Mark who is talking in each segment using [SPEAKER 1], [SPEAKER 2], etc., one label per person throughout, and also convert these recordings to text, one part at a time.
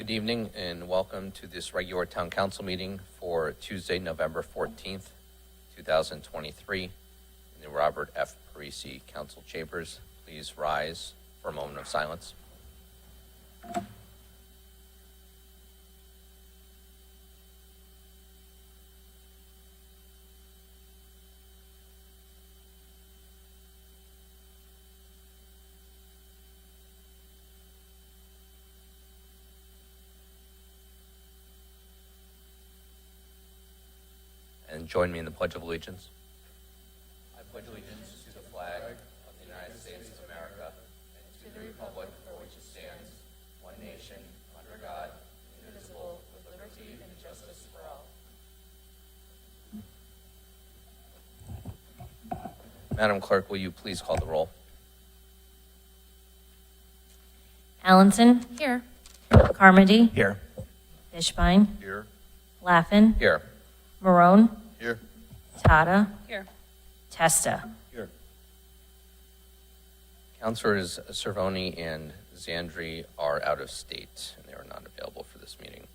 [SPEAKER 1] Good evening and welcome to this regular town council meeting for Tuesday, November 14th, 2023 in the Robert F. Parisi Council Chambers. Please rise for a moment of silence. And join me in the Pledge of Allegiance. I pledge allegiance to the flag of the United States of America and to the republic for which it stands, one nation, under God, indivisible, with liberty and justice for all. Madam Clerk, will you please call the roll?
[SPEAKER 2] Allenson.
[SPEAKER 3] Here.
[SPEAKER 2] Carmody.
[SPEAKER 1] Here.
[SPEAKER 2] Fishbein.
[SPEAKER 1] Here.
[SPEAKER 2] Laffin.
[SPEAKER 1] Here.
[SPEAKER 2] Marone.
[SPEAKER 1] Here.
[SPEAKER 2] Tata.
[SPEAKER 3] Here.
[SPEAKER 2] Testa.
[SPEAKER 1] Here. Councilors Cervoni and Zandri are out of state and they are not available for this meeting.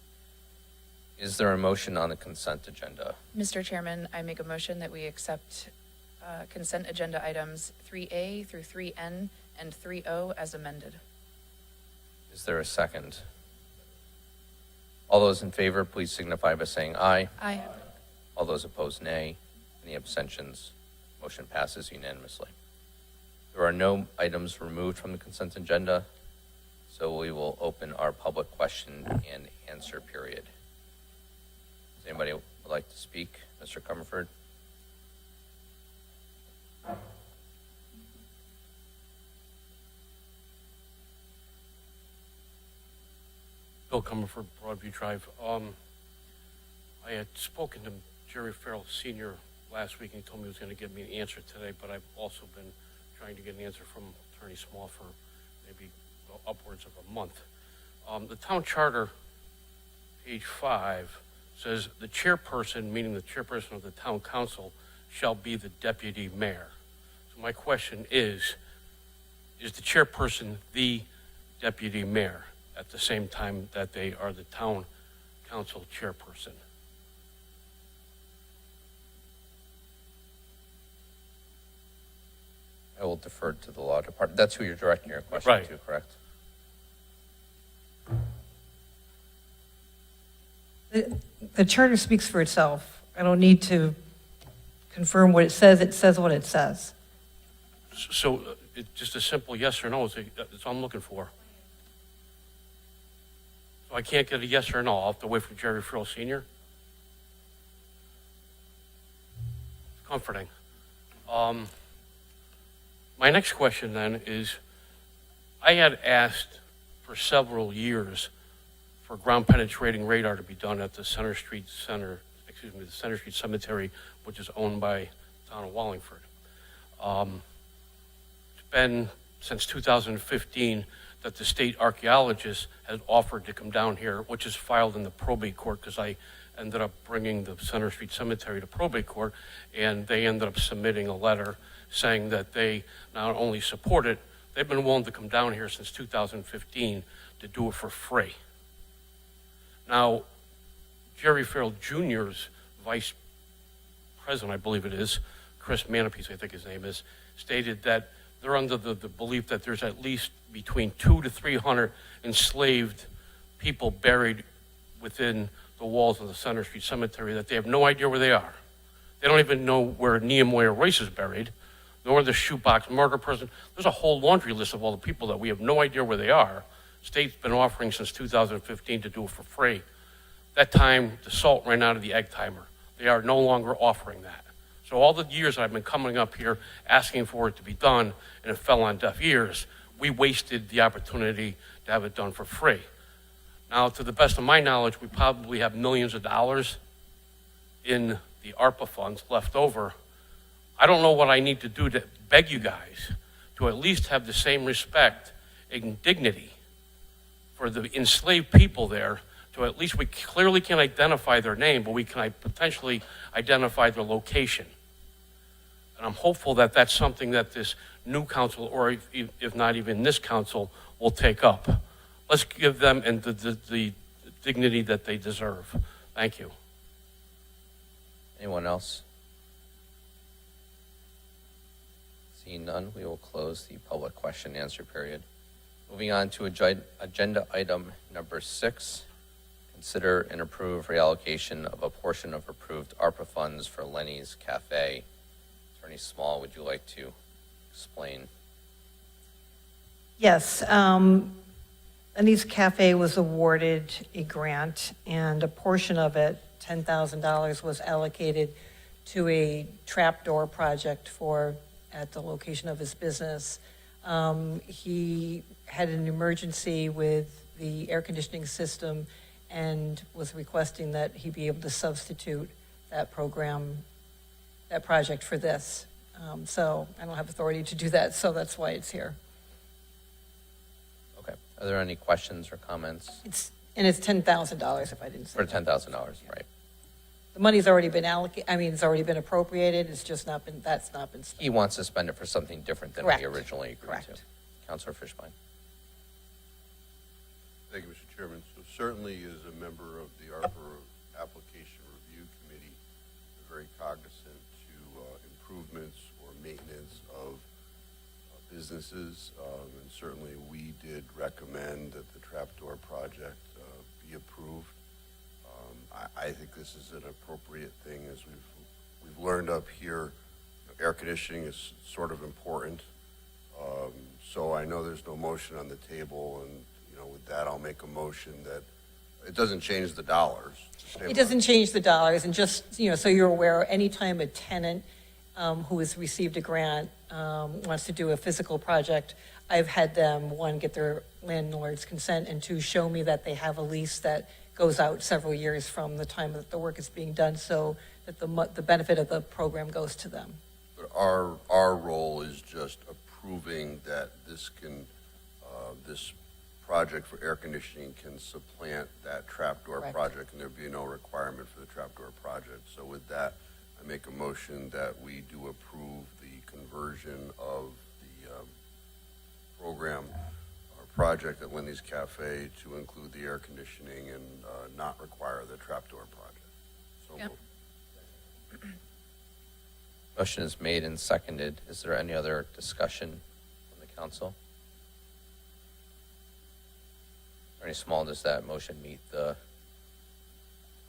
[SPEAKER 1] Is there a motion on the consent agenda?
[SPEAKER 3] Mr. Chairman, I make a motion that we accept consent agenda items 3A through 3N and 3O as amended.
[SPEAKER 1] Is there a second? All those in favor, please signify by saying aye.
[SPEAKER 3] Aye.
[SPEAKER 1] All those opposed, nay. Any abstentions? Motion passes unanimously. There are no items removed from the consent agenda, so we will open our public question and answer period. Does anybody would like to speak? Mr. Comerford?
[SPEAKER 4] Bill Comerford, Broadview Drive. I had spoken to Jerry Farrell Sr. last week and he told me he was going to give me an answer today, but I've also been trying to get an answer from Attorney Small for maybe upwards of a month. The town charter, page 5, says the chairperson, meaning the chairperson of the town council, shall be the deputy mayor. So my question is the chairperson the deputy mayor at the same time that they are the town council chairperson?
[SPEAKER 1] I will defer to the law department. That's who you're directing your question
[SPEAKER 4] Right.
[SPEAKER 1] to, correct?
[SPEAKER 5] The charter speaks for itself. I don't need to confirm what it says. It says what it says.
[SPEAKER 4] So it's just a simple yes or no is that's all I'm looking for. So I can't get a yes or no. I'll have to wait for Jerry Farrell Sr. It's comforting. My next question then is, I had asked for several years for ground penetrating radar to be done at the Center Street Cemetery, which is owned by the town of Wallingford. It's been since 2015 that the state archaeologist has offered to come down here, which is filed in the probate court, because I ended up bringing the Center Street Cemetery to probate court, and they ended up submitting a letter saying that they not only support it, they've been willing to come down here since 2015 to do it for free. Now, Jerry Farrell Jr.'s vice president, I believe it is, Chris Manapies, I think his name is, stated that they're under the belief that there's at least between 200 to 300 enslaved people buried within the walls of the Center Street Cemetery, that they have no idea where they are. They don't even know where Nehemiah Royce is buried, nor the shoebox murder person. There's a whole laundry list of all the people that we have no idea where they are. State's been offering since 2015 to do it for free. That time, the salt ran out of the egg timer. They are no longer offering that. So all the years I've been coming up here asking for it to be done, and it fell on deaf ears, we wasted the opportunity to have it done for free. Now, to the best of my knowledge, we probably have millions of dollars in the ARPA funds left over. I don't know what I need to do to beg you guys to at least have the same respect and dignity for the enslaved people there, to at least we clearly can identify their name, but we can potentially identify their location. And I'm hopeful that that's something that this new council, or if not even this council, will take up. Let's give them, and the dignity that they deserve. Thank you.
[SPEAKER 1] Anyone else? Seeing none, we will close the public question and answer period. Moving on to agenda item number 6, consider and approve reallocation of a portion of approved ARPA funds for Lenny's Cafe. Attorney Small, would you like to explain?
[SPEAKER 5] Yes, Anise Cafe was awarded a grant, and a portion of it, $10,000, was allocated to a trapdoor project at the location of his business. He had an emergency with the air conditioning system and was requesting that he be able to substitute that project for this. So I don't have authority to do that, so that's why it's here.
[SPEAKER 1] Okay. Are there any questions or comments?
[SPEAKER 5] It's $10,000, if I didn't say
[SPEAKER 1] For
[SPEAKER 5] that.
[SPEAKER 1] $10,000, right?
[SPEAKER 5] The money's already been it's already been appropriated, it's just that's not been spent.
[SPEAKER 1] He wants to spend it for something different than
[SPEAKER 5] Correct.
[SPEAKER 1] we originally agreed to.
[SPEAKER 5] Correct.
[SPEAKER 1] Councilor Fishbein.
[SPEAKER 6] Thank you, Mr. Chairman. So certainly as a member of the ARPA Application Review Committee, I'm very cognizant to improvements or maintenance of businesses. And certainly we did recommend that the trapdoor project be approved. I think this is an appropriate thing. As we've learned up here, air conditioning is sort of important. So I know there's no motion on the table, and with that, I'll make a motion that it doesn't change the dollars.
[SPEAKER 5] It doesn't change the dollars, and just, so you're aware, anytime a tenant who has received a grant wants to do a physical project, I've had them, one, get their landlord's consent, and two, show me that they have a lease that goes out several years from the time that the work is being done, so that the benefit of the program goes to them.
[SPEAKER 6] But our role is just approving that this project for air conditioning can supplant that trapdoor
[SPEAKER 5] Correct.
[SPEAKER 6] project, and there'd be no requirement for the trapdoor project. So with that, I make a motion that we do approve the conversion of the program or project at Wendy's Cafe to include the air conditioning and not require the trapdoor project. So
[SPEAKER 3] Yep.
[SPEAKER 6] moved.
[SPEAKER 1] Motion is made and seconded. Is there any other discussion from the council? Attorney Small, does that motion meet the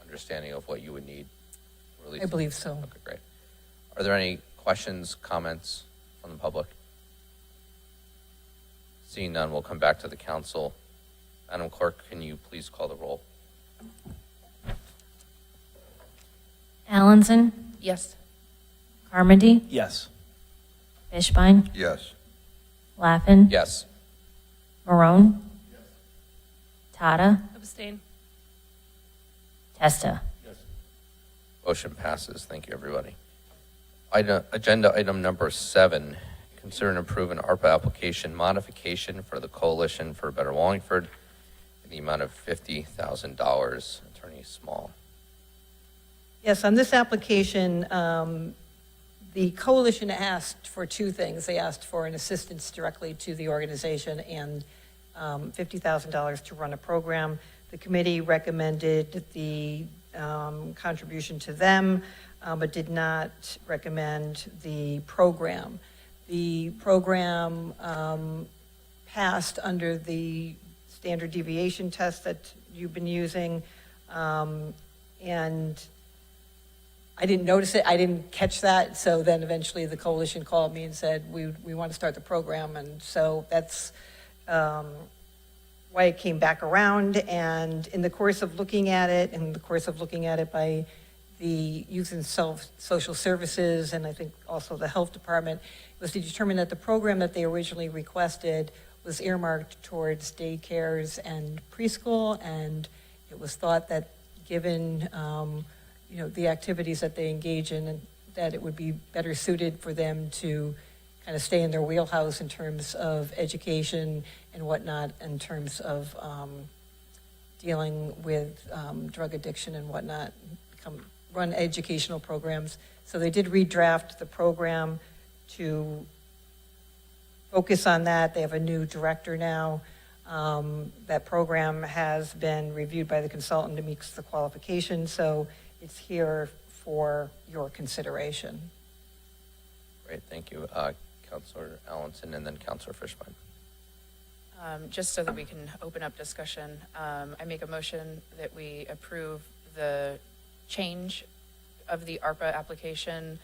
[SPEAKER 1] understanding of what you would need to release?
[SPEAKER 5] I believe so.
[SPEAKER 1] Okay, great. Are there any questions, comments from the public? Seeing none, we'll come back to the council. Madam Clerk, can you please call the roll?
[SPEAKER 2] Allenson,
[SPEAKER 3] Yes.
[SPEAKER 2] Carmody,
[SPEAKER 7] Yes.
[SPEAKER 2] Fishbein,
[SPEAKER 6] Yes.
[SPEAKER 2] Laffin,
[SPEAKER 1] Yes.
[SPEAKER 2] Marone, Tata,
[SPEAKER 3] Abstain.
[SPEAKER 2] Testa.
[SPEAKER 1] Motion passes. Thank you, everybody. Agenda item number 7, consider and approve an ARPA application modification for the Coalition for Better Wallingford in the amount of $50,000. Attorney Small.
[SPEAKER 5] Yes, on this application, the coalition asked for two things. They asked for an assistance directly to the organization and $50,000 to run a program. The committee recommended the contribution to them, but did not recommend the program. The program passed under the standard deviation test that you've been using, and I didn't notice it, I didn't catch that, so then eventually the coalition called me and said, we want to start the program, and so that's why it came back around. And in the course of looking at it, by the Youth and Social Services, and I think also the Health Department, was to determine that the program that they originally requested was earmarked towards daycares and preschool, and it was thought that given the activities that they engage in, and that it would be better suited for them to kind of stay in their wheelhouse in terms of education and whatnot, in terms of dealing with drug addiction and whatnot, run educational programs. So they did redraft the program to focus on that. They have a new director now. That program has been reviewed by the consultant to meet the qualifications, so it's here for your consideration.
[SPEAKER 1] Great, thank you. Counselor Allenson and then Counselor Fishbein.
[SPEAKER 3] Just so that we can open up discussion, I make a motion that we approve the change of the ARPA application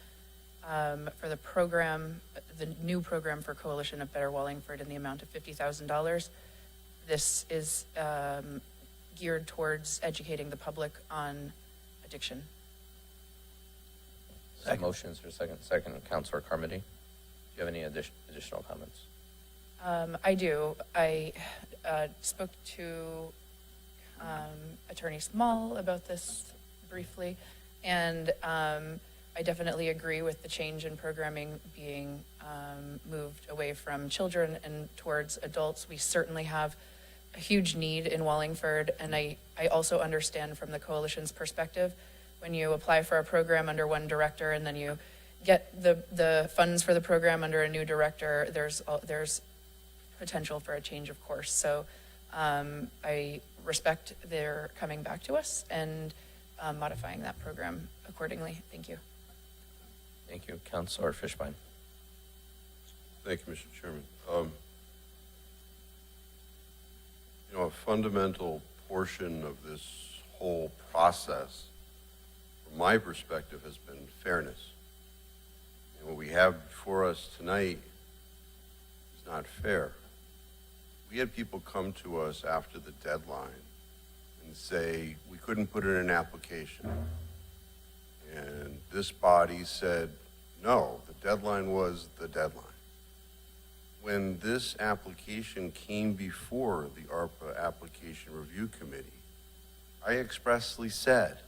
[SPEAKER 3] for the program, the new program for Coalition of Better Wallingford in the amount of $50,000. This is geared towards educating the public on addiction.
[SPEAKER 1] Motions for second, Counselor Carmody. Do you have any additional comments?
[SPEAKER 3] I do. I spoke to Attorney Small about this briefly, and I definitely agree with the change in programming being moved away from children and towards adults. We certainly have a huge need in Wallingford, and I also understand from the coalition's perspective, when you apply for a program under one director and then you get the funds for the program under a new director, there's potential for a change of course. So I respect their coming back to us and modifying that program accordingly. Thank you.
[SPEAKER 1] Thank you. Counselor Fishbein.
[SPEAKER 6] Thank you, Mr. Chairman. A fundamental portion of this whole process, from my perspective, has been fairness. And what we have before us tonight is not fair. We had people come to us after the deadline and say, we couldn't put in an application. And this body said, no, the deadline was the deadline. When this application came before the ARPA Application Review Committee, I expressly said,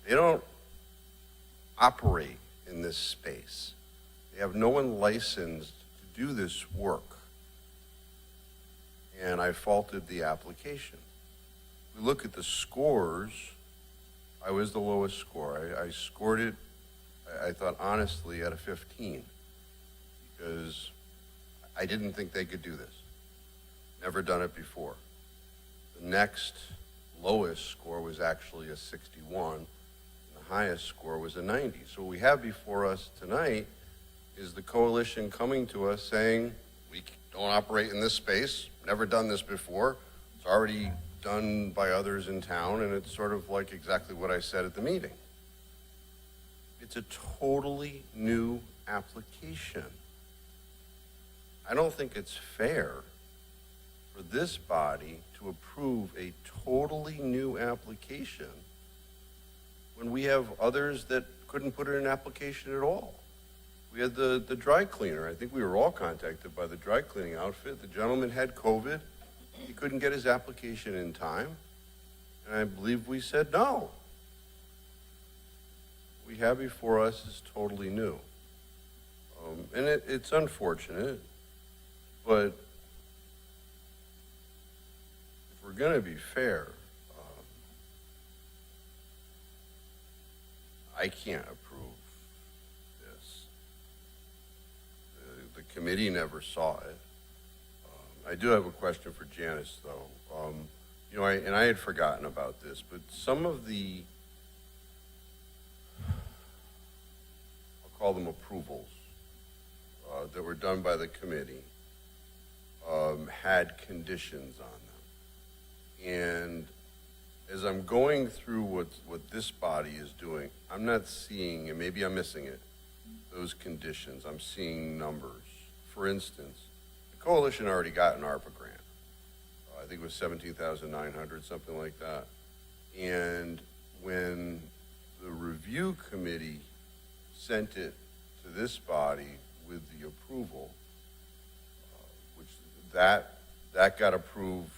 [SPEAKER 6] they don't operate in this space. They have no one licensed to do this work. And I faulted the application. We look at the scores, I was the lowest score. I scored it, I thought honestly, at a 15, because I didn't think they could do this. Never done it before. The next lowest score was actually a 61, and the highest score was a 90. So what we have before us tonight is the coalition coming to us saying, we don't operate in this space, never done this before, it's already done by others in town, and it's sort of like exactly what I said at the meeting. It's a totally new application. I don't think it's fair for this body to approve a totally new application when we have others that couldn't put in an application at all. We had the dry cleaner. I think we were all contacted by the dry cleaning outfit. The gentleman had COVID. He couldn't get his application in time. And I believe we said no. What we have before us is totally new. And it's unfortunate, but if we're going to be fair, I can't approve this. The committee never saw it. I do have a question for Janice, though. And I had forgotten about this, but some of the, I'll call them approvals, that were done by the committee had conditions on them. And as I'm going through what this body is doing, I'm not seeing, and maybe I'm missing it, those conditions. I'm seeing numbers. For instance, the coalition already got an ARPA grant. I think it was $17,900, something like that. And when the review committee sent it to this body with the approval, which that got approved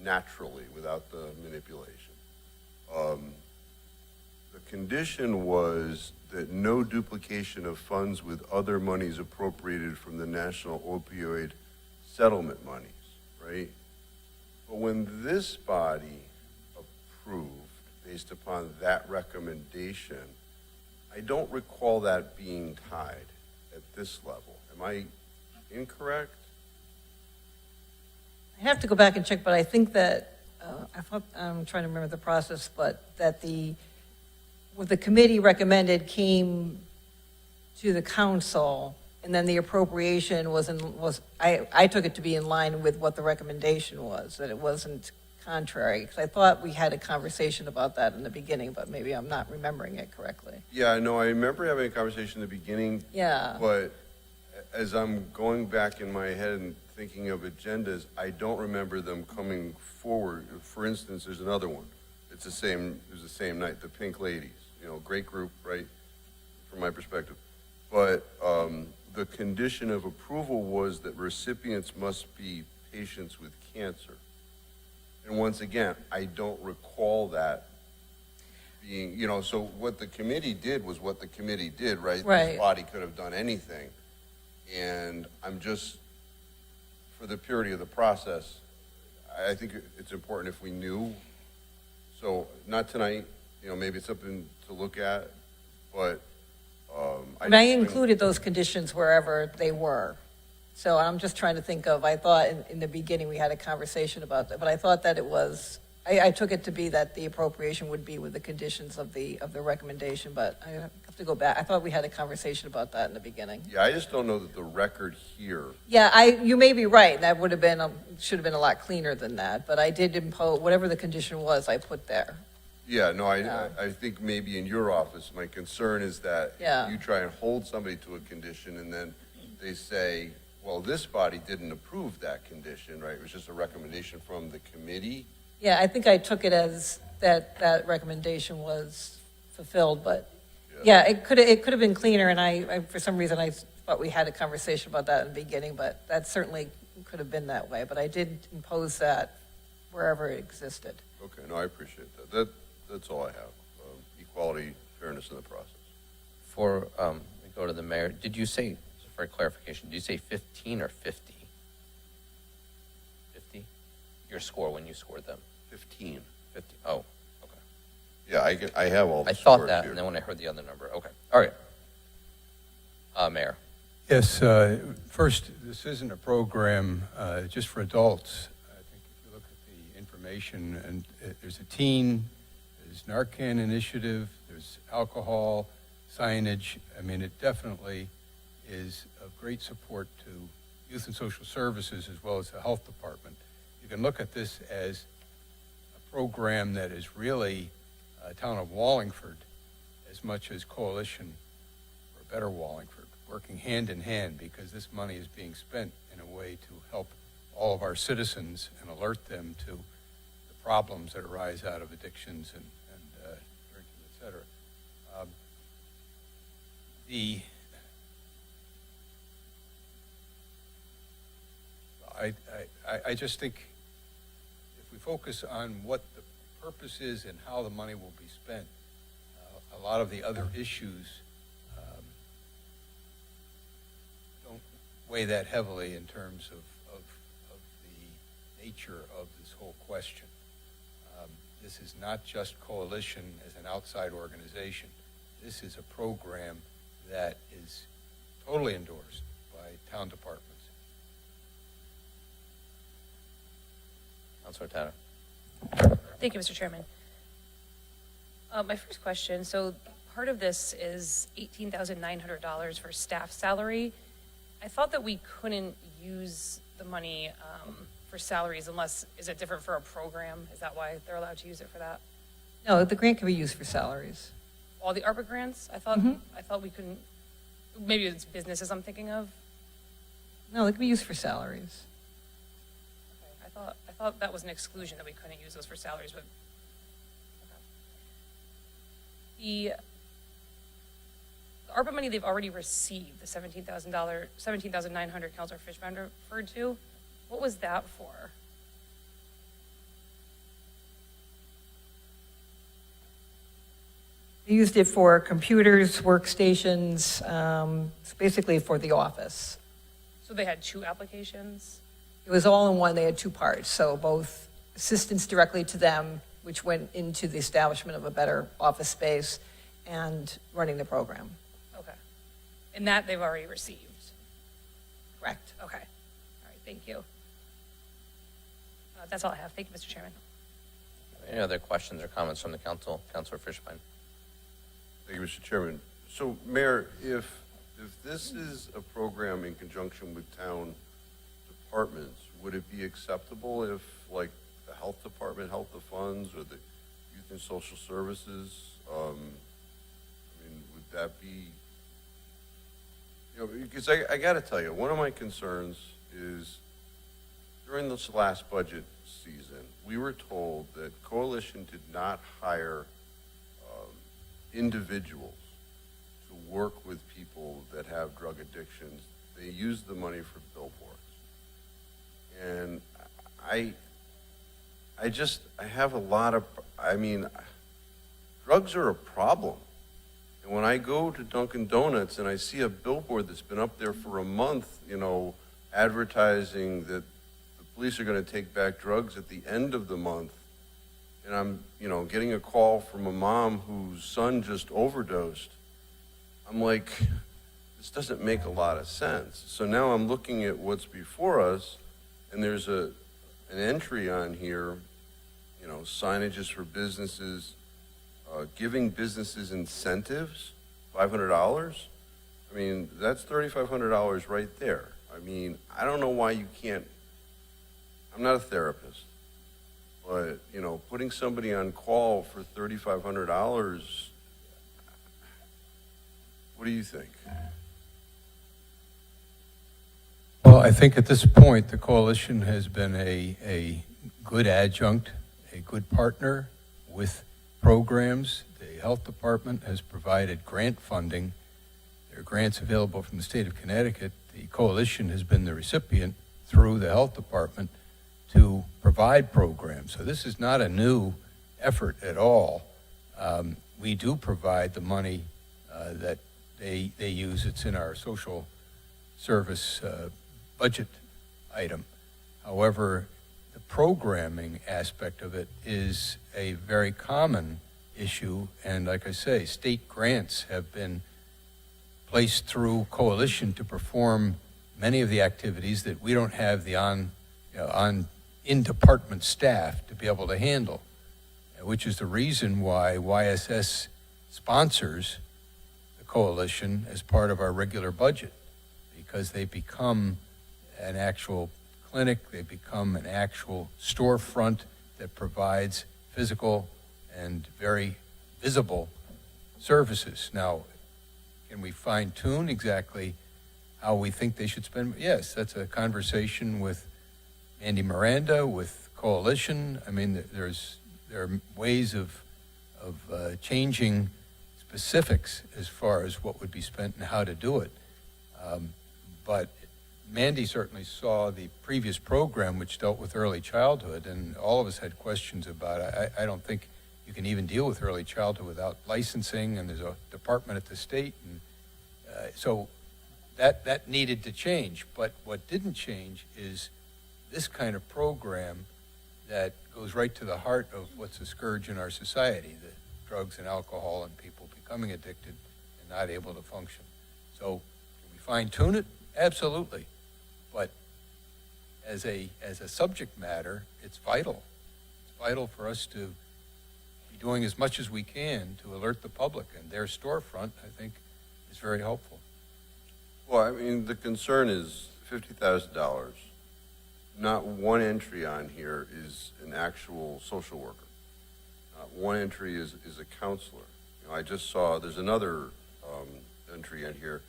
[SPEAKER 6] naturally without the manipulation. The condition was that no duplication of funds with other monies appropriated from the National Opioid Settlement monies, right? But when this body approved based upon that recommendation, I don't recall that being tied at this level. Am I incorrect?
[SPEAKER 5] I have to go back and check, but I think that, I'm trying to remember the process, but that what the committee recommended came to the council, and then the appropriation I took it to be in line with what the recommendation was, that it wasn't contrary, because I thought we had a conversation about that in the beginning, but maybe I'm not remembering it correctly.
[SPEAKER 6] Yeah, no, I remember having a conversation in the beginning,
[SPEAKER 5] Yeah.
[SPEAKER 6] but as I'm going back in my head and thinking of agendas, I don't remember them coming forward. For instance, there's another one. It was the same night, the Pink Ladies, great group, right, from my perspective. But the condition of approval was that recipients must be patients with cancer. And once again, I don't recall that being, so what the committee did was what the committee did, right?
[SPEAKER 5] Right.
[SPEAKER 6] This body could have done anything. And I'm just, for the purity of the process, I think it's important if we knew. So not tonight, maybe it's something to look at, but
[SPEAKER 5] I included those conditions wherever they were. So I'm just trying to think of, I thought in the beginning we had a conversation about that, but I thought that it was, I took it to be that the appropriation would be with the conditions of the recommendation, but I have to go back. I thought we had a conversation about that in the beginning.
[SPEAKER 6] Yeah, I just don't know that the record here.
[SPEAKER 5] Yeah, you may be right. That would have been, should have been a lot cleaner than that, but I did impose, whatever the condition was, I put there.
[SPEAKER 6] Yeah, no, I think maybe in your office, my concern is that
[SPEAKER 5] Yeah.
[SPEAKER 6] you try and hold somebody to a condition and then they say, well, this body didn't approve that condition, right? It was just a recommendation from the committee.
[SPEAKER 5] Yeah, I think I took it as that recommendation was fulfilled, but yeah, it could have been cleaner, and I for some reason I thought we had a conversation about that in the beginning, but that certainly could have been that way. But I did impose that wherever it existed.
[SPEAKER 6] Okay, no, I appreciate that. That's all I have. Equality, fairness in the process.
[SPEAKER 1] For, we go to the mayor, did you say, for clarification, did you say 15 or 50? 50? Your score when you scored them?
[SPEAKER 6] 15.
[SPEAKER 1] 50, oh, okay.
[SPEAKER 6] Yeah, I have all the
[SPEAKER 1] I thought
[SPEAKER 6] scores
[SPEAKER 1] that,
[SPEAKER 6] here.
[SPEAKER 1] and then when I heard the other number, okay, all right. Mayor,
[SPEAKER 7] Yes, first, this isn't a program just for adults. I think if you look at the information, and there's a teen, there's Narcan initiative, there's alcohol, signage. I mean, it definitely is of great support to youth and social services as well as the health department. You can look at this as a program that is really town of Wallingford as much as Coalition for a Better Wallingford, working hand in hand, because this money is being spent in a way to help all of our citizens and alert them to the problems that arise out of addictions and drinking, et cetera. I just think if we focus on what the purpose is and how the money will be spent, a lot of the other issues don't weigh that heavily in terms of the nature of this whole question. This is not just Coalition as an outside organization. This is a program that is totally endorsed by town departments.
[SPEAKER 1] Councilor Tanner.
[SPEAKER 8] Thank you, Mr. Chairman. My first question, so part of this is $18,900 for staff salary. I thought that we couldn't use the money for salaries unless, is it different for a program? Is that why they're allowed to use it for that?
[SPEAKER 5] No, the grant can be used for salaries.
[SPEAKER 8] All the ARPA grants? I thought we couldn't, maybe it's businesses I'm thinking of.
[SPEAKER 5] No, it can be used for salaries.
[SPEAKER 8] Okay, I thought that was an exclusion that we couldn't use those for salaries, but okay. The ARPA money they've already received, the $17,900 Councilor Fishman referred to, what was that for?
[SPEAKER 5] They used it for computers, workstations, it's basically for the office.
[SPEAKER 8] So they had two applications?
[SPEAKER 5] It was all in one. They had two parts. So both assistance directly to them, which went into the establishment of a better office space, and running the program.
[SPEAKER 8] Okay. And that they've already received?
[SPEAKER 5] Correct.
[SPEAKER 8] Okay. All right, thank you. That's all I have. Thank you, Mr. Chairman.
[SPEAKER 1] Any other questions or comments from the council? Councilor Fishbein.
[SPEAKER 6] Thank you, Mr. Chairman. So, Mayor, if this is a program in conjunction with town departments, would it be acceptable if, like, the health department held the funds, or the youth and social services? I mean, would that be, because I got to tell you, one of my concerns is during this last budget season, we were told that Coalition did not hire individuals to work with people that have drug addictions. They use the money for billboards. And I have a lot of, drugs are a problem. And when I go to Dunkin' Donuts and I see a billboard that's been up there for a month, advertising that the police are going to take back drugs at the end of the month, and I'm, getting a call from a mom whose son just overdosed, I'm like, this doesn't make a lot of sense. So now I'm looking at what's before us, and there's an entry on here, signages for businesses, giving businesses incentives, $500. I mean, that's $3,500 right there. I mean, I don't know why you can't, I'm not a therapist, but, putting somebody on call for $3,500, what do you think?
[SPEAKER 7] Well, I think at this point, the coalition has been a good adjunct, a good partner with programs. The health department has provided grant funding. There are grants available from the state of Connecticut. The coalition has been the recipient through the health department to provide programs. So this is not a new effort at all. We do provide the money that they use. It's in our social service budget item. However, the programming aspect of it is a very common issue, and like I say, state grants have been placed through coalition to perform many of the activities that we don't have the in-department staff to be able to handle, which is the reason why YSS sponsors the coalition as part of our regular budget, because they become an actual clinic, they become an actual storefront that provides physical and very visible services. Now, can we fine-tune exactly how we think they should spend? Yes, that's a conversation with Andy Miranda, with Coalition. I mean, there are ways of changing specifics as far as what would be spent and how to do it. But Mandy certainly saw the previous program, which dealt with early childhood, and all of us had questions about it. I don't think you can even deal with early childhood without licensing, and there's a department at the state, and so that needed to change. But what didn't change is this kind of program that goes right to the heart of what's a scourge in our society, the drugs and alcohol and people becoming addicted and not able to function. So can we fine-tune it? Absolutely. But as a subject matter, it's vital. It's vital for us to be doing as much as we can to alert the public, and their storefront, I think, is very helpful.
[SPEAKER 6] Well, I mean, the concern is $50,000. Not one entry on here is an actual social worker. Not one entry is a counselor. I just saw there's another entry in here,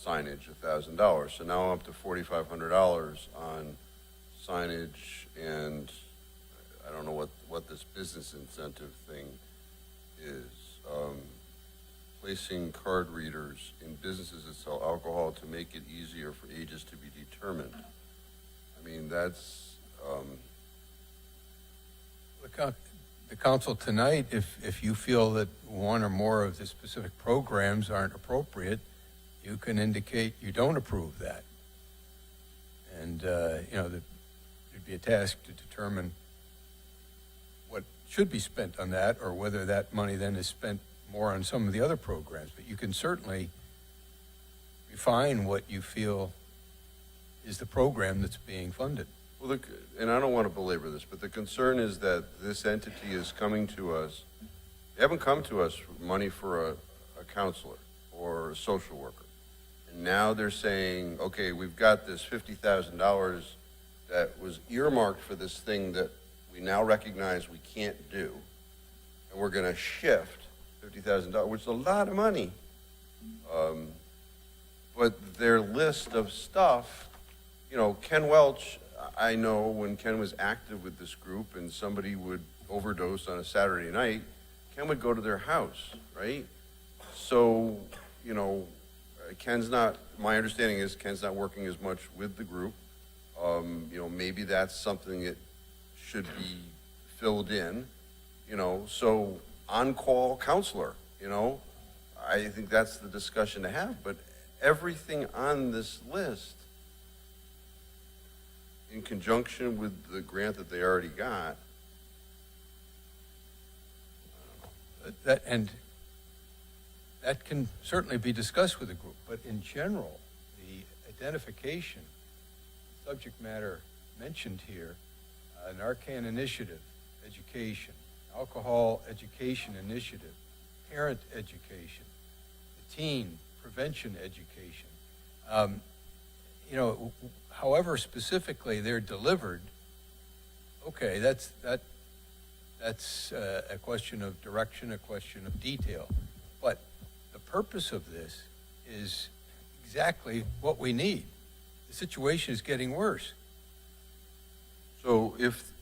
[SPEAKER 6] signage, $1,000. So now I'm up to $4,500 on signage, and I don't know what this business incentive thing is. Placing card readers in businesses that sell alcohol to make it easier for ages to be determined. I mean, that's...
[SPEAKER 7] The council tonight, if you feel that one or more of the specific programs aren't appropriate, you can indicate you don't approve that. And, there'd be a task to determine what should be spent on that, or whether that money then is spent more on some of the other programs. But you can certainly refine what you feel is the program that's being funded.
[SPEAKER 6] Well, and I don't want to belabor this, but the concern is that this entity is coming to us. They haven't come to us for money for a counselor or a social worker. And now they're saying, okay, we've got this $50,000 that was earmarked for this thing that we now recognize we can't do. And we're going to shift $50,000, which is a lot of money. But their list of stuff, you know, Ken Welch, I know when Ken was active with this group and somebody would overdose on a Saturday night, Ken would go to their house, right? So, you know, my understanding is Ken's not working as much with the group. You know, maybe that's something that should be filled in, you know, so on-call counselor, you know, I think that's the discussion to have, but everything on this list, in conjunction with the grant that they already got,
[SPEAKER 7] That can certainly be discussed with the group, but in general, the identification, subject matter mentioned here, Narcan initiative, education, alcohol education initiative, parent education, the teen prevention education. You know, however specifically they're delivered, okay, that's a question of direction, a question of detail. But the purpose of this is exactly what we need. The situation is getting worse.
[SPEAKER 6] so if,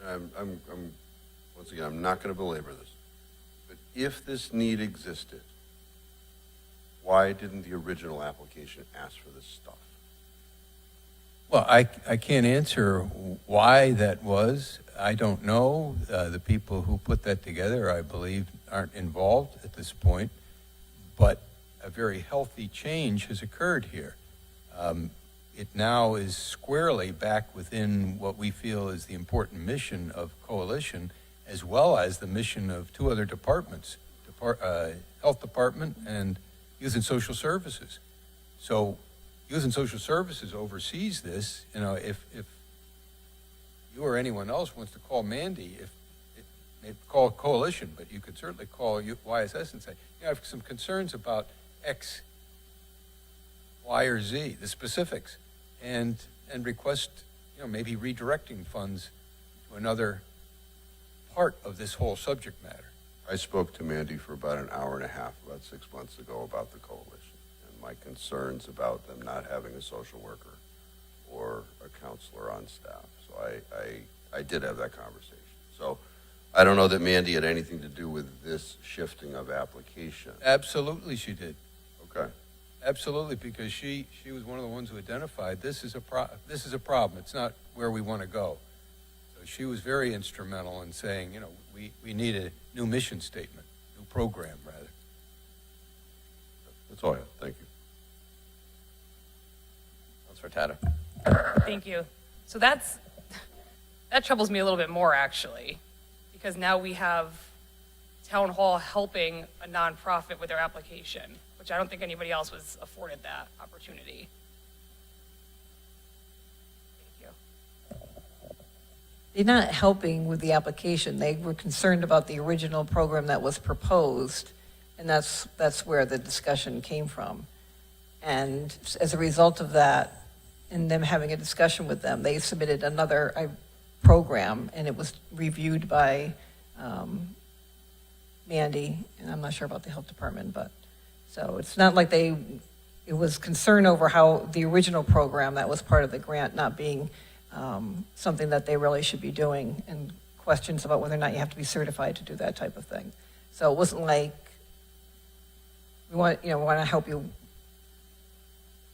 [SPEAKER 6] and I'm once again, I'm not going to belabor this, but if this need existed, why didn't the original application ask for this stuff?
[SPEAKER 7] Well, I can't answer why that was. I don't know. The people who put that together, I believe, aren't involved at this point. But a very healthy change has occurred here. It now is squarely back within what we feel is the important mission of Coalition, as well as the mission of two other departments, Health Department and Youth and Social Services. So Youth and Social Services oversees this. You know, if you or anyone else wants to call Mandy, maybe call Coalition, but you could certainly call YSS and say, you know, I have some concerns about X, Y, or Z, the specifics, and request, you know, maybe redirecting funds to another part of this whole subject matter.
[SPEAKER 6] I spoke to Mandy for about an hour and a half, about 6 months ago, about the coalition and my concerns about them not having a social worker or a counselor on staff. So I did have that conversation. So I don't know that Mandy had anything to do with this shifting of application.
[SPEAKER 7] Absolutely she did.
[SPEAKER 6] Okay.
[SPEAKER 7] Absolutely, because she was one of the ones who identified this is a problem. It's not where we want to go. So she was very instrumental in saying, you know, we need a new mission statement, new program, rather.
[SPEAKER 6] That's all I have. Thank you.
[SPEAKER 1] Councilor Tata.
[SPEAKER 8] Thank you. So that troubles me a little bit more, actually, because now we have Town Hall helping a nonprofit with their application, which I don't think anybody else was afforded that opportunity. Thank you.
[SPEAKER 5] They're not helping with the application. They were concerned about the original program that was proposed, and that's where the discussion came from. And as a result of that, and them having a discussion with them, they submitted another program, and it was reviewed by Mandy, and I'm not sure about the health department, but so it's not like it was concern over how the original program that was part of the grant not being something that they really should be doing, and questions about whether or not you have to be certified to do that type of thing. So it wasn't like we want to help you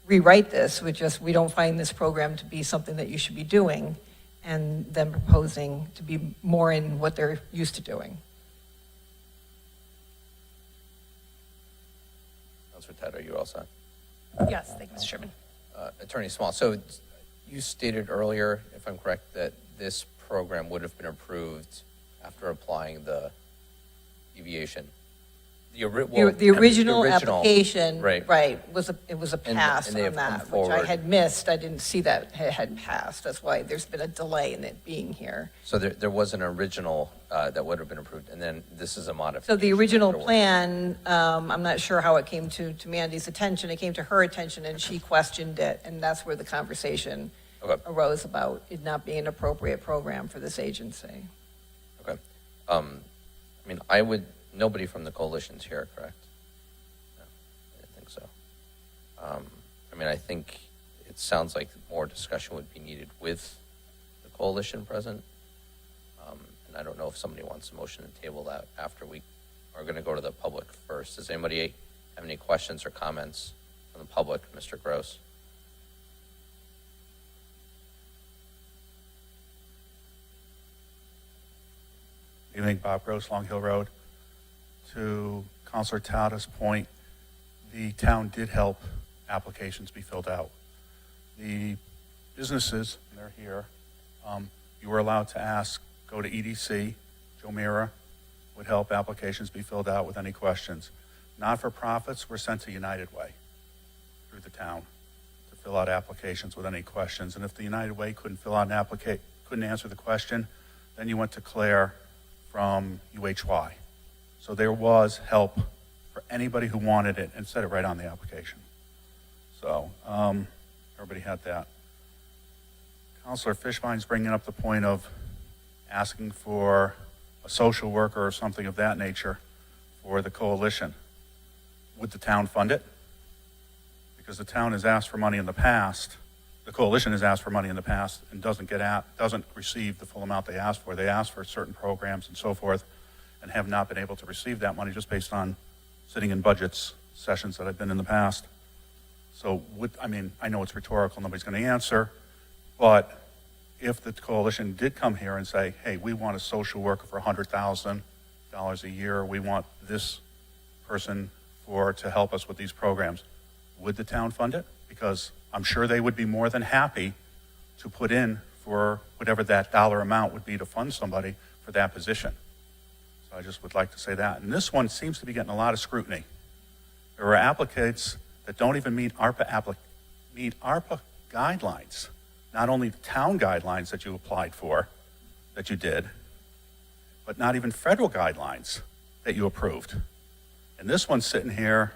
[SPEAKER 5] rewrite this. We don't find this program to be something that you should be doing, and them proposing to be more in what they're used to doing.
[SPEAKER 1] Councilor Tata, are you all set?
[SPEAKER 8] Yes, thank you, Mr. Chairman.
[SPEAKER 1] Attorney Small, so you stated earlier, if I'm correct, that this program would have been approved after applying the deviation.
[SPEAKER 5] The original application,
[SPEAKER 1] right.
[SPEAKER 5] it was a
[SPEAKER 1] And-
[SPEAKER 5] pass
[SPEAKER 1] and they
[SPEAKER 5] on
[SPEAKER 1] have come
[SPEAKER 5] that, which I
[SPEAKER 1] forward.
[SPEAKER 5] had missed. I didn't see that it had passed. That's why there's been a delay in it being here.
[SPEAKER 1] So there was an original that would have been approved, and then this is a modification.
[SPEAKER 5] So the original
[SPEAKER 1] It'll work.
[SPEAKER 5] plan, I'm not sure how it came to Mandy's attention. It came to her attention, and she questioned it, and that's where the conversation
[SPEAKER 1] Okay.
[SPEAKER 5] arose about it not being an appropriate program for this agency.
[SPEAKER 1] Okay. I mean, nobody from the coalition's here, correct? No, I didn't think so. I mean, I think it sounds like more discussion would be needed with the coalition present. And I don't know if somebody wants a motion to table that after we are going to go to the public first. Does anybody have any questions or comments from the public? Mr. Gross?
[SPEAKER 9] Evening, Bob Gross, Long Hill Road. To Councilor Tada's point, the town did help applications be filled out. The businesses, and they're here, you were allowed to go to EDC. Joe Mira would help applications be filled out with any questions. Not-for-profits were sent to United Way through the town to fill out applications with any questions. And if the United Way couldn't couldn't answer the question, then you went to Claire from UHY. So there was help for anybody who wanted it and set it right on the application. So everybody had that. Councilor Fishbine's bringing up the point of asking for a social worker or something of that nature for the coalition. Would the town fund it? Because the town has asked for money in the past. The coalition has asked for money in the past and doesn't receive the full amount they asked for. They asked for certain programs and so forth and have not been able to receive that money just based on sitting in budgets sessions that I've been in the past. So I know it's rhetorical, nobody's going to answer, but if the coalition did come here and say, hey, we want a social worker for $100,000 a year, we want this person to help us with these programs, would the town fund it? Because I'm sure they would be more than happy to put in for whatever that dollar amount would be to fund somebody for that position. So I just would like to say that. And this one seems to be getting a lot of scrutiny. There are applicants that don't even meet ARPA guidelines, not only the town guidelines that you applied for, that you did, but not even federal guidelines that you approved. And this one's sitting here,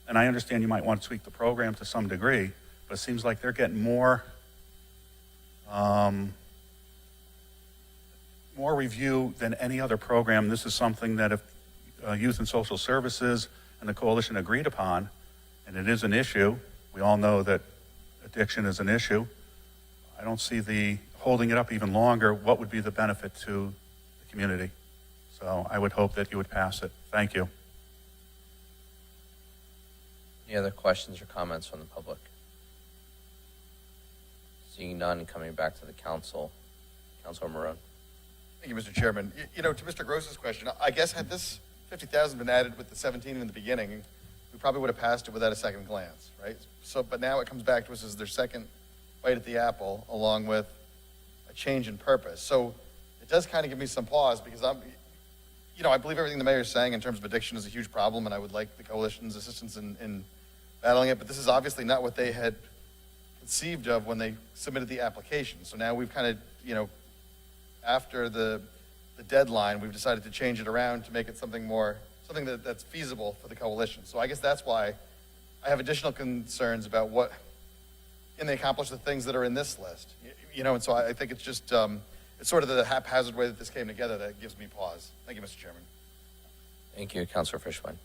[SPEAKER 9] and I understand you might want to tweak the program to some degree, but it seems like they're getting more review than any other program. This is something that if Youth and Social Services and the coalition agreed upon, and it is an issue, we all know that addiction is an issue. I don't see the holding it up even longer. What would be the benefit to the community? So I would hope that you would pass it. Thank you.
[SPEAKER 1] Any other questions or comments from the public? Seeing none, coming back to the council. Councilor Marone.
[SPEAKER 10] Thank you, Mr. Chairman. To Mr. Gross's question, I guess had this 50,000 been added with the 17 in the beginning, we probably would have passed it without a second glance, right? So, but now it comes back to us as their second bite at the apple, along with a change in purpose. So it does kind of give me some pause because I believe everything the mayor's saying in terms of addiction is a huge problem, and I would like the coalition's assistance in battling it. But this is obviously not what they had conceived of when they submitted the application. So now we've kind of, after the deadline, we've decided to change it around to make it something that's feasible for the coalition. So I guess that's why I have additional concerns about what can they accomplish the things that are in this list. And so I think it's just it's sort of the haphazard way that this came together that gives me pause. Thank you, Mr. Chairman.
[SPEAKER 1] Thank you, Councilor Fishbein.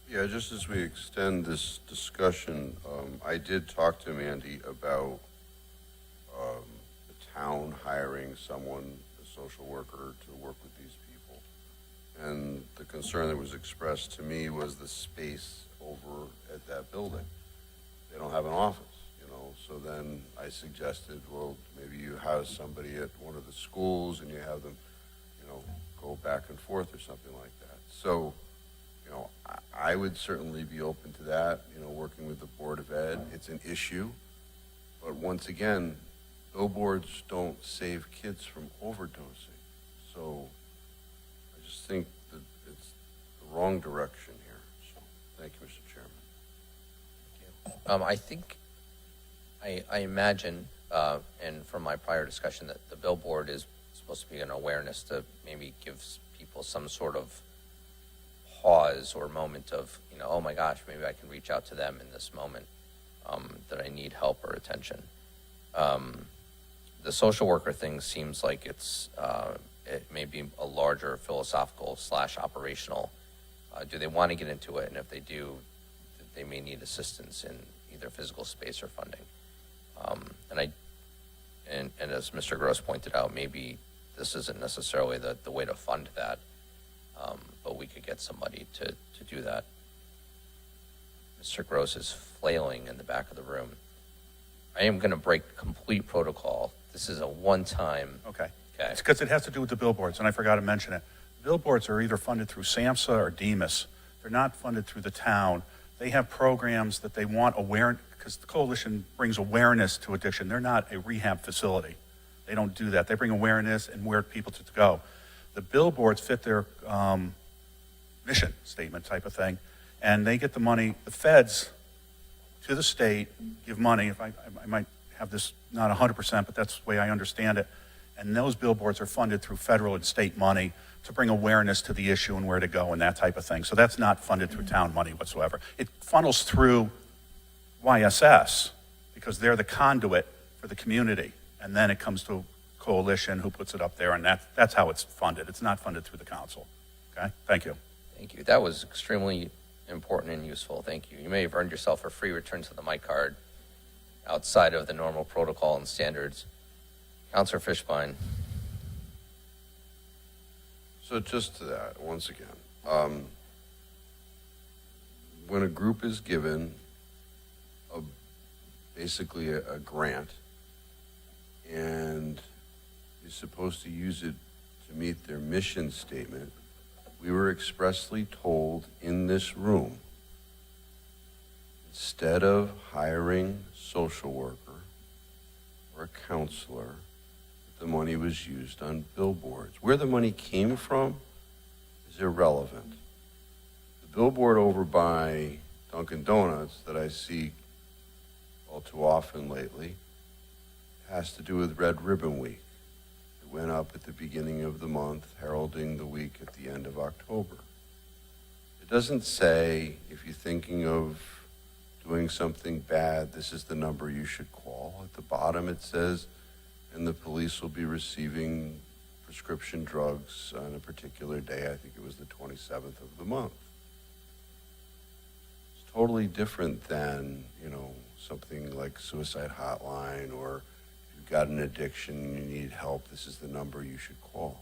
[SPEAKER 6] Yeah, just as we extend this discussion, I did talk to Mandy about the town hiring someone, a social worker, to work with these people. And the concern that was expressed to me was the space over at that building. They don't have an office, so then I suggested, well, maybe you house somebody at one of the schools and you have them, go back and forth or something like that. So, I would certainly be open to that, working with the Board of Ed. It's an issue, but once again, billboards don't save kids from overdosing. So I just think wrong direction here. So, thank you, Mr. Chairman.
[SPEAKER 1] I think, I imagine, and from my prior discussion, that the billboard is supposed to be an awareness to maybe give people some sort of pause or moment of, oh my gosh, maybe I can reach out to them in this moment that I need help or attention. The social worker thing seems like it may be a larger philosophical / operational. Do they want to get into it? And if they do, they may need assistance in either physical space or funding. And as Mr. Gross pointed out, maybe this isn't necessarily the way to fund that, but we could get somebody to do that. Mr. Gross is flailing in the back of the room. I am going to break complete protocol. This is a one-time.
[SPEAKER 9] Okay.
[SPEAKER 1] Okay.
[SPEAKER 9] It's because it has to do with the billboards, and I forgot to mention it. Billboards are either funded through SAMHSA or DEMIS. They're not funded through the town. They have programs that they want awareness, because the coalition brings awareness to addiction. They're not a rehab facility. They don't do that. They bring awareness and where people to go. The billboards fit their mission statement type of thing, and they get the money. The feds to the state give money. If I might have this not 100%, but that's the way I understand it. And those billboards are funded through federal and state money to bring awareness to the issue and where to go and that type of thing. So that's not funded through town money whatsoever. It funnels through YSS because they're the conduit for the community. And then it comes to coalition who puts it up there, and that's how it's funded. It's not funded through the council. Okay? Thank you.
[SPEAKER 1] Thank you. That was extremely important and useful. Thank you. You may have earned yourself a free return to the mic card outside of the normal protocol and standards. Councilor Fishbein.
[SPEAKER 6] So just to that, once again, when a group is given basically a grant and is supposed to use it to meet their mission statement, we were expressly told in this room, instead of hiring a social worker or a counselor, the money was used on billboards. Where the money came from is irrelevant. The billboard over by Dunkin' Donuts that I see all too often lately has to do with Red Ribbon Week. It went up at the beginning of the month, heralding the week at the end of October. It doesn't say, if you're thinking of doing something bad, this is the number you should call. At the bottom it says, and the police will be receiving prescription drugs on a particular day. I think it was the 27th of the month. It's totally different than, something like suicide hotline, or if you've got an addiction and you need help, this is the number you should call.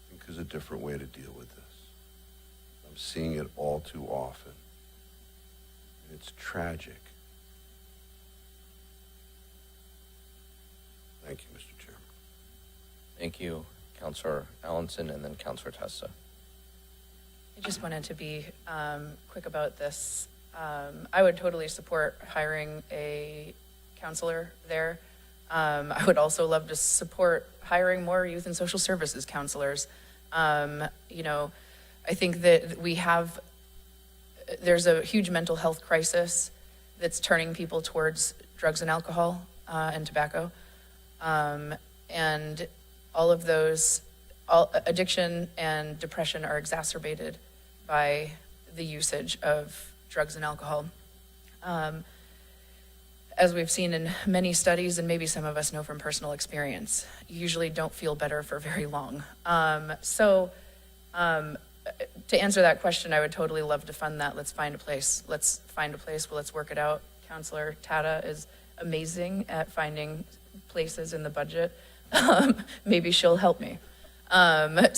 [SPEAKER 6] I think there's a different way to deal with this. I'm seeing it all too often. And it's tragic. Thank you, Mr. Chairman.
[SPEAKER 1] Thank you, Councilor Allenson, and then Councilor Testa.
[SPEAKER 3] I just wanted to be quick about this. I would totally support hiring a counselor there. I would also love to support hiring more youth and social services counselors. I think that there's a huge mental health crisis that's turning people towards drugs and alcohol and tobacco. And all of those, addiction and depression are exacerbated by the usage of drugs and alcohol. As we've seen in many studies, and maybe some of us know from personal experience, you usually don't feel better for very long. To answer that question, I would totally love to fund that. Let's find a place. Let's work it out. Counselor Tata is amazing at finding places in the budget. Maybe she'll help me. I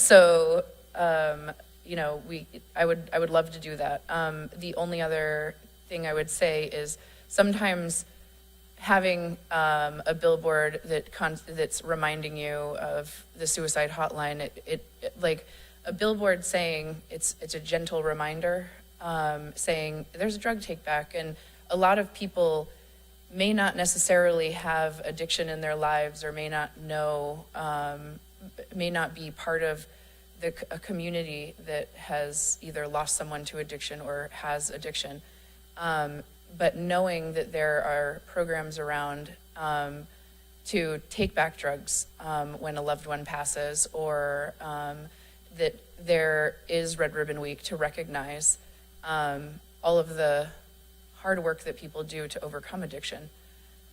[SPEAKER 3] would love to do that. The only other thing I would say is sometimes having a billboard that's reminding you of the suicide hotline, it like a billboard saying it's a gentle reminder, saying there's a drug take back, and a lot of people may not necessarily have addiction in their lives, or may not know, may not be part of a community that has either lost someone to addiction or has addiction. But knowing that there are programs around to take back drugs when a loved one passes, or that there is Red Ribbon Week to recognize all of the hard work that people do to overcome addiction.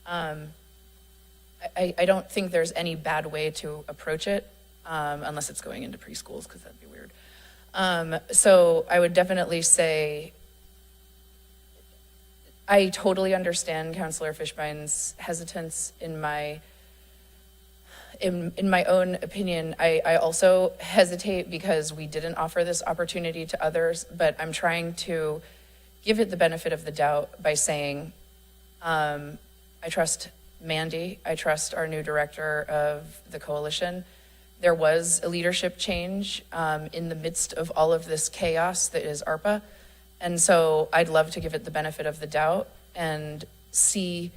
[SPEAKER 3] I don't think there's any bad way to approach it, unless it's going into preschools, because that'd be weird. So I would definitely say, I totally understand Councilor Fishbine's hesitance. In my own opinion, I also hesitate because we didn't offer this opportunity to others, but I'm trying to give it the benefit of the doubt by saying, I trust Mandy, I trust our new director of the coalition. There was a leadership change in the midst of all of this chaos that is ARPA. And so I'd love to give it the benefit of the doubt and see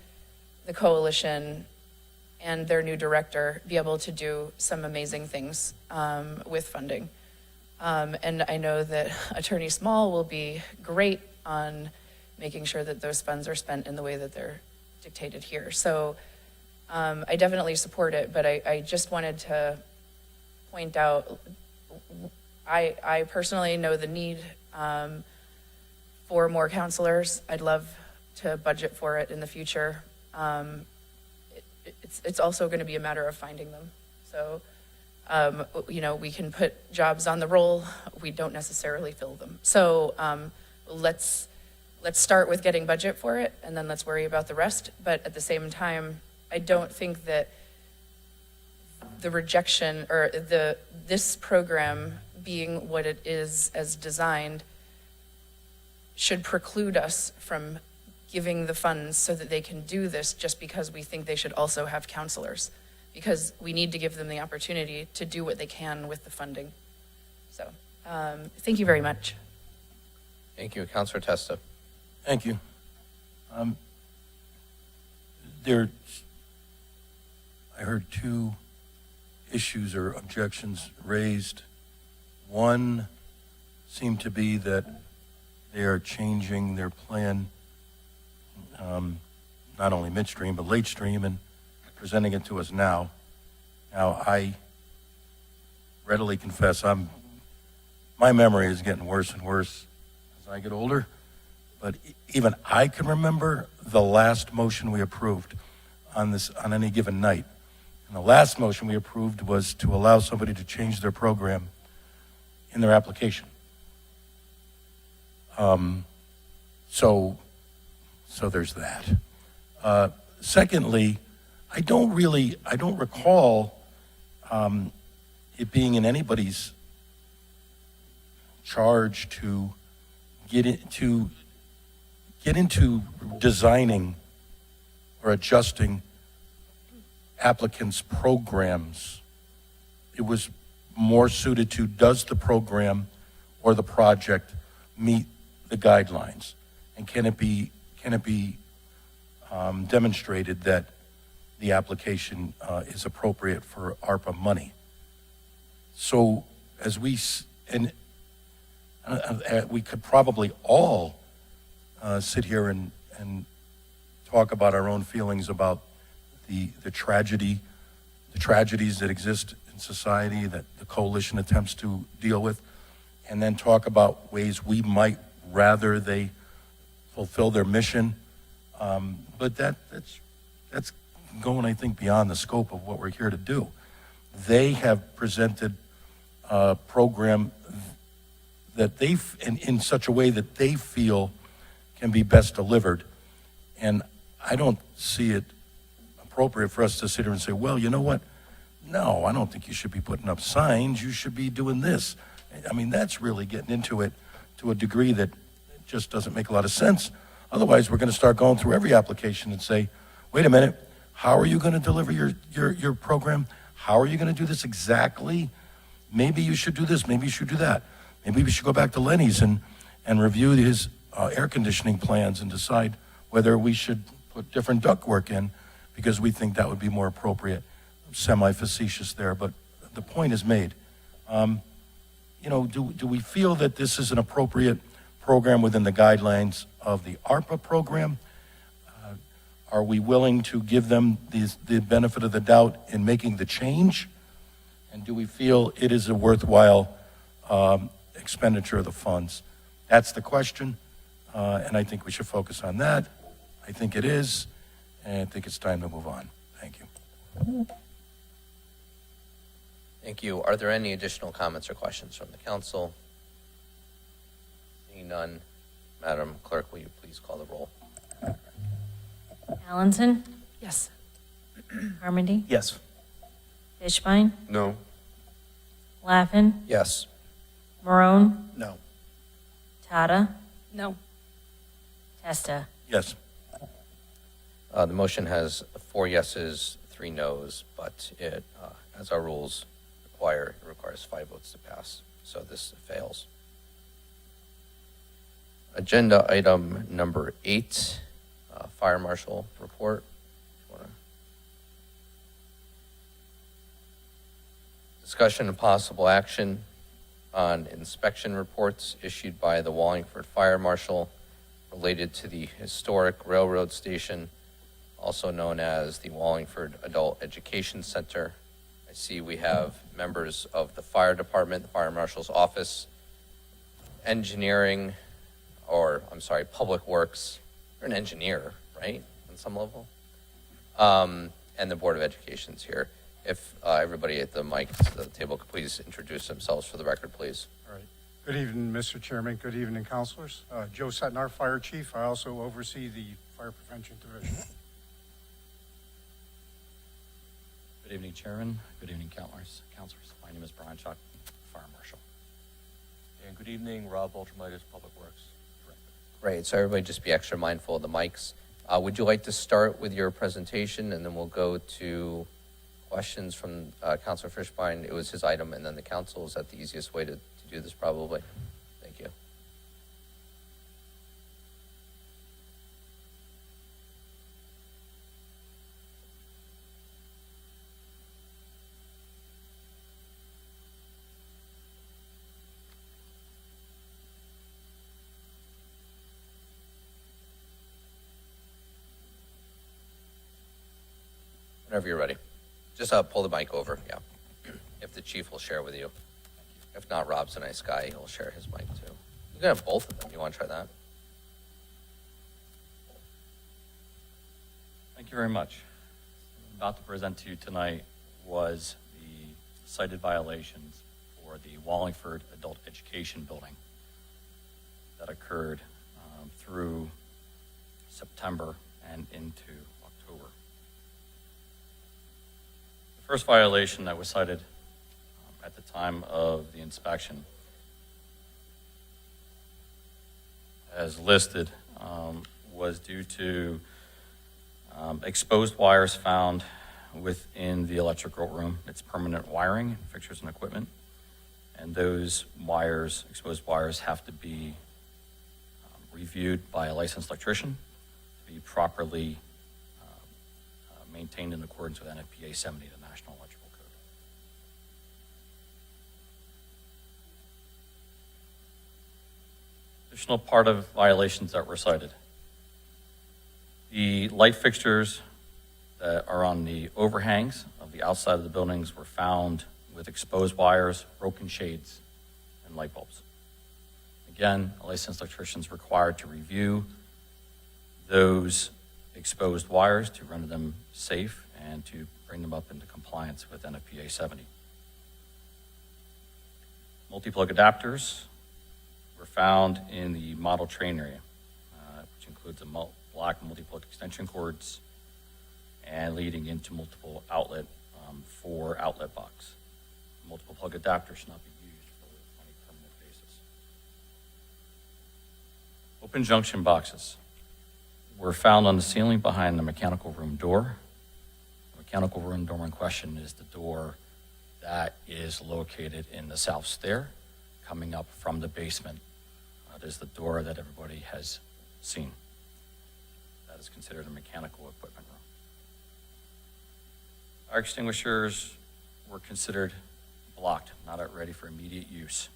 [SPEAKER 3] the coalition and their new director be able to do some amazing things with funding. And I know that Attorney Small will be great on making sure that those funds are spent in the way that they're dictated here. So I definitely support it, but I just wanted to point out, I personally know the need for more counselors. I'd love to budget for it in the future. It's also going to be a matter of finding them. So, we can put jobs on the roll. We don't necessarily fill them. So let's start with getting budget for it, and then let's worry about the rest. But at the same time, I don't think that the rejection or this program being what it is as designed should preclude us from giving the funds so that they can do this just because we think they should also have counselors, because we need to give them the opportunity to do what they can with the funding. So thank you very much.
[SPEAKER 1] Thank you. Councilor Testa.
[SPEAKER 11] Thank you. I heard two issues or objections raised. One seemed to be that they are changing their plan, not only midstream, but late stream, and presenting it to us now. Now, I readily confess, my memory is getting worse and worse as I get older, but even I can remember the last motion we approved on any given night. And the last motion we approved was to allow somebody to change their program in their application. So there's that. Secondly, I don't recall it being in anybody's charge to get into designing or adjusting applicants' programs. It was more suited to, does the program or the project meet the guidelines, and can it be demonstrated that the application is appropriate for ARPA money. So as we could probably all sit here and talk about our own feelings about the tragedies that exist in society that the coalition attempts to deal with, and then talk about ways we might rather they fulfill their mission. But that's going, I think, beyond the scope of what we're here to do. They have presented a program that in such a way that they feel can be best delivered. And I don't see it appropriate for us to sit here and say, well, you know what? No, I don't think you should be putting up signs. You should be doing this. I mean, that's really getting into it to a degree that just doesn't make a lot of sense. Otherwise, we're going to start going through every application and say, wait a minute, how are you going to deliver your program? How are you going to do this exactly? Maybe you should do this. Maybe you should do that. Maybe we should go back to Lenny's and review his air conditioning plans and decide whether we should put different ductwork in because we think that would be more appropriate. Semi-facetious there, but the point is made. you know, do we feel that this is an appropriate program within the guidelines of the ARPA program? Are we willing to give them the benefit of the doubt in making the change? And do we feel it is a worthwhile expenditure of the funds? That's the question, and I think we should focus on that. I think it is, and I think it's time to move on. Thank you.
[SPEAKER 1] Thank you. Are there any additional comments or questions from the council? Seeing none, Madam Clerk, will you please call the roll?
[SPEAKER 2] Allenson,
[SPEAKER 3] Yes.
[SPEAKER 2] Carmody,
[SPEAKER 10] Yes.
[SPEAKER 2] Fishbein,
[SPEAKER 6] No.
[SPEAKER 2] Laffin,
[SPEAKER 1] Yes.
[SPEAKER 2] Marone,
[SPEAKER 10] No.
[SPEAKER 2] Tata,
[SPEAKER 8] No.
[SPEAKER 2] Testa.
[SPEAKER 11] Yes.
[SPEAKER 1] The motion has 4 yeses, 3 nos, but it, as our rules require, it requires 5 votes to pass. So this fails. Agenda item number 8, Fire Marshal report. Discussion and possible action on inspection reports issued by the Wallingford Fire Marshal related to the historic railroad station, also known as the Wallingford Adult Education Center. I see we have members of the fire department, the fire marshal's office, engineering, or I'm sorry, public works. You're an engineer, right, on some level? And the Board of Education's here. If everybody at the mic at the table could please introduce themselves for the record, please.
[SPEAKER 12] All right. Good evening, Mr. Chairman. Good evening, councilors. Joe Setnar, Fire Chief. I also oversee the Fire Prevention Division.
[SPEAKER 13] Good evening, Chairman. Good evening, councilors. My name is Brian Chuck, Fire Marshal.
[SPEAKER 14] And good evening, Rob Ultramitis, Public Works Director.
[SPEAKER 1] Great, so everybody just be extra mindful of the mics. Would you like to start with your presentation, and then we'll go to questions from Councilor Fishbein? It was his item, and then the council. Is that the easiest way to do this, probably? Thank you. Whenever you're ready. Just pull the mic over, yeah. If the chief will share with you. If not, Rob's a nice guy. He'll share his mic too. You can have both of them. You want to try that?
[SPEAKER 13] Thank you very much. What I'm about to present to you tonight was the cited violations for the Wallingford Adult Education Building that occurred through September and into October. The first violation that was cited at the time of the inspection, as listed, was due to exposed wires found within the electrical room. It's permanent wiring, fixtures and equipment. And those wires, exposed wires, have to be reviewed by a licensed electrician to be properly maintained in accordance with NFPA 70, the National Electrical Code. Additional part of violations that were cited. The light fixtures that are on the overhangs of the outside of the buildings were found with exposed wires, broken shades, and light bulbs. Again, a licensed electrician is required to review those exposed wires to render them safe and to bring them up into compliance with NFPA 70. Multi-plug adapters were found in the model train area, which includes the black multi-plug extension cords and leading into multiple outlet for outlet box. Multiple plug adapters should not be used on a permanent basis. Open junction boxes were found on the ceiling behind the mechanical room door. The mechanical room door in question is the door that is located in the south stair coming up from the basement. It is the door that everybody has seen. That is considered a mechanical equipment room. Fire extinguishers were considered blocked, not ready for immediate use.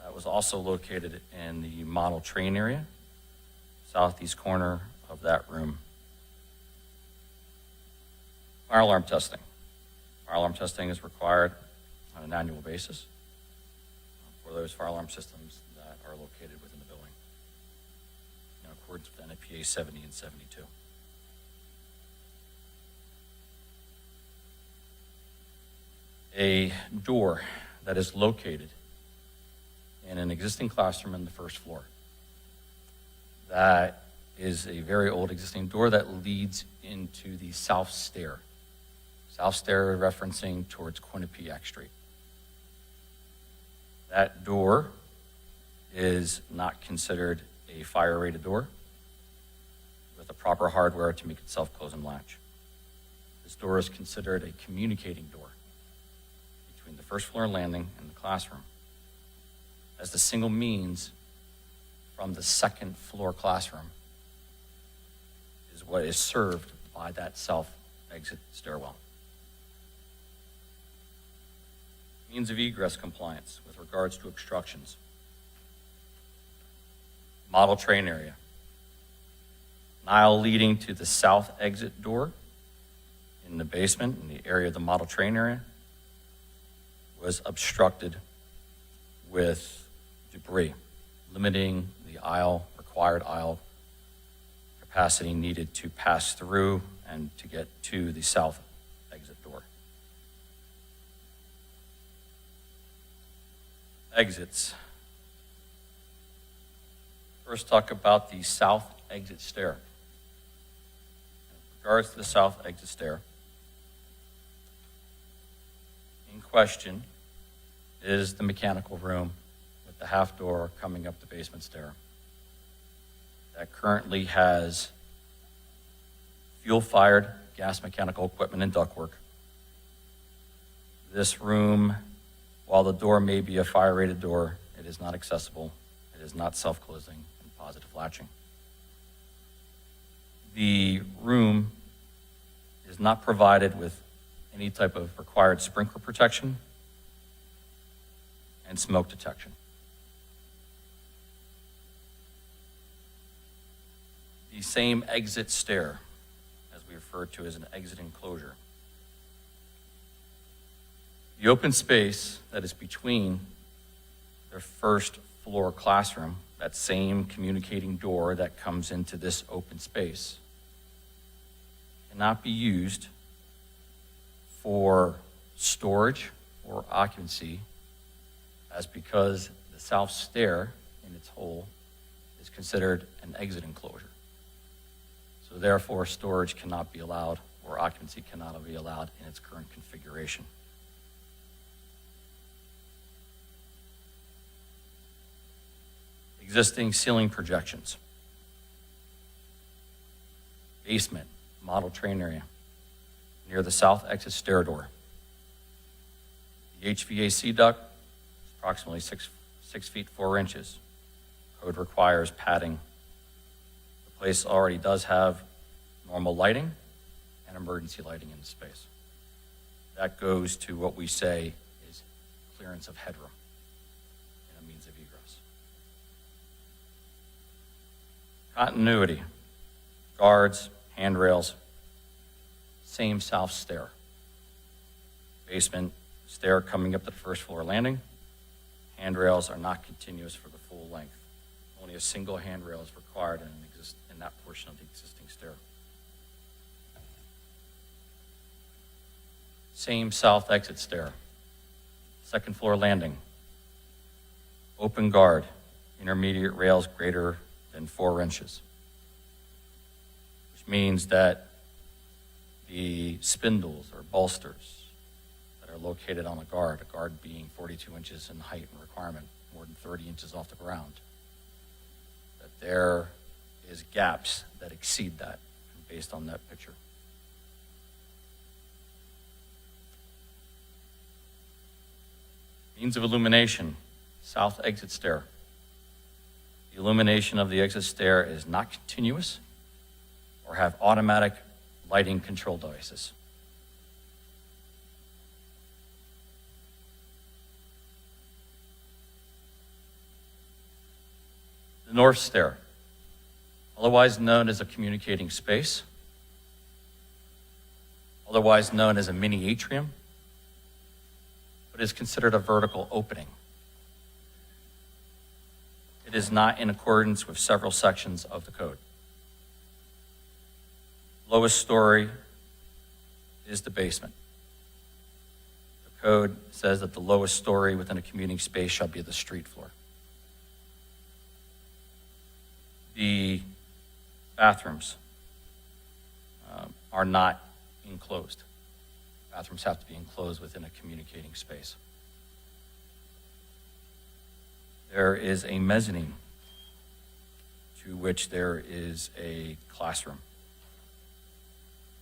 [SPEAKER 13] that was also located in the model train area, southeast corner of that room. Fire alarm testing. Fire alarm testing is required on an annual basis for those fire alarm systems that are located within the building in accordance with NFPA 70 and 72. A door that is located in an existing classroom in the first floor. That is a very old existing door that leads into the south stair. South stair referencing towards Quinnipiac Street. That door is not considered a fire-rated door with the proper hardware to make it self-close and latch. This door is considered a communicating door between the first floor landing and the classroom, as the single means from the second floor classroom is what is served by that self-exit stairwell. Means of egress compliance with regards to obstructions. Model train area. An aisle leading to the south exit door in the basement, in the area of the model train area, was obstructed with debris, limiting the required aisle capacity needed to pass through and to get to the south exit door. Exits. First, talk about the south exit stair. In regards to the south exit stair, in question is the mechanical room with the half door coming up the basement stair. That currently has fuel-fired gas mechanical equipment and ductwork. This room, while the door may be a fire-rated door, it is not accessible, it is not self-closing and positive latching. The room is not provided with any type of required sprinkler protection and smoke detection. The same exit stair, as we refer to as an exit enclosure. The open space that is between the first floor classroom, that same communicating door that comes into this open space, cannot be used for storage or occupancy, as because the south stair in its whole is considered an exit enclosure. So therefore, storage cannot be allowed or occupancy cannot be allowed in its current configuration. Existing ceiling projections. Basement, model train area, near the south exit stair door. The HVAC duct is approximately 6 feet 4 inches. Code requires padding. The place already does have normal lighting and emergency lighting in the space. That goes to what we say is clearance of headroom and a means of egress. Continuity, guards, handrails, same south stair. Basement stair coming up to the first floor landing. Handrails are not continuous for the full length. Only a single handrail is required in that portion of the existing stair. Same south exit stair. Second floor landing. Open guard, intermediate rails greater than 4 inches. Which means that the spindles or bolsters that are located on a guard being 42 inches in height and requirement, more than 30 inches off the ground, that there is gaps that exceed that based on that picture. Means of illumination, south exit stair. The illumination of the exit stair is not continuous or have automatic lighting control devices. north stair, otherwise known as a communicating space, otherwise known as a mini atrium, but is considered a vertical opening. It is not in accordance with several sections of the code. Lowest story is the basement. The code says that the lowest story within a commuting space shall be the street floor. The bathrooms are not enclosed. Bathrooms have to be enclosed within a communicating space. There is a mezzanine to which there is a classroom.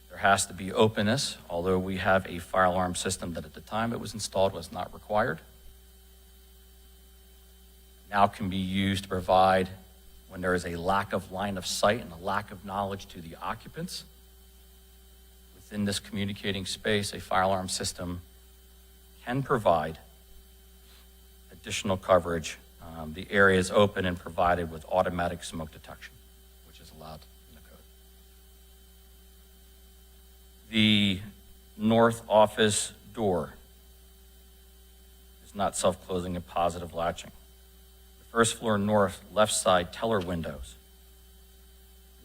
[SPEAKER 13] There has to be openness, although we have a fire alarm system that at the time it was installed was not required. Now can be used to provide when there is a lack of line of sight and a lack of knowledge to the occupants. Within this communicating space, a fire alarm system can provide additional coverage. The area is open and provided with automatic smoke detection, which is allowed in the code. The north office door is not self-closing and positive latching. The first floor north left side teller windows,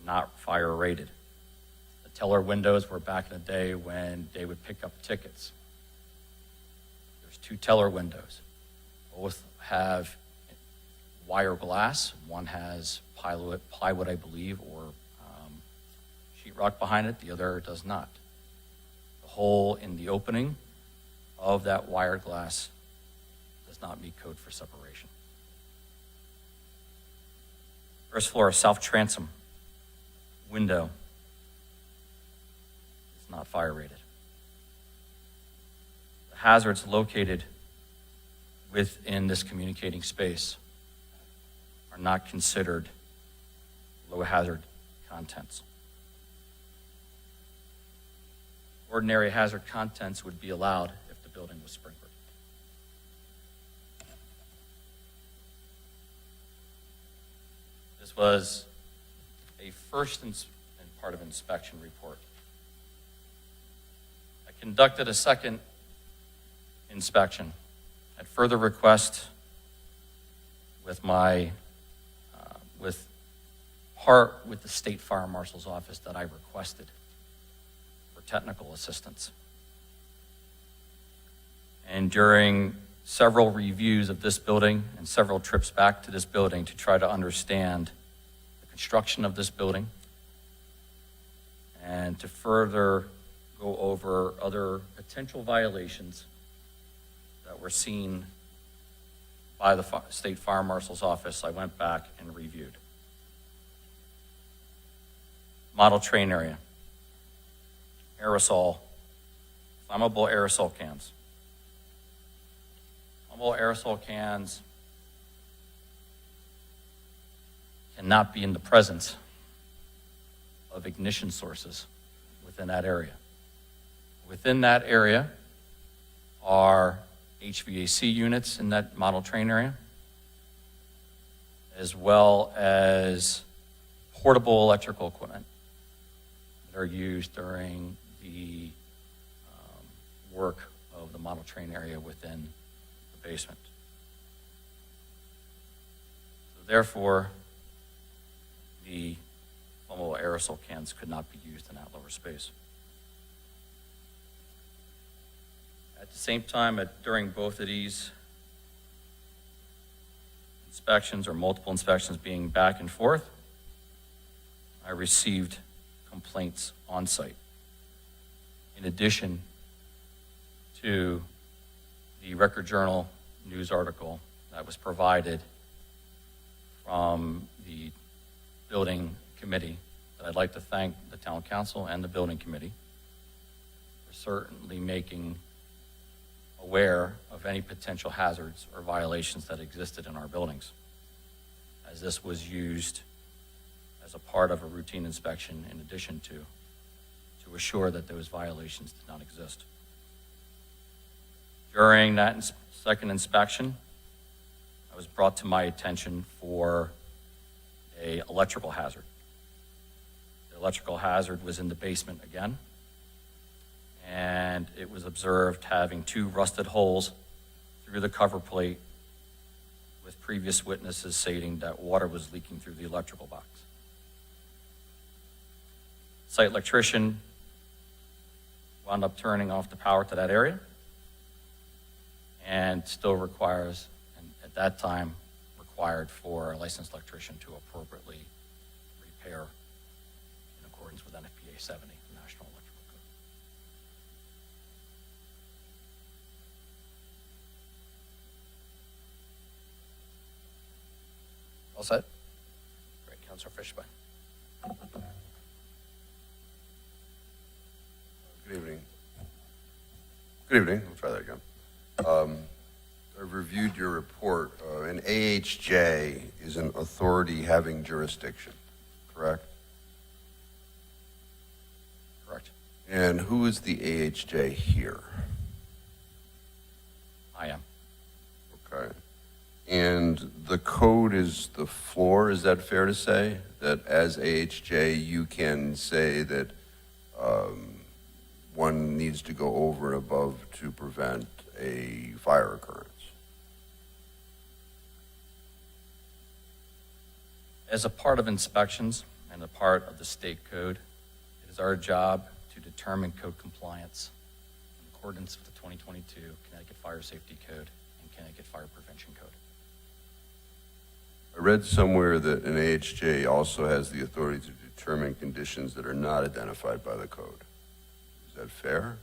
[SPEAKER 13] not fire rated. The teller windows were back in the day when they would pick up tickets. There's 2 teller windows. Both have wire glass. One has plywood, I believe, or sheetrock behind it. The other does not. The hole in the opening of that wire glass does not meet code for separation. First floor south transom window is not fire rated. The hazards located within this communicating space are not considered low hazard contents. Ordinary hazard contents would be allowed if the building was sprinkled. This was a first and part of inspection report. I conducted a second inspection at further request with with the State Fire Marshal's office that I requested for technical assistance. And during several reviews of this building and several trips back to this building to try to understand the construction of this building and to further go over other potential violations that were seen by the State Fire Marshal's office, I went back and reviewed. Model train area, aerosol, flammable aerosol cans. Flammable aerosol cans cannot be in the presence of ignition sources within that area. Within that area are HVAC units in that model train area, as well as portable electrical equipment that are used during the work of the model train area within the basement. So therefore, the flammable aerosol cans could not be used in that lower space. At the same time, during both of these inspections or multiple inspections being back and forth, I received complaints on site. In addition to the Record Journal news article that was provided from the building committee, that I'd like to thank the town council and the building committee for certainly making aware of any potential hazards or violations that existed in our buildings, as this was used as a part of a routine inspection in addition to assure that those violations did not exist. During that second inspection, I was brought to my attention for a electrical hazard. The electrical hazard was in the basement again, and it was observed having 2 rusted holes through the cover plate, with previous witnesses stating that water was leaking through the electrical box. Site electrician wound up turning off the power to that area, and still requires, and at that time, required for a licensed electrician to appropriately repair in accordance with NFPA 70, the National Electrical Code.
[SPEAKER 1] All set? Great, Councilor Fishbein.
[SPEAKER 6] Good evening. Good evening. We'll try that again. I've reviewed your report. An AHJ is an authority having jurisdiction, correct?
[SPEAKER 13] Correct.
[SPEAKER 6] And who is the AHJ here?
[SPEAKER 13] I am.
[SPEAKER 6] Okay. And the code is the floor, is that fair to say? That as AHJ, you can say that one needs to go over and above to prevent a fire occurrence?
[SPEAKER 13] As a part of inspections and a part of the state code, it is our job to determine code compliance in accordance with the 2022 Connecticut Fire Safety Code and Connecticut Fire Prevention Code.
[SPEAKER 6] I read somewhere that an AHJ also has the authority to determine conditions that are not identified by the code. Is that fair?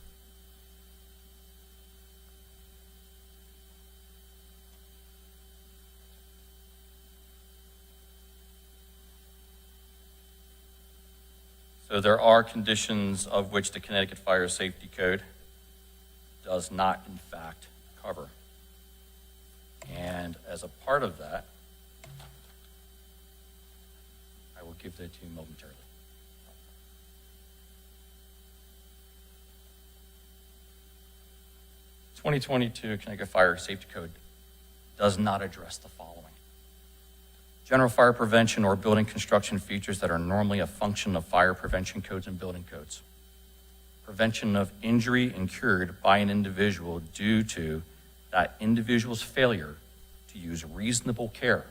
[SPEAKER 13] So there are conditions of which the Connecticut Fire Safety Code does not, in fact, cover. And as a part of that, I will give that to you momentarily. The 2022 Connecticut Fire Safety Code does not address the following: general fire prevention or building construction features that are normally a function of fire prevention codes and building codes, prevention of injury incurred by an individual due to that individual's failure to use reasonable care,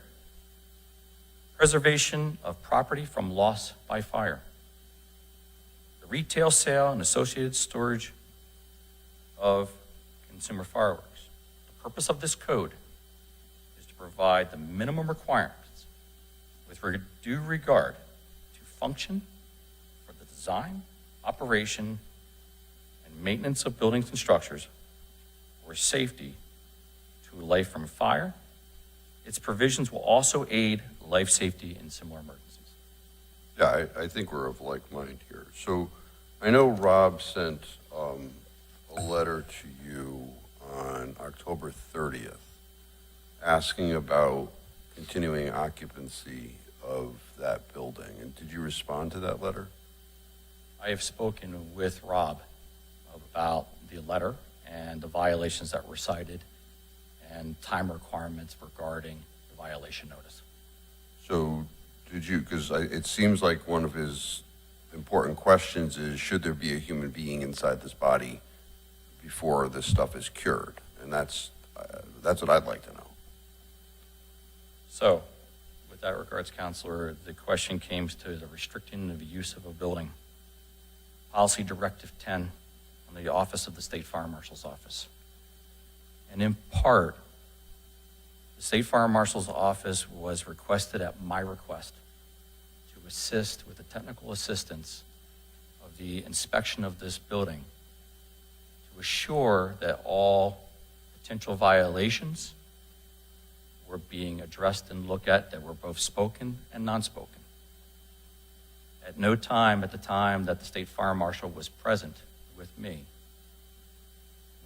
[SPEAKER 13] preservation of property from loss by fire, the retail sale and associated storage of consumer fireworks. The purpose of this code is to provide the minimum requirements with due regard to function for the design, operation, and maintenance of buildings and structures, or safety to life from fire. Its provisions will also aid life safety in similar emergencies.
[SPEAKER 6] Yeah, I think we're of like mind here. So I know Rob sent a letter to you on October 30th asking about continuing occupancy of that building. And did you respond to that letter?
[SPEAKER 13] I have spoken with Rob about the letter and the violations that were cited and time requirements regarding the violation notice.
[SPEAKER 6] So did you, because it seems like one of his important questions is, should there be a human being inside this body before this stuff is cured? And that's what I'd like to know.
[SPEAKER 13] So, with that regards, Counselor, the question came to the restricting of the use of a building. Policy Directive 10 on the Office of the State Fire Marshal's Office. And in part, the State Fire Marshal's Office was requested at my request to assist with the technical assistance of the inspection of this building to assure that all potential violations were being addressed and looked at, that were both spoken and non-spoken. At no time at the time that the State Fire Marshal was present with me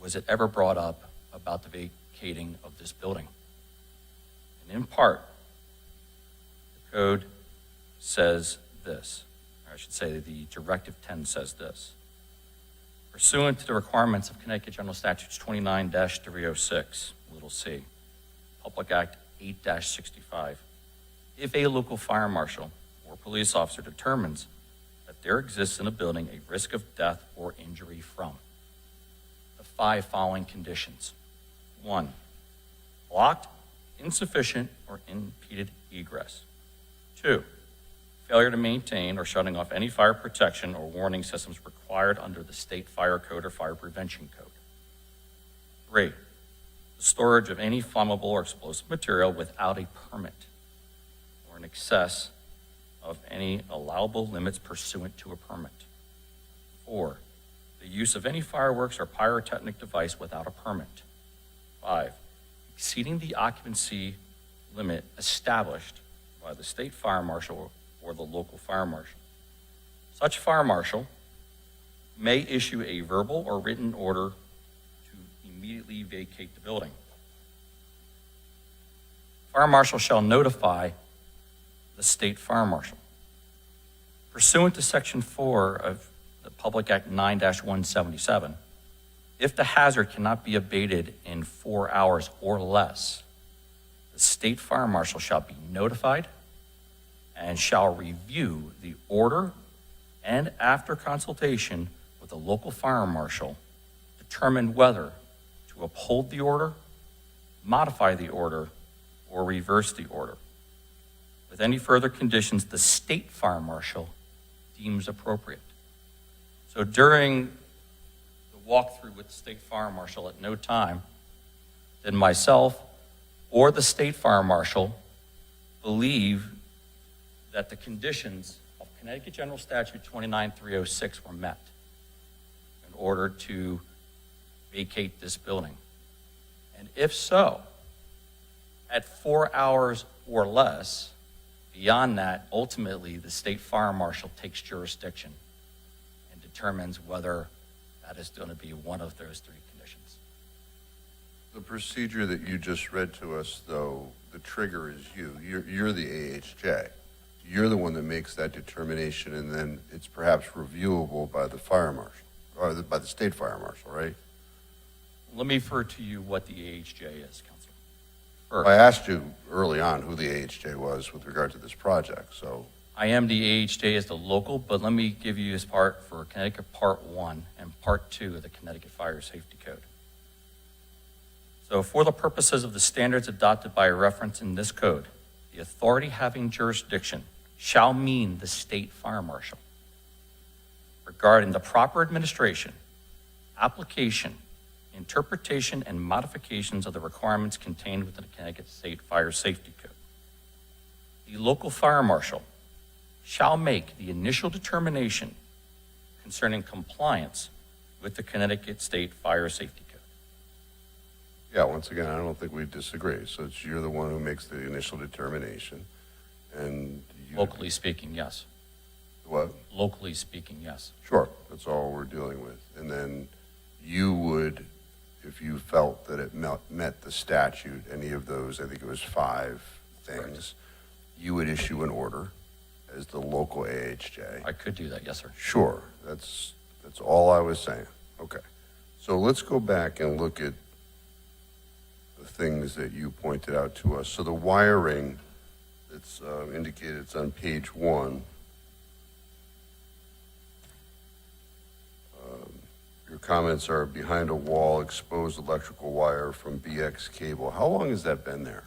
[SPEAKER 13] was it ever brought up about the vacating of this building. And in part, the code says this, or I should say the Directive 10 says this. Pursuant to the requirements of Connecticut General Statutes 29-306, little c, Public Act 8-65, if a local fire marshal or police officer determines that there exists in a building a risk of death or injury from the 5 following conditions. 1, blocked, insufficient, or impeded egress. 2, failure to maintain or shutting off any fire protection or warning systems required under the state fire code or fire prevention code. 3, the storage of any flammable or explosive material without a permit or in excess of any allowable limits pursuant to a permit. 4, the use of any fireworks or pyrotechnic device without a permit. 5, exceeding the occupancy limit established by the state fire marshal or the local fire marshal. Such fire marshal may issue a verbal or written order to immediately vacate the building. Fire marshal shall notify the state fire marshal. Pursuant to Section 4 of the Public Act 9-177, if the hazard cannot be abated in 4 hours or less, the state fire marshal shall be notified and shall review the order and, after consultation with the local fire marshal, determine whether to uphold the order, modify the order, or reverse the order, with any further conditions the state fire marshal deems appropriate. So during the walkthrough with the state fire marshal, at no time did myself or the state fire marshal believe that the conditions of Connecticut General Statute 29306 were met in order to vacate this building. And if so, at 4 hours or less, beyond that, ultimately the state fire marshal takes jurisdiction and determines whether that is going to be one of those 3 conditions.
[SPEAKER 6] The procedure that you just read to us, though, the trigger is you. You're the AHJ. You're the one that makes that determination, and then it's perhaps reviewable by the fire marshal, or by the state fire marshal, right?
[SPEAKER 13] Let me refer to you what the AHJ is, Councilor.
[SPEAKER 6] First, I asked you early on who the AHJ was with regard to this project, so.
[SPEAKER 13] I am the AHJ as the local, but let me give you this part for Connecticut Part 1 and Part 2 of the Connecticut Fire Safety Code. So for the purposes of the standards adopted by reference in this code, the authority having jurisdiction shall mean the state fire marshal regarding the proper administration, application, interpretation, and modifications of the requirements contained within the Connecticut State Fire Safety Code. The local fire marshal shall make the initial determination concerning compliance with the Connecticut State Fire Safety Code.
[SPEAKER 6] Yeah, once again, I don't think we disagree. So you're the one who makes the initial determination, and you.
[SPEAKER 13] Locally speaking, yes.
[SPEAKER 6] What?
[SPEAKER 13] Locally speaking, yes.
[SPEAKER 6] Sure, that's all we're dealing with. And then you would, if you felt that it met the statute, any of those, I think it was 5 things, correct, you would issue an order as the local AHJ.
[SPEAKER 13] I could do that, yes, sir.
[SPEAKER 6] Sure, that's all I was saying. Okay, so let's go back and look at the things that you pointed out to us. So the wiring that's indicated, it's on page 1. Your comments are behind a wall, exposed electrical wire from BX cable. How long has that been there?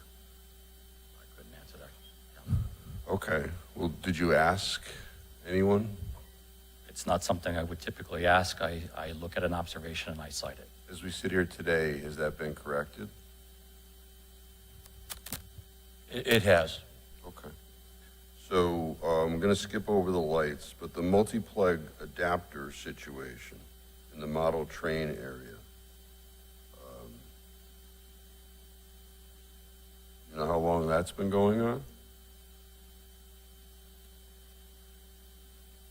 [SPEAKER 13] I couldn't answer that.
[SPEAKER 6] Okay. Well, did you ask anyone?
[SPEAKER 13] It's not something I would typically ask. I look at an observation and I cite it.
[SPEAKER 6] As we sit here today, has that been corrected?
[SPEAKER 4] It has.
[SPEAKER 6] Okay. So I'm going to skip over the lights, but the multi-plug adapter situation in the model train area, you know how long that's been going on?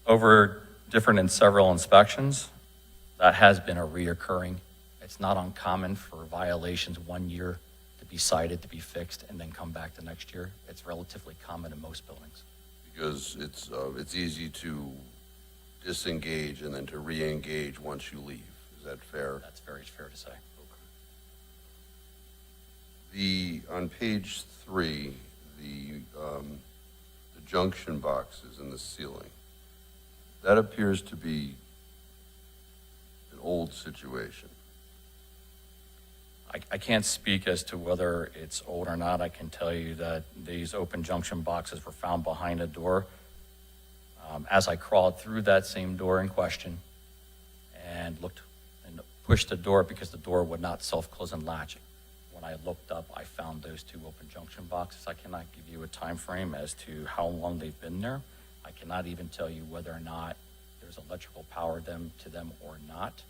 [SPEAKER 13] Over different and several inspections, that has been a reoccurring. It's not uncommon for violations 1 year to be cited, to be fixed, and then come back the next year. It's relatively common in most buildings.
[SPEAKER 6] Because it's easy to disengage and then to re-engage once you leave. Is that fair?
[SPEAKER 13] That's very fair to say.
[SPEAKER 6] On page 3, the junction boxes in the ceiling, that appears to be an old situation.
[SPEAKER 13] I can't speak as to whether it's old or not. I can tell you that these open junction boxes were found behind a door. As I crawled through that same door in question and looked and pushed the door because the door would not self-close and latch. When I looked up, I found those two open junction boxes. I cannot give you a time frame as to how long they've been there. I cannot even tell you whether or not there's electrical power to them or not.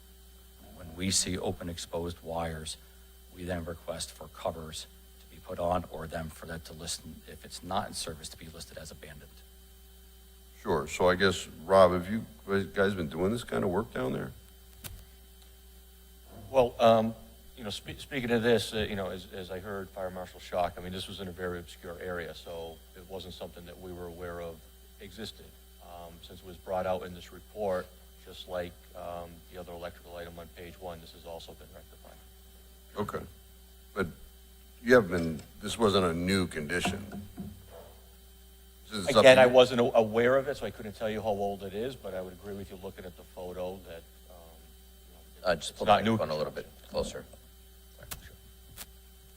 [SPEAKER 13] When we see open exposed wires, we then request for covers to be put on or them for that to listen, if it's not in service, to be listed as abandoned.
[SPEAKER 6] Sure, so I guess, Rob, have you guys been doing this kind of work down there?
[SPEAKER 14] Well, speaking of this, as I heard Fire Marshal Schock, I mean, this was in a very obscure area, so it wasn't something that we were aware of existed. Since it was brought out in this report, just like the other electrical item on page 1, this has also been rectified.
[SPEAKER 6] Okay, but you have been, this wasn't a new condition? This is
[SPEAKER 14] Again,
[SPEAKER 6] something-
[SPEAKER 14] I wasn't aware of it, so I couldn't tell you how old it is, but I would agree with you looking at the photo that
[SPEAKER 1] Just pull
[SPEAKER 14] It's not
[SPEAKER 1] the
[SPEAKER 14] new.
[SPEAKER 1] microphone a little bit closer.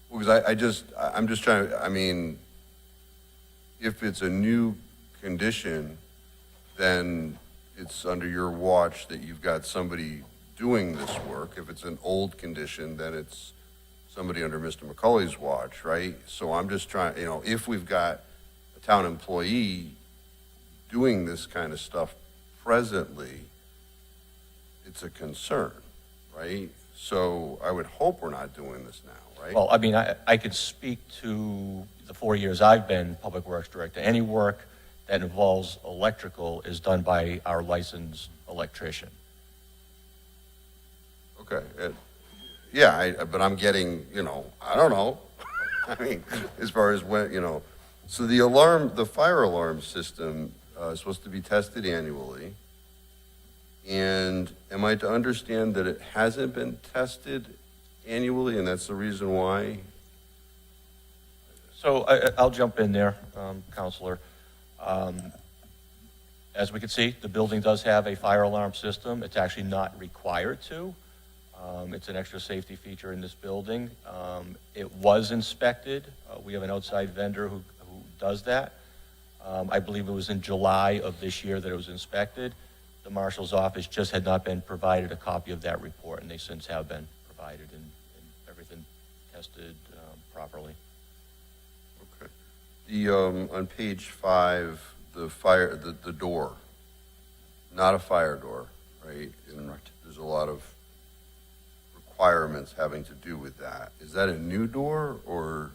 [SPEAKER 6] Well, because I'm just trying to, I mean, if it's a new condition, then it's under your watch that you've got somebody doing this work. If it's an old condition, then it's somebody under Mr. McCauley's watch, right? So I'm just trying, if we've got a town employee doing this kind of stuff presently, it's a concern, right? So I would hope we're not doing this now, right?
[SPEAKER 14] Well, I mean, I could speak to the 4 years I've been Public Works Director. Any work that involves electrical is done by our licensed electrician.
[SPEAKER 6] Okay, yeah, but I'm getting, I don't know. I mean, as far as when, so the fire alarm system is supposed to be tested annually. And am I to understand that it hasn't been tested annually, and that's the reason why?
[SPEAKER 14] So I'll jump in there, Counselor. As we can see, the building does have a fire alarm system. It's actually not required to. It's an extra safety feature in this building. It was inspected. We have an outside vendor who does that. I believe it was in July of this year that it was inspected. The marshal's office just had not been provided a copy of that report, and they since have been provided and everything tested properly.
[SPEAKER 6] Okay. On page 5, the door, not a fire door, right?
[SPEAKER 13] Correct.
[SPEAKER 6] There's a lot of requirements having to do with that. Is that a new door, or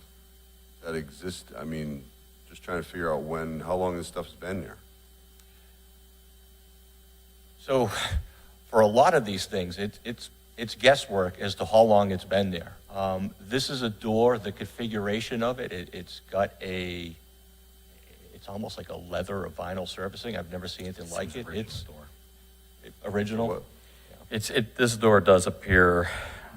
[SPEAKER 6] that exists? I mean, just trying to figure out how long this stuff's been there.
[SPEAKER 14] So for a lot of these things, it's guesswork as to how long it's been there. This is a door, the configuration of it, it's got it's almost like a leather or vinyl surfacing. I've never seen anything like it. It's original.
[SPEAKER 6] What?
[SPEAKER 13] This door does appear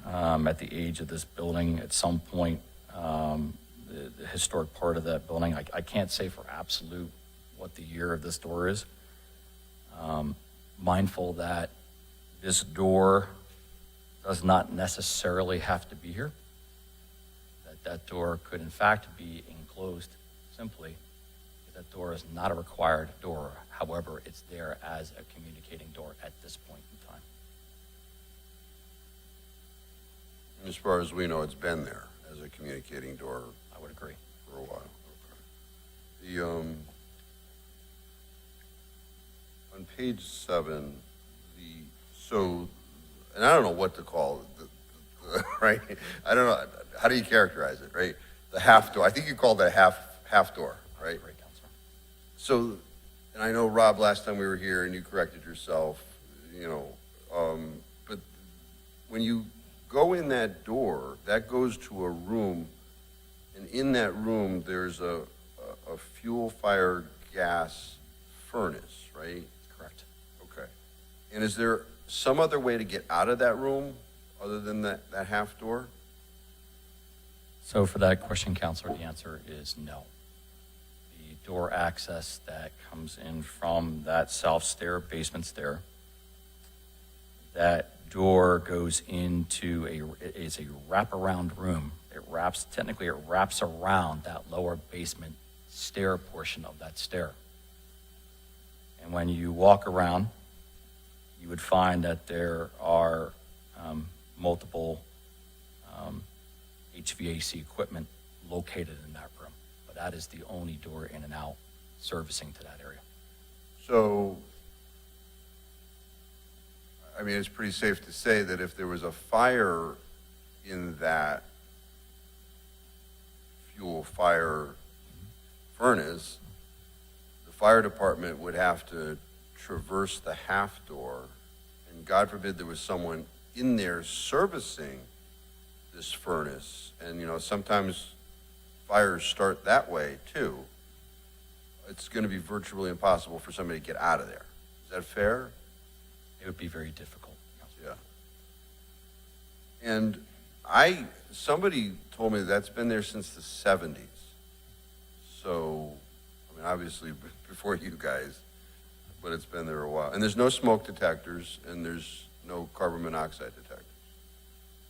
[SPEAKER 13] at the age of this building at some point. The historic part of that building, I can't say for absolute what the year of this door is. Mindful that this door does not necessarily have to be here. That door could in fact be enclosed simply. That door is not a required door. However, it's there as a communicating door at this point in time.
[SPEAKER 6] As far as we know, it's been there as a communicating door
[SPEAKER 13] I would agree.
[SPEAKER 6] for a while. Okay. On page 7, and I don't know what to call it, right? I don't know, how do you characterize it, right? The half door, I think you called that half door, right?
[SPEAKER 13] Great, Counselor.
[SPEAKER 6] So, and I know, Rob, last time we were here and you corrected yourself, but when you go in that door, that goes to a room, and in that room, there's a fuel fire gas furnace, right?
[SPEAKER 13] Correct.
[SPEAKER 6] Okay. And is there some other way to get out of that room other than that half door?
[SPEAKER 13] So for that question, Counselor, the answer is no. The door access that comes in from that south stair, basement stair. That door goes into it's a wraparound room. It wraps around that lower basement stair portion of that stair. And when you walk around, you would find that there are multiple HVAC equipment located in that room. But that is the only door in and out servicing to that area.
[SPEAKER 6] So, I mean, it's pretty safe to say that if there was a fire in that fuel fire furnace, the fire department would have to traverse the half door, and God forbid there was someone in there servicing this furnace. And, you know, sometimes fires start that way too. It's going to be virtually impossible for somebody to get out of there. Is that fair?
[SPEAKER 13] It would be very difficult.
[SPEAKER 6] Yeah. And somebody told me that's been there since the 70s. So, I mean, obviously before you guys, but it's been there a while. And there's no smoke detectors, and there's no carbon monoxide detectors.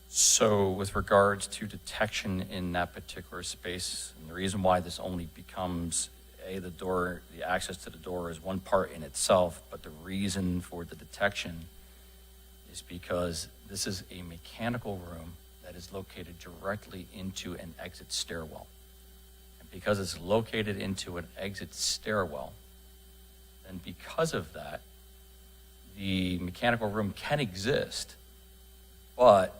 [SPEAKER 13] So with regards to detection in that particular space, and the reason why this only becomes, the access to the door is one part in itself, but the reason for the detection is because this is a mechanical room that is located directly into an exit stairwell. And because it's located into an exit stairwell, then because of that, the mechanical room can exist, but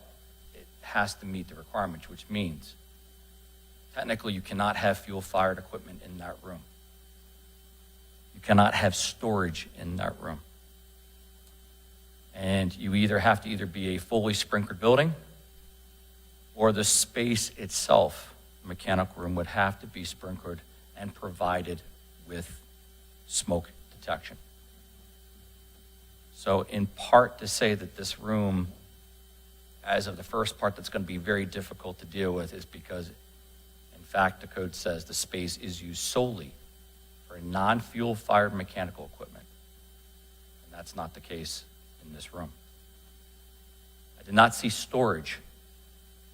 [SPEAKER 13] it has to meet the requirements, which means technically you cannot have fuel-fired equipment in that room. You cannot have storage in that room. And you either have to be a fully sprinkled building, or the space itself, the mechanical room, would have to be sprinkled and provided with smoke detection. So in part to say that this room, as of the first part, that's going to be very difficult to deal with is because, in fact, the code says the space is used solely for non-fuel fired mechanical equipment. And that's not the case in this room. I did not see storage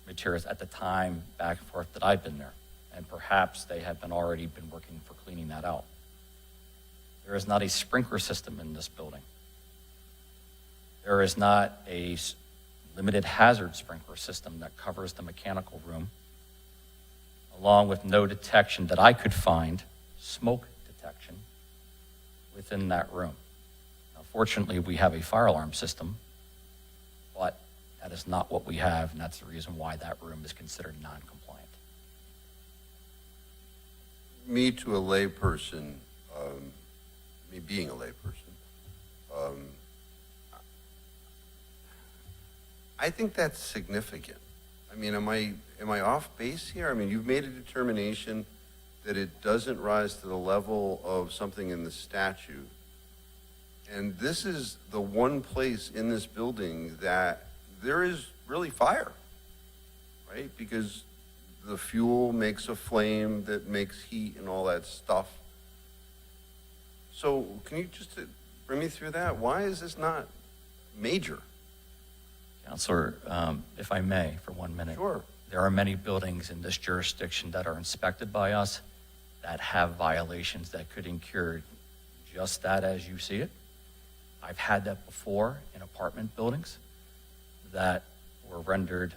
[SPEAKER 13] materials at the time back and forth that I've been there. And perhaps they have already been working for cleaning that out. There is not a sprinkler system in this building. There is not a limited hazard sprinkler system that covers the mechanical room, along with no detection that I could find, smoke detection, within that room. Now, fortunately, we have a fire alarm system, but that is not what we have, and that's the reason why that room is considered non-compliant.
[SPEAKER 6] Me, to a layperson, me being a layperson, I think that's significant. I mean, am I off base here? I mean, you've made a determination that it doesn't rise to the level of something in the statute. And this is the one place in this building that there is really fire, right? Because the fuel makes a flame that makes heat and all that stuff. So can you just bring me through that? Why is this not major?
[SPEAKER 13] Counselor, if I may, for 1 minute.
[SPEAKER 6] Sure.
[SPEAKER 13] There are many buildings in this jurisdiction that are inspected by us that have violations that could incur just that as you see it. I've had that before in apartment buildings that were rendered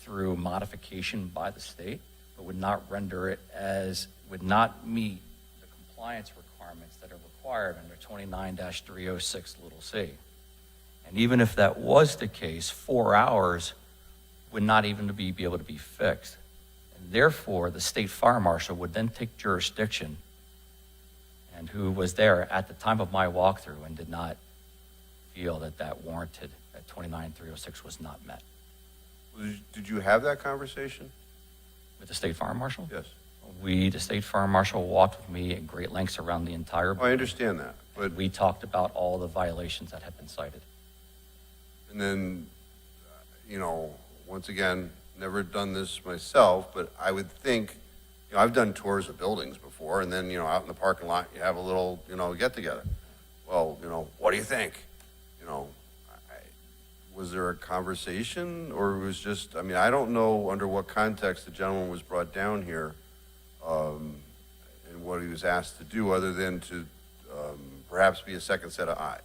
[SPEAKER 13] through modification by the state, but would not would not meet the compliance requirements that are required under 29-306 little c. And even if that was the case, 4 hours would not even be able to be fixed. And therefore, the state fire marshal would then take jurisdiction, and who was there at the time of my walkthrough and did not feel that warranted, that 29-306 was not met.
[SPEAKER 6] Did you have that conversation?
[SPEAKER 13] With the state fire marshal?
[SPEAKER 6] Yes.
[SPEAKER 13] The state fire marshal walked with me at great lengths around the entire
[SPEAKER 6] Oh,
[SPEAKER 13] building.
[SPEAKER 6] I understand that, but
[SPEAKER 13] We talked about all the violations that have been cited.
[SPEAKER 6] and then, once again, never done this myself, but I would think I've done tours of buildings before, and then, out in the parking lot, you have a little, get-together. Well, what do you think? Was there a conversation, or it was just, I don't know under what context the gentleman was brought down here, and what he was asked to do, other than to perhaps be a second set of eyes.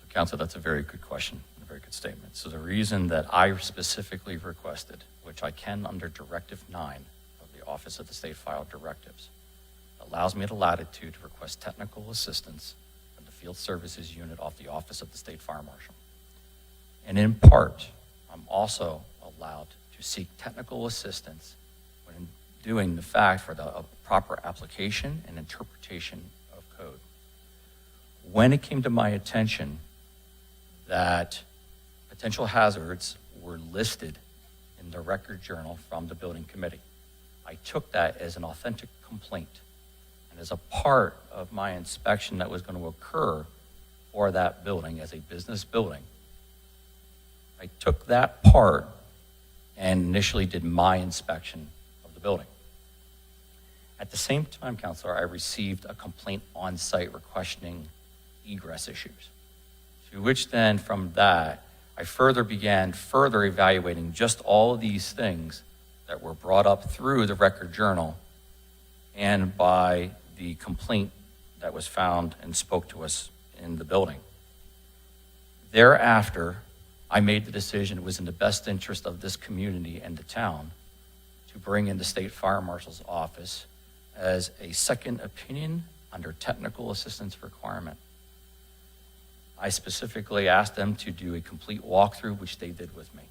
[SPEAKER 13] So, Council, that's a very good question, a very good statement. So the reason that I specifically requested, which I can under Directive 9 of the Office of the State File Directives, allows me the latitude to request technical assistance from the Field Services Unit of the Office of the State Fire Marshal. And in part, I'm also allowed to seek technical assistance when doing the fact for the proper application and interpretation of code. When it came to my attention that potential hazards were listed in the record journal from the building committee, I took that as an authentic complaint. And as a part of my inspection that was going to occur for that building as a business building, I took that part and initially did my inspection of the building. At the same time, Counselor, I received a complaint on site requesting egress issues. To which then from that, I began evaluating just all of these things that were brought up through the record journal and by the complaint that was found and spoke to us in the building. Thereafter, I made the decision it was in the best interest of this community and the town to bring in the State Fire Marshal's office as a second opinion under technical assistance requirement. I specifically asked them to do a complete walkthrough, which they did with me,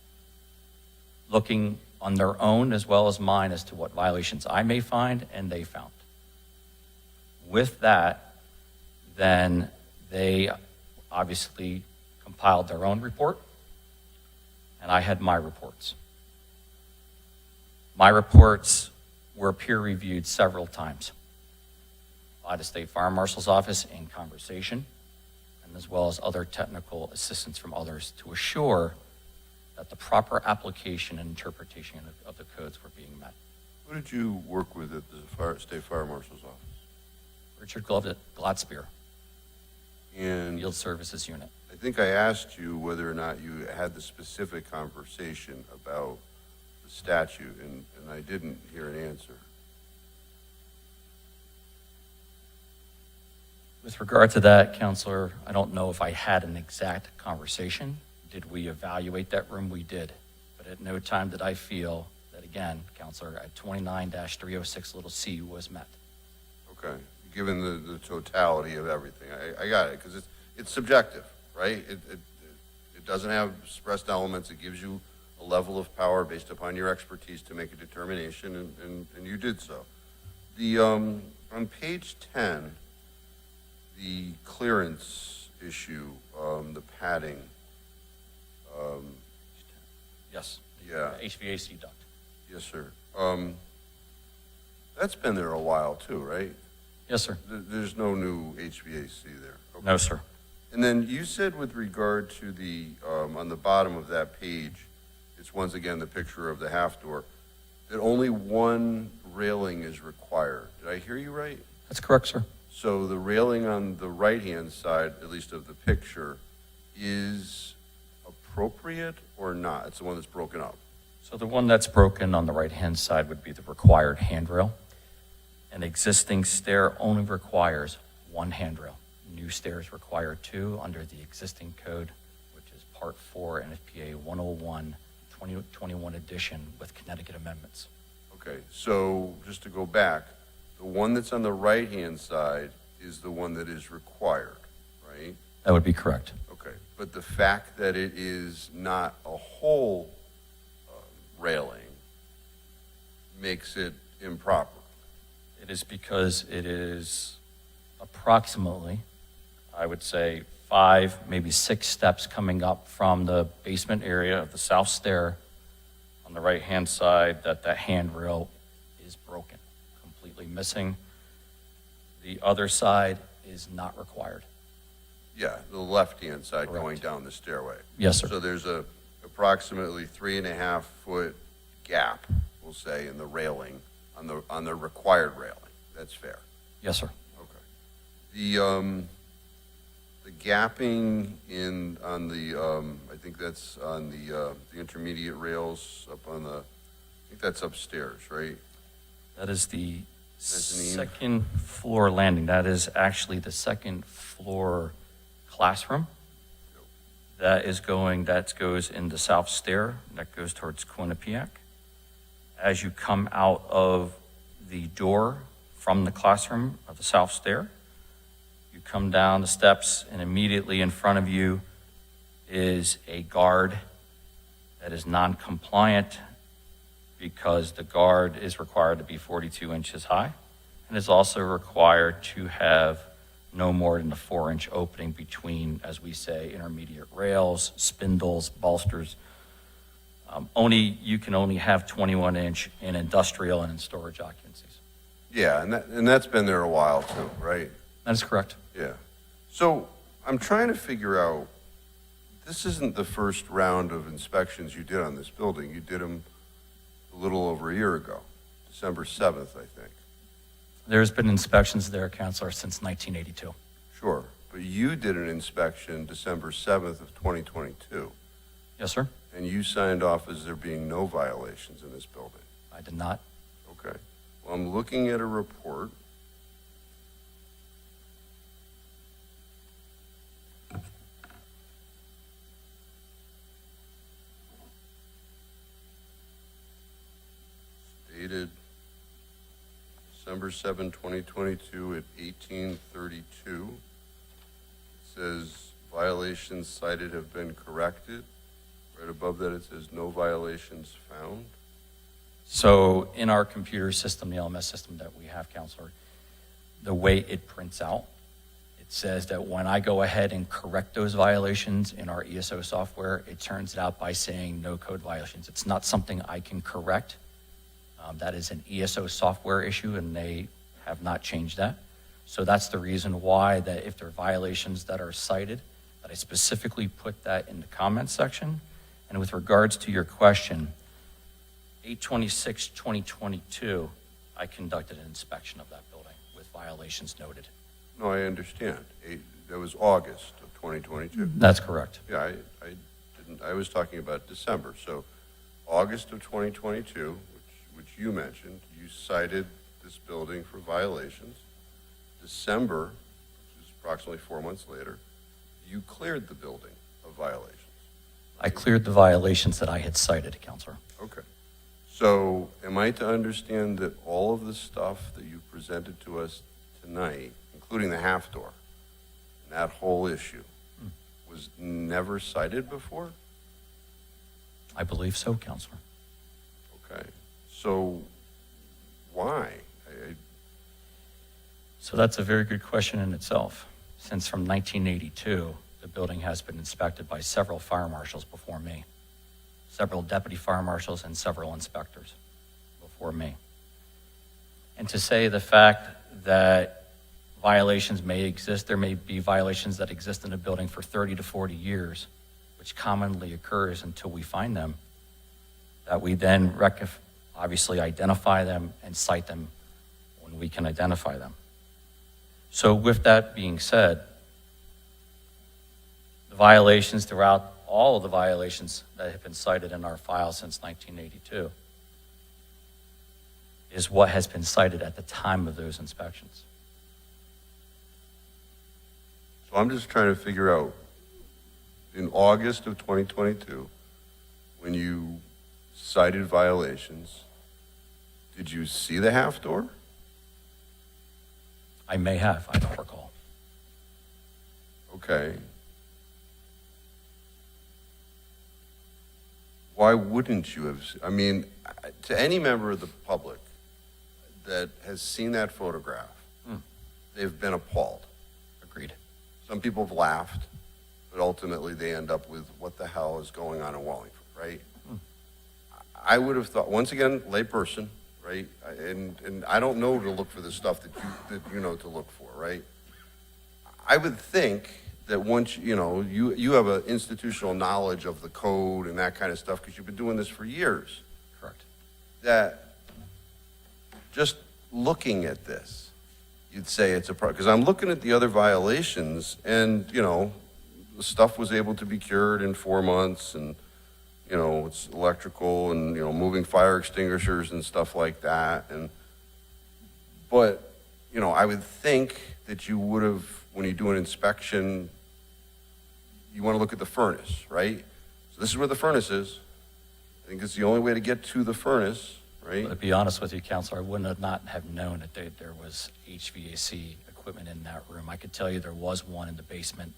[SPEAKER 13] looking on their own as well as mine as to what violations I may find and they found. With that, then they obviously compiled their own report, and I had my reports. My reports were peer-reviewed several times by the State Fire Marshal's Office in conversation, and as well as other technical assistance from others to assure that the proper application and interpretation of the codes were being met.
[SPEAKER 6] Who did you work with at the State Fire Marshal's office?
[SPEAKER 13] Richard Glotzbeer,
[SPEAKER 6] And
[SPEAKER 13] Field Services Unit.
[SPEAKER 6] I think I asked you whether or not you had the specific conversation about the statute, and I didn't hear an answer.
[SPEAKER 13] With regard to that, Counselor, I don't know if I had an exact conversation. Did we evaluate that room? We did. But at no time did I feel that, again, Counselor, at 29-306 little c was met.
[SPEAKER 6] Okay, given the totality of everything, I got it, because it's subjective, right? It doesn't have expressed elements. It gives you a level of power based upon your expertise to make a determination, and you did so. On page 10, the clearance issue, the padding.
[SPEAKER 13] Yes.
[SPEAKER 6] Yeah.
[SPEAKER 13] HVAC duct.
[SPEAKER 6] Yes, sir. That's been there a while too, right?
[SPEAKER 13] Yes, sir.
[SPEAKER 6] There's no new HVAC there. Okay.
[SPEAKER 13] No, sir.
[SPEAKER 6] And then you said with regard to the, on the bottom of that page, it's once again the picture of the half door, that only one railing is required. Did I hear you right?
[SPEAKER 13] That's correct, sir.
[SPEAKER 6] So the railing on the right-hand side, at least of the picture, is appropriate or not? It's the one that's broken up.
[SPEAKER 13] So the one that's broken on the right-hand side would be the required handrail. An existing stair only requires one handrail. New stairs require two under the existing code, which is Part 4 NFPA 101 2021 edition with Connecticut amendments.
[SPEAKER 6] Okay, so just to go back, the one that's on the right-hand side is the one that is required, right?
[SPEAKER 13] That would be correct.
[SPEAKER 6] Okay, but the fact that it is not a whole railing makes it improper.
[SPEAKER 13] It is because it is approximately, I would say, 5, maybe 6 steps coming up from the basement area of the south stair on the right-hand side that handrail is broken, completely missing. The other side is not required.
[SPEAKER 6] Yeah, the left-hand side
[SPEAKER 13] Correct.
[SPEAKER 6] going down the stairway.
[SPEAKER 13] Yes, sir.
[SPEAKER 6] So there's a approximately 3.5 foot gap, we'll say, in the railing on the required railing. That's fair.
[SPEAKER 13] Yes, sir.
[SPEAKER 6] Okay. The gapping on the, I think that's on the intermediate rails up on the, I think that's upstairs, right?
[SPEAKER 13] That is the
[SPEAKER 6] Mezzanine.
[SPEAKER 13] second floor landing. That is actually the second floor classroom. That goes in the south stair. That goes towards Quinnipiac. As you come out of the door from the classroom of the south stair, you come down the steps, and immediately in front of you is a guard that is non-compliant because the guard is required to be 42 inches high and is also required to have no more than a 4-inch opening between, as we say, intermediate rails, spindles, balusters. You can only have 21-inch in industrial and in storage occupancies.
[SPEAKER 6] Yeah, and that's been there a while too, right?
[SPEAKER 13] That is correct.
[SPEAKER 6] Yeah. So I'm trying to figure out, this isn't the first round of inspections you did on this building. You did them a little over a year ago, December 7th, I think.
[SPEAKER 13] There's been inspections there, Counselor, since 1982.
[SPEAKER 6] Sure. But you did an inspection December 7th of 2022.
[SPEAKER 13] Yes, sir.
[SPEAKER 6] And you signed off as there being no violations in this building.
[SPEAKER 13] I did not.
[SPEAKER 6] Okay. Well, I'm looking at a report. Dated December 7, 2022 at 18:32. It says violations cited have been corrected. Right above that, it says no violations found.
[SPEAKER 13] So in our computer system, the LMS system that we have, Counselor, the way it prints out, it says that when I go ahead and correct those violations in our ESO software, it turns it out by saying no code violations. It's not something I can correct. That is an ESO software issue, and they have not changed that. So that's the reason why that if there are violations that are cited, that I specifically put that in the comments section. And with regards to your question, 8/26/2022, I conducted an inspection of that building with violations noted.
[SPEAKER 6] No, I understand. That was August of 2022.
[SPEAKER 13] That's correct.
[SPEAKER 6] Yeah, I was talking about December. So August of 2022, which you mentioned, you cited this building for violations. December, which is approximately 4 months later, you cleared the building of violations.
[SPEAKER 13] I cleared the violations that I had cited, Counselor.
[SPEAKER 6] Okay. So am I to understand that all of the stuff that you presented to us tonight, including the half door, and that whole issue, was never cited before?
[SPEAKER 13] I believe so, Counselor.
[SPEAKER 6] Okay. So why?
[SPEAKER 13] So that's a very good question in itself. Since from 1982, the building has been inspected by several fire marshals before me, several deputy fire marshals, and several inspectors before me. And to say the fact that violations may exist, there may be violations that exist in a building for 30 to 40 years, which commonly occurs until we find them, that we then obviously identify them and cite them when we can identify them. So with that being said, the violations throughout, all of the violations that have been cited in our file since 1982 is what has been cited at the time of those inspections.
[SPEAKER 6] So I'm just trying to figure out, in August of 2022, when you cited violations, did you see the half door?
[SPEAKER 13] I may have, I don't recall.
[SPEAKER 6] Okay. Why wouldn't you have, I mean, to any member of the public that has seen that photograph, they've been appalled.
[SPEAKER 13] Agreed.
[SPEAKER 6] Some people have laughed, but ultimately they end up with what the hell is going on in Wallingford, right? I would have thought, once again, layperson, right? And I don't know to look for the stuff that you know to look for, right? I would think that once, you have an institutional knowledge of the code and that kind of stuff because you've been doing this for years.
[SPEAKER 13] Correct.
[SPEAKER 6] That just looking at this, you'd say it's a problem. Because I'm looking at the other violations and, you know, the stuff was able to be cured in 4 months and, you know, it's electrical and, you know, moving fire extinguishers and stuff like that. But, you know, I would think that you would have, when you do an inspection, you want to look at the furnace, right? So this is where the furnace is. I think it's the only way to get to the furnace, right?
[SPEAKER 13] To be honest with you, Counselor, I would not have known that there was HVAC equipment in that room. I could tell you there was one in the basement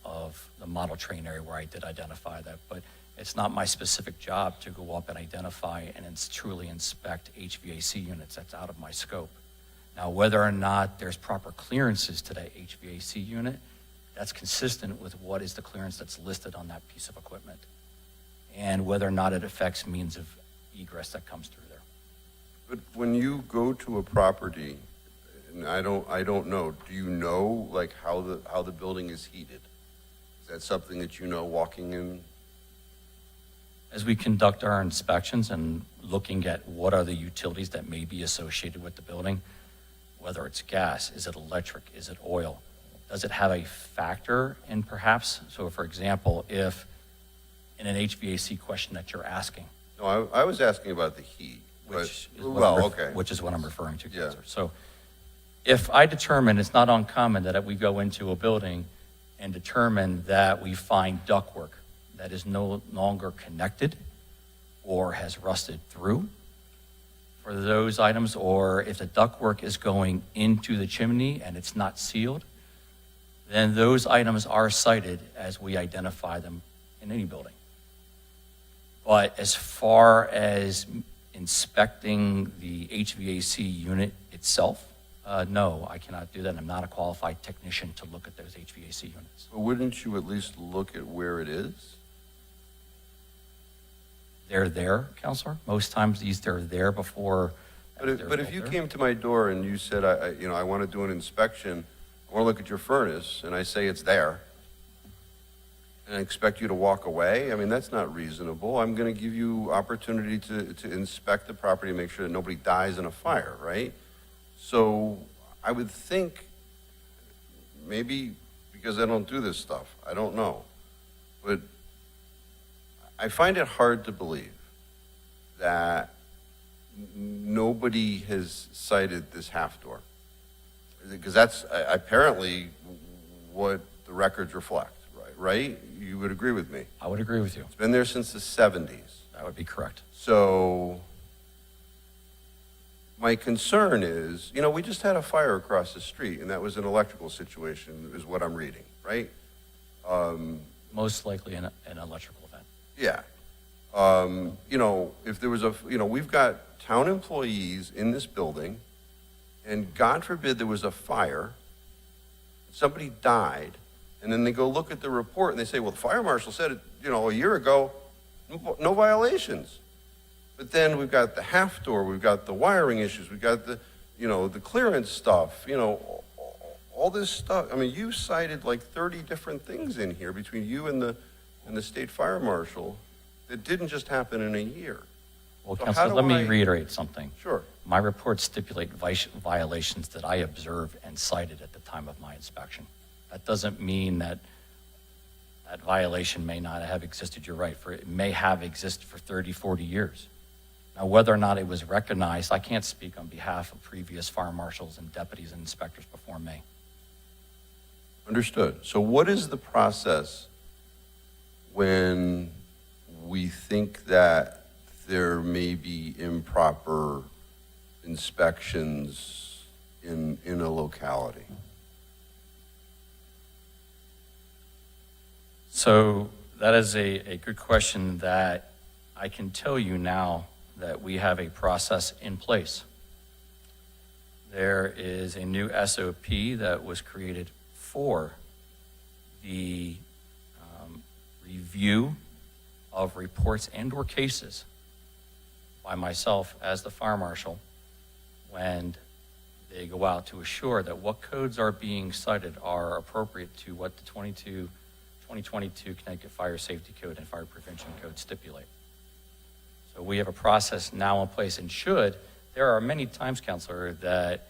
[SPEAKER 13] of the model train area where I did identify that, but it's not my specific job to go up and identify and truly inspect HVAC units. That's out of my scope. Now, whether or not there's proper clearances to that HVAC unit, that's consistent with what is the clearance that's listed on that piece of equipment, and whether or not it affects means of egress that comes through there.
[SPEAKER 6] But when you go to a property, and I don't know, do you know like how the building is heated? Is that something that you know walking in?
[SPEAKER 13] As we conduct our inspections and looking at what are the utilities that may be associated with the building, whether it's gas, is it electric, is it oil, does it have a factor in perhaps? So for example, if in an HVAC question that you're asking.
[SPEAKER 6] No, I was asking about the heat.
[SPEAKER 13] Which
[SPEAKER 6] But,
[SPEAKER 13] is
[SPEAKER 6] well, okay.
[SPEAKER 13] Which is what I'm referring to,
[SPEAKER 6] Yeah.
[SPEAKER 13] Counselor. So if I determine, it's not uncommon that we go into a building and determine that we find ductwork that is no longer connected or has rusted through for those items, or if the ductwork is going into the chimney and it's not sealed, then those items are cited as we identify them in any building. But as far as inspecting the HVAC unit itself, no, I cannot do that. I'm not a qualified technician to look at those HVAC units.
[SPEAKER 6] But wouldn't you at least look at where it is?
[SPEAKER 13] They're there, Counselor. Most times they're there before.
[SPEAKER 6] But if you came to my door and you said, I want to do an inspection, I want to look at your furnace, and I say it's there, and I expect you to walk away, I mean, that's not reasonable. I'm going to give you opportunity to inspect the property and make sure that nobody dies in a fire, right? So I would think, maybe because I don't do this stuff, I don't know, but I find it hard to believe that nobody has cited this half door, because that's apparently what the records reflect, right? You would agree with me?
[SPEAKER 13] I would agree with you.
[SPEAKER 6] It's been there since the 70s.
[SPEAKER 13] That would be correct.
[SPEAKER 6] So my concern is, we just had a fire across the street, and that was an electrical situation, is what I'm reading, right?
[SPEAKER 13] Most likely an electrical event.
[SPEAKER 6] Yeah. If there was we've got town employees in this building, and God forbid there was a fire, somebody died, and then they go look at the report and they say, well, the fire marshal said it, a year ago, no violations. But then we've got the half door, we've got the wiring issues, we've got the clearance stuff, all this stuff. I mean, you cited like 30 different things in here between you and the state fire marshal that didn't just happen in a year.
[SPEAKER 13] Well,
[SPEAKER 6] So
[SPEAKER 13] Counselor,
[SPEAKER 6] how
[SPEAKER 13] let
[SPEAKER 6] do
[SPEAKER 13] me
[SPEAKER 6] I-
[SPEAKER 13] reiterate something.
[SPEAKER 6] Sure.
[SPEAKER 13] My reports stipulate violations that I observed and cited at the time of my inspection. That doesn't mean that that violation may not have existed, you're right, it may have existed for 30, 40 years. Now, whether or not it was recognized, I can't speak on behalf of previous fire marshals and deputies and inspectors before me.
[SPEAKER 6] Understood. So what is the process when we think that there may be improper inspections in a locality?
[SPEAKER 13] So that is a good question that I can tell you now that we have a process in place. There is a new SOP that was created for the review of reports and/or cases by myself as the fire marshal when they go out to assure that what codes are being cited are appropriate to what the 2022 Connecticut Fire Safety Code and Fire Prevention Code stipulate. So we have a process now in place, and should there are many times, Counselor, that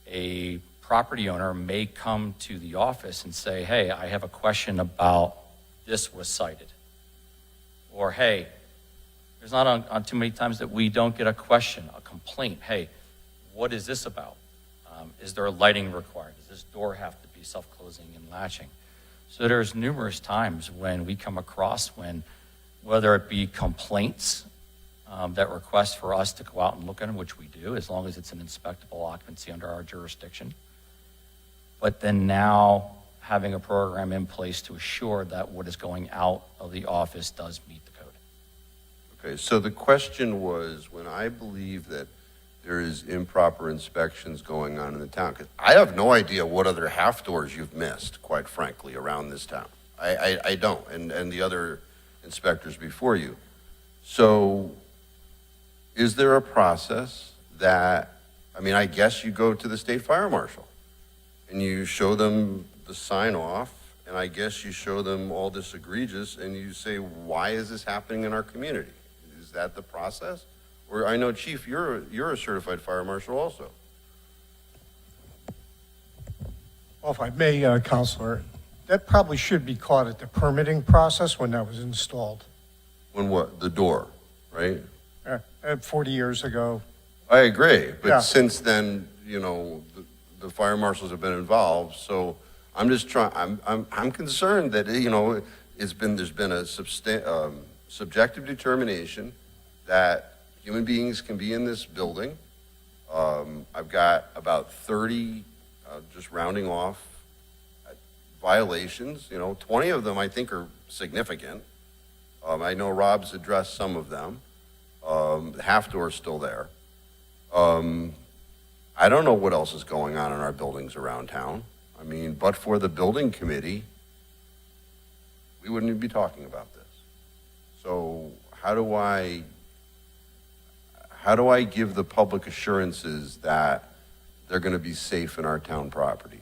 [SPEAKER 13] a property owner may come to the office and say, hey, I have a question about this was cited. Or, hey, there's not on too many times that we don't get a question, a complaint. Hey, what is this about? Is there lighting required? Does this door have to be self-closing and latching? So there's numerous times when we come across whether it be complaints that request for us to go out and look at them, which we do, as long as it's an inspectable occupancy under our jurisdiction. But then now having a program in place to assure that what is going out of the office does meet the code.
[SPEAKER 6] Okay, so the question was, when I believe that there is improper inspections going on in the town, because I have no idea what other half doors you've missed, quite frankly, around this town. I don't, and the other inspectors before you. So is there a process that, I mean, I guess you go to the state fire marshal and you show them the sign off, and I guess you show them all this egregious, and you say, why is this happening in our community? Is that the process? Or I know, Chief, you're a certified fire marshal also.
[SPEAKER 12] Well, if I may, Counselor, that probably should be caught at the permitting process when that was installed.
[SPEAKER 6] When what? The door, right?
[SPEAKER 12] 40 years ago.
[SPEAKER 6] I agree, but
[SPEAKER 12] Yeah.
[SPEAKER 6] since then, you know, the fire marshals have been involved, so I'm just trying, I'm concerned that, you know, there's been a subjective determination that human beings can be in this building. I've got about 30, just rounding off, violations. You know, 20 of them I think are significant. I know Rob's addressed some of them. The half door is still there. I don't know what else is going on in our buildings around town. I mean, but for the building committee, we wouldn't even be talking about this. So how do I give the public assurances that they're going to be safe in our town properties?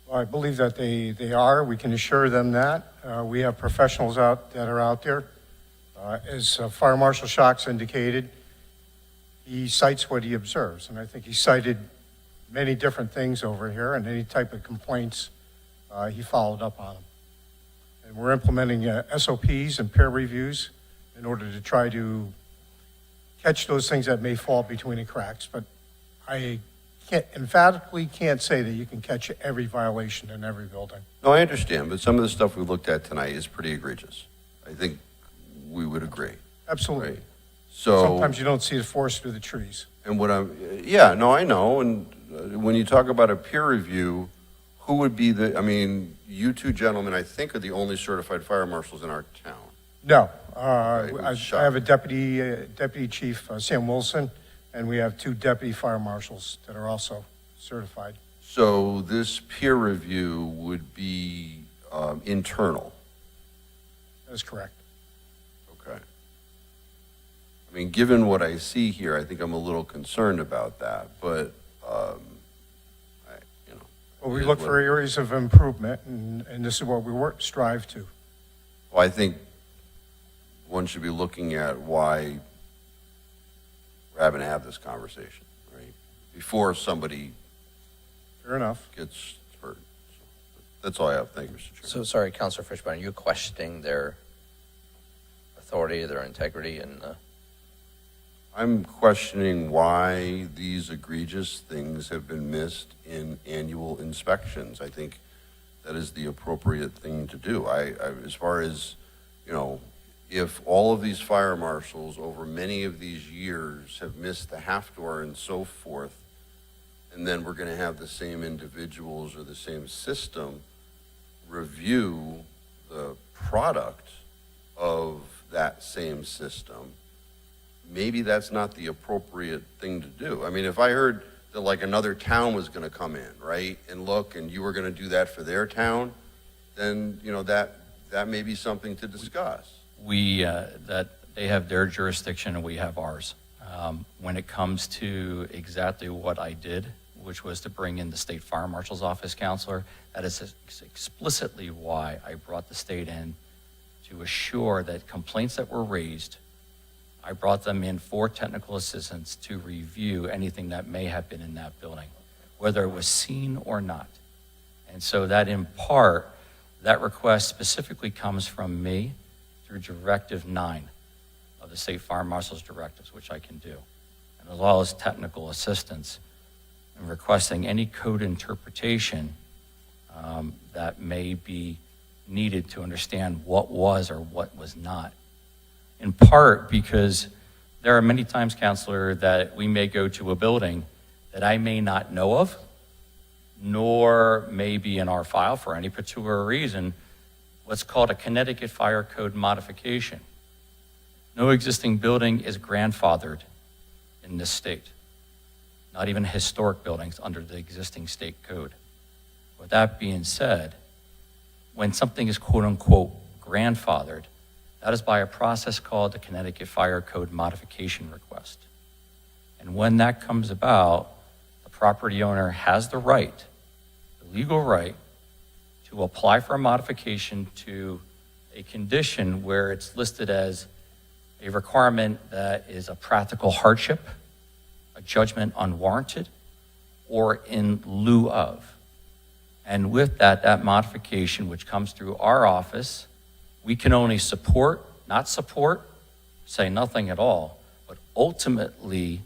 [SPEAKER 12] Well, I believe that they are. We can assure them that. We have professionals that are out there. As Fire Marshal Shocks indicated, he cites what he observes, and I think he cited many different things over here, and any type of complaints, he followed up on them. And we're implementing SOPs and peer reviews in order to try to catch those things that may fall between the cracks. But I emphatically can't say that you can catch every violation in every building.
[SPEAKER 6] No, I understand, but some of the stuff we looked at tonight is pretty egregious. I think we would agree.
[SPEAKER 12] Absolutely.
[SPEAKER 6] Right. So
[SPEAKER 12] Sometimes you don't see the forest through the trees.
[SPEAKER 6] And what yeah, no, I know. And when you talk about a peer review, who would be I mean, you two gentlemen, I think, are the only certified fire marshals in our town.
[SPEAKER 12] No,
[SPEAKER 6] Right,
[SPEAKER 12] I have a deputy chief, Sam Wilson, and we have 2 deputy fire marshals that are also certified.
[SPEAKER 6] So this peer review would be internal.
[SPEAKER 12] That is correct.
[SPEAKER 6] Okay. I mean, given what I see here, I think I'm a little concerned about that, but, you know.
[SPEAKER 12] Well, we look for areas of improvement, and this is what we strive to.
[SPEAKER 6] Well, I think one should be looking at why we're having to have this conversation, right? Before somebody
[SPEAKER 12] Fair enough.
[SPEAKER 6] gets hurt. So that's all I have. Thank you, Mr. Chairman.
[SPEAKER 1] So, sorry, Councilor Fishburne, are you questioning their authority, their integrity, and
[SPEAKER 6] I'm questioning why these egregious things have been missed in annual inspections. I think that is the appropriate thing to do. As far as, you know, if all of these fire marshals over many of these years have missed the half door and so forth, and then we're going to have the same individuals or the same system review the product of that same system, maybe that's not the appropriate thing to do. I mean, if I heard that like another town was going to come in, right, and look, and you were going to do that for their town, then, you know, that may be something to discuss.
[SPEAKER 13] That they have their jurisdiction and we have ours. When it comes to exactly what I did, which was to bring in the State Fire Marshal's Office, Counselor, that is explicitly why I brought the state in, to assure that complaints that were raised, I brought them in for technical assistance to review anything that may have been in that building, whether it was seen or not. And so that in part, that request specifically comes from me through Directive 9 of the State Fire Marshal's directives, which I can do, and as well as technical assistance in requesting any code interpretation that may be needed to understand what was or what was not. In part because there are many times, Counselor, that we may go to a building that I may not know of, nor may be in our file for any particular reason, what's called a Connecticut Fire Code modification. No existing building is grandfathered in this state, not even historic buildings under the existing state code. With that being said, when something is quote-unquote grandfathered, that is by a process called the Connecticut Fire Code modification request. And when that comes about, the property owner has the right, the legal right, to apply for a modification to a condition where it's listed as a requirement that is a practical hardship, a judgment unwarranted, or in lieu of. And with that, that modification, which comes through our office, we can only support, not support, say nothing at all, but ultimately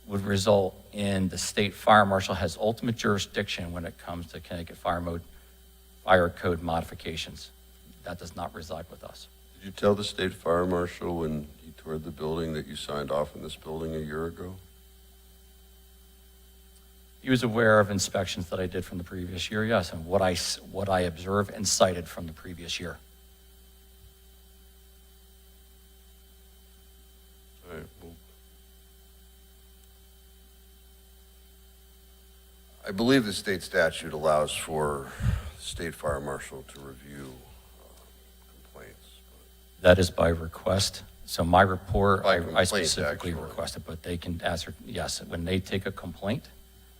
[SPEAKER 13] would result in the state fire marshal has ultimate jurisdiction when it comes to Connecticut Fire Code modifications. That does not reside with us.
[SPEAKER 6] Did you tell the state fire marshal when he toured the building that you signed off in this building a year ago?
[SPEAKER 13] He was aware of inspections that I did from the previous year, yes, and what I observed and cited from the previous year.
[SPEAKER 6] All right, well, I believe the state statute allows for the state fire marshal to review complaints.
[SPEAKER 13] That is by request. So my report,
[SPEAKER 6] By
[SPEAKER 13] I
[SPEAKER 6] complaint,
[SPEAKER 13] specifically
[SPEAKER 6] actually.
[SPEAKER 13] requested, but they can answer, yes, when they take a complaint,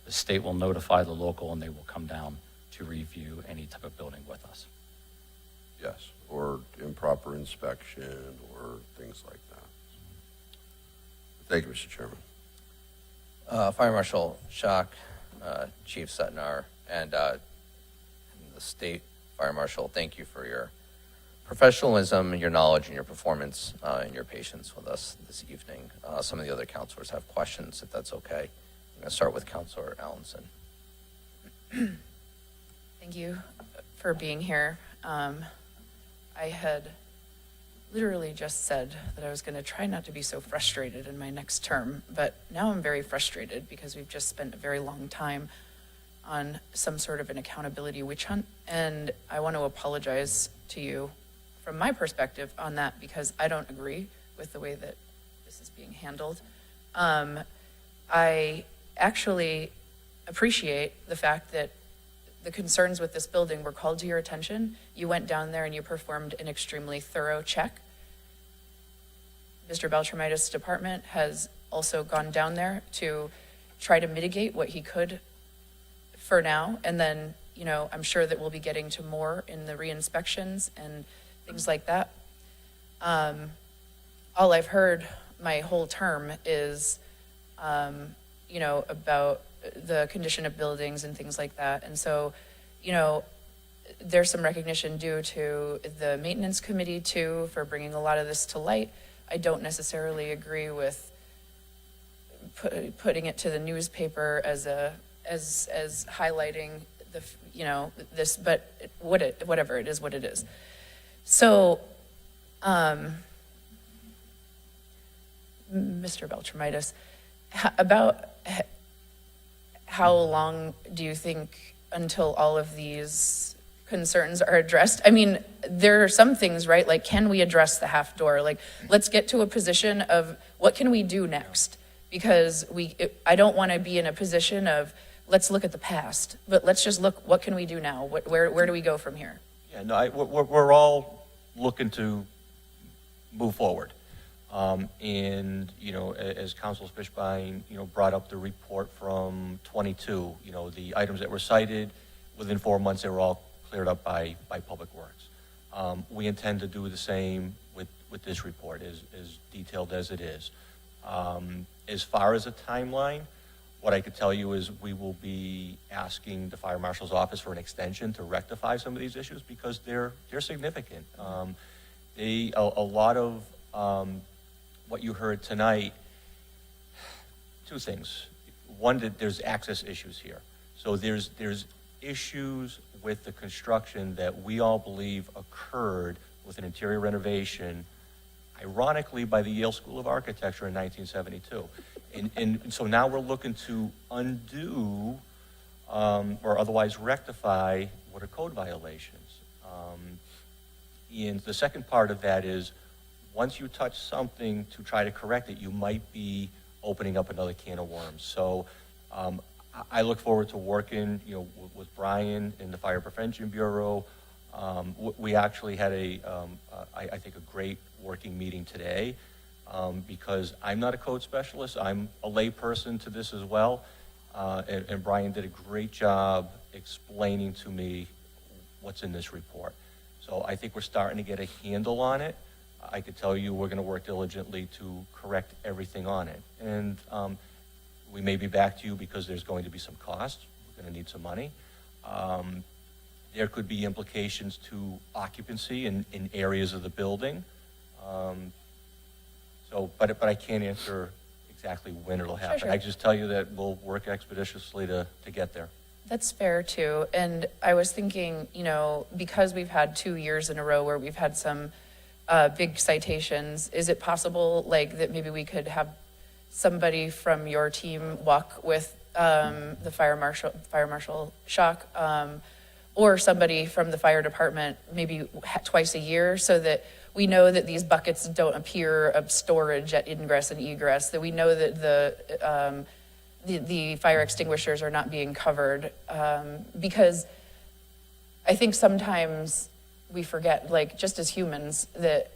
[SPEAKER 13] the state will notify the local and they will come down to review any type of building with us.
[SPEAKER 6] Yes, or improper inspection or things like that. Thank you, Mr. Chairman.
[SPEAKER 1] Fire Marshal Schock, Chief Sutnar, and the State Fire Marshal, thank you for your professionalism, your knowledge, and your performance, and your patience with us this evening. Some of the other counselors have questions, if that's okay. I'm going to start with Counselor Allenson.
[SPEAKER 3] Thank you for being here. I had literally just said that I was going to try not to be so frustrated in my next term, but now I'm very frustrated because we've just spent a very long time on some sort of an accountability witch hunt, and I want to apologize to you from my perspective on that because I don't agree with the way that this is being handled. I actually appreciate the fact that the concerns with this building were called to your attention. You went down there and you performed an extremely thorough check. Mr. Beltramitis' department has also gone down there to try to mitigate what he could for now. And then, you know, I'm sure that we'll be getting to more in the re-inspections and things like that. All I've heard my whole term is, you know, about the condition of buildings and things like that. And so, you know, there's some recognition due to the maintenance committee too for bringing a lot of this to light. I don't necessarily agree with putting it to the newspaper as highlighting the, you know, this, but whatever it is, what it is. So, Mr. Beltramitis, about how long do you think until all of these concerns are addressed? I mean, there are some things, right? Like, can we address the half door? Like, let's get to a position of what can we do next? Because I don't want to be in a position of, let's look at the past, but let's just look, what can we do now? Where do we go from here?
[SPEAKER 14] Yeah, no, we're all looking to move forward. And, you know, as Council Fishbein, you know, brought up the report from 22, you know, the items that were cited, within 4 months, they were all cleared up by Public Works. We intend to do the same with this report, as detailed as it is. As far as a timeline, what I could tell you is we will be asking the fire marshal's office for an extension to rectify some of these issues because they're significant. A lot of what you heard tonight, two things. One, that there's access issues here. So there's issues with the construction that we all believe occurred with an interior renovation, ironically, by the Yale School of Architecture in 1972. And so now we're looking to undo or otherwise rectify what are code violations. And the second part of that is, once you touch something to try to correct it, you might be opening up another can of worms. So I look forward to working, with Brian in the Fire Prevention Bureau. We actually had I think a great working meeting today because I'm not a code specialist. I'm a lay person to this as well. And Brian did a great job explaining to me what's in this report. So I think we're starting to get a handle on it. I could tell you we're going to work diligently to correct everything on it. And we may be back to you because there's going to be some costs. We're going to need some money. There could be implications to occupancy in areas of the building. But I can't answer exactly when it'll happen.
[SPEAKER 3] Sure.
[SPEAKER 14] I just tell you that we'll work expeditiously to get there.
[SPEAKER 3] That's fair too. And I was thinking, because we've had 2 years in a row where we've had some big citations, is it possible that maybe we could have somebody from your team walk with the fire marshal Schock, or somebody from the fire department maybe twice a year, so that we know that these buckets don't appear of storage at ingress and egress, that we know that the fire extinguishers are not being covered, because I think sometimes we forget, just as humans, that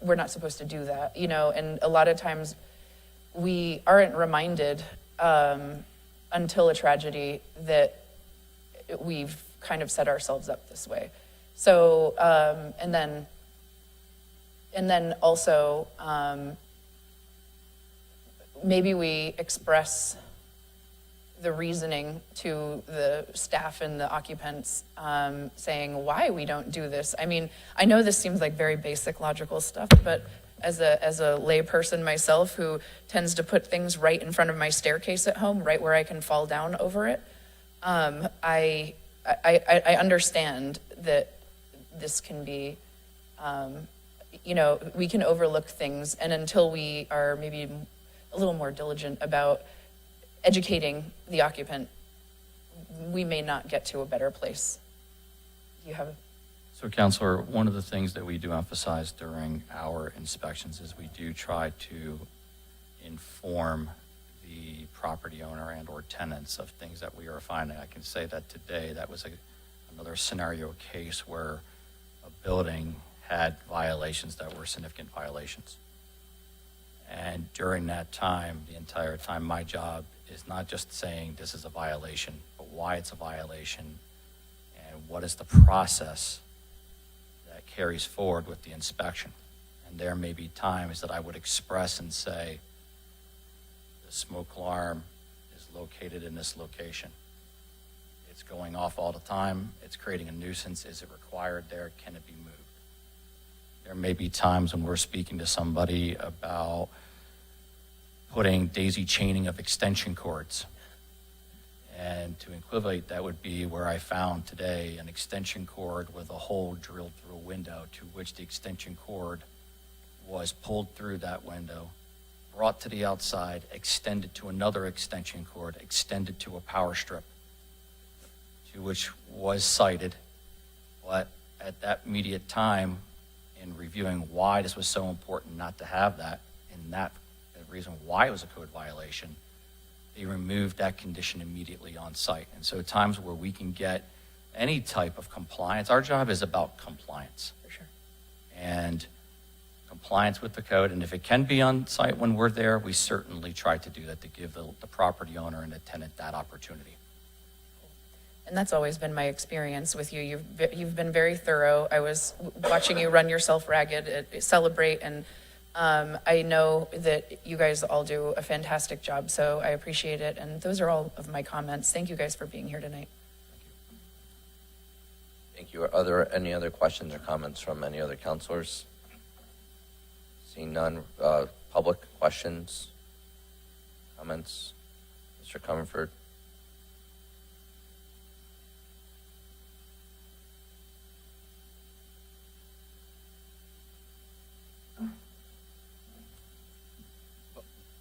[SPEAKER 3] we're not supposed to do that, and a lot of times we aren't reminded until a tragedy that we've kind of set ourselves up this way. So, and then also, maybe we express the reasoning to the staff and the occupants, saying why we don't do this. I mean, I know this seems like very basic logical stuff, but as a lay person myself who tends to put things right in front of my staircase at home, right where I can fall down over it, I understand that this can be, we can overlook things, and until we are maybe a little more diligent about educating the occupant, we may not get to a better place. You have
[SPEAKER 13] So, Counselor, one of the things that we do emphasize during our inspections is we do try to inform the property owner and or tenants of things that we are finding. I can say that today that was another scenario case where a building had violations that were significant violations. And during that time, the entire time, my job is not just saying this is a violation, but why it's a violation and what is the process that carries forward with the inspection. And there may be times that I would express and say, the smoke alarm is located in this location. It's going off all the time. It's creating a nuisance. Is it required there? Can it be moved? There may be times when we're speaking to somebody about putting daisy chaining of extension cords. And to equivalent, that would be where I found today an extension cord with a hole drilled through a window, to which the extension cord was pulled through that window, brought to the outside, extended to another extension cord, extended to a power strip, to which was cited. But at that immediate time, in reviewing why this was so important not to have that, and that the reason why it was a code violation, they removed that condition immediately on site. And so times where we can get any type of compliance, our job is about compliance.
[SPEAKER 3] for sure.
[SPEAKER 13] And compliance with the code, and if it can be on site when we're there, we certainly try to do that to give the property owner and the tenant that opportunity.
[SPEAKER 3] And that's always been my experience with you. You've been very thorough. I was watching you run yourself ragged, celebrate, and I know that you guys all do a fantastic job, so I appreciate it. And those are all of my comments. Thank you guys for being here tonight.
[SPEAKER 1] Thank you. Are there any other questions or comments from any other counselors? Seeing none, public questions, comments? Mr. Comerford?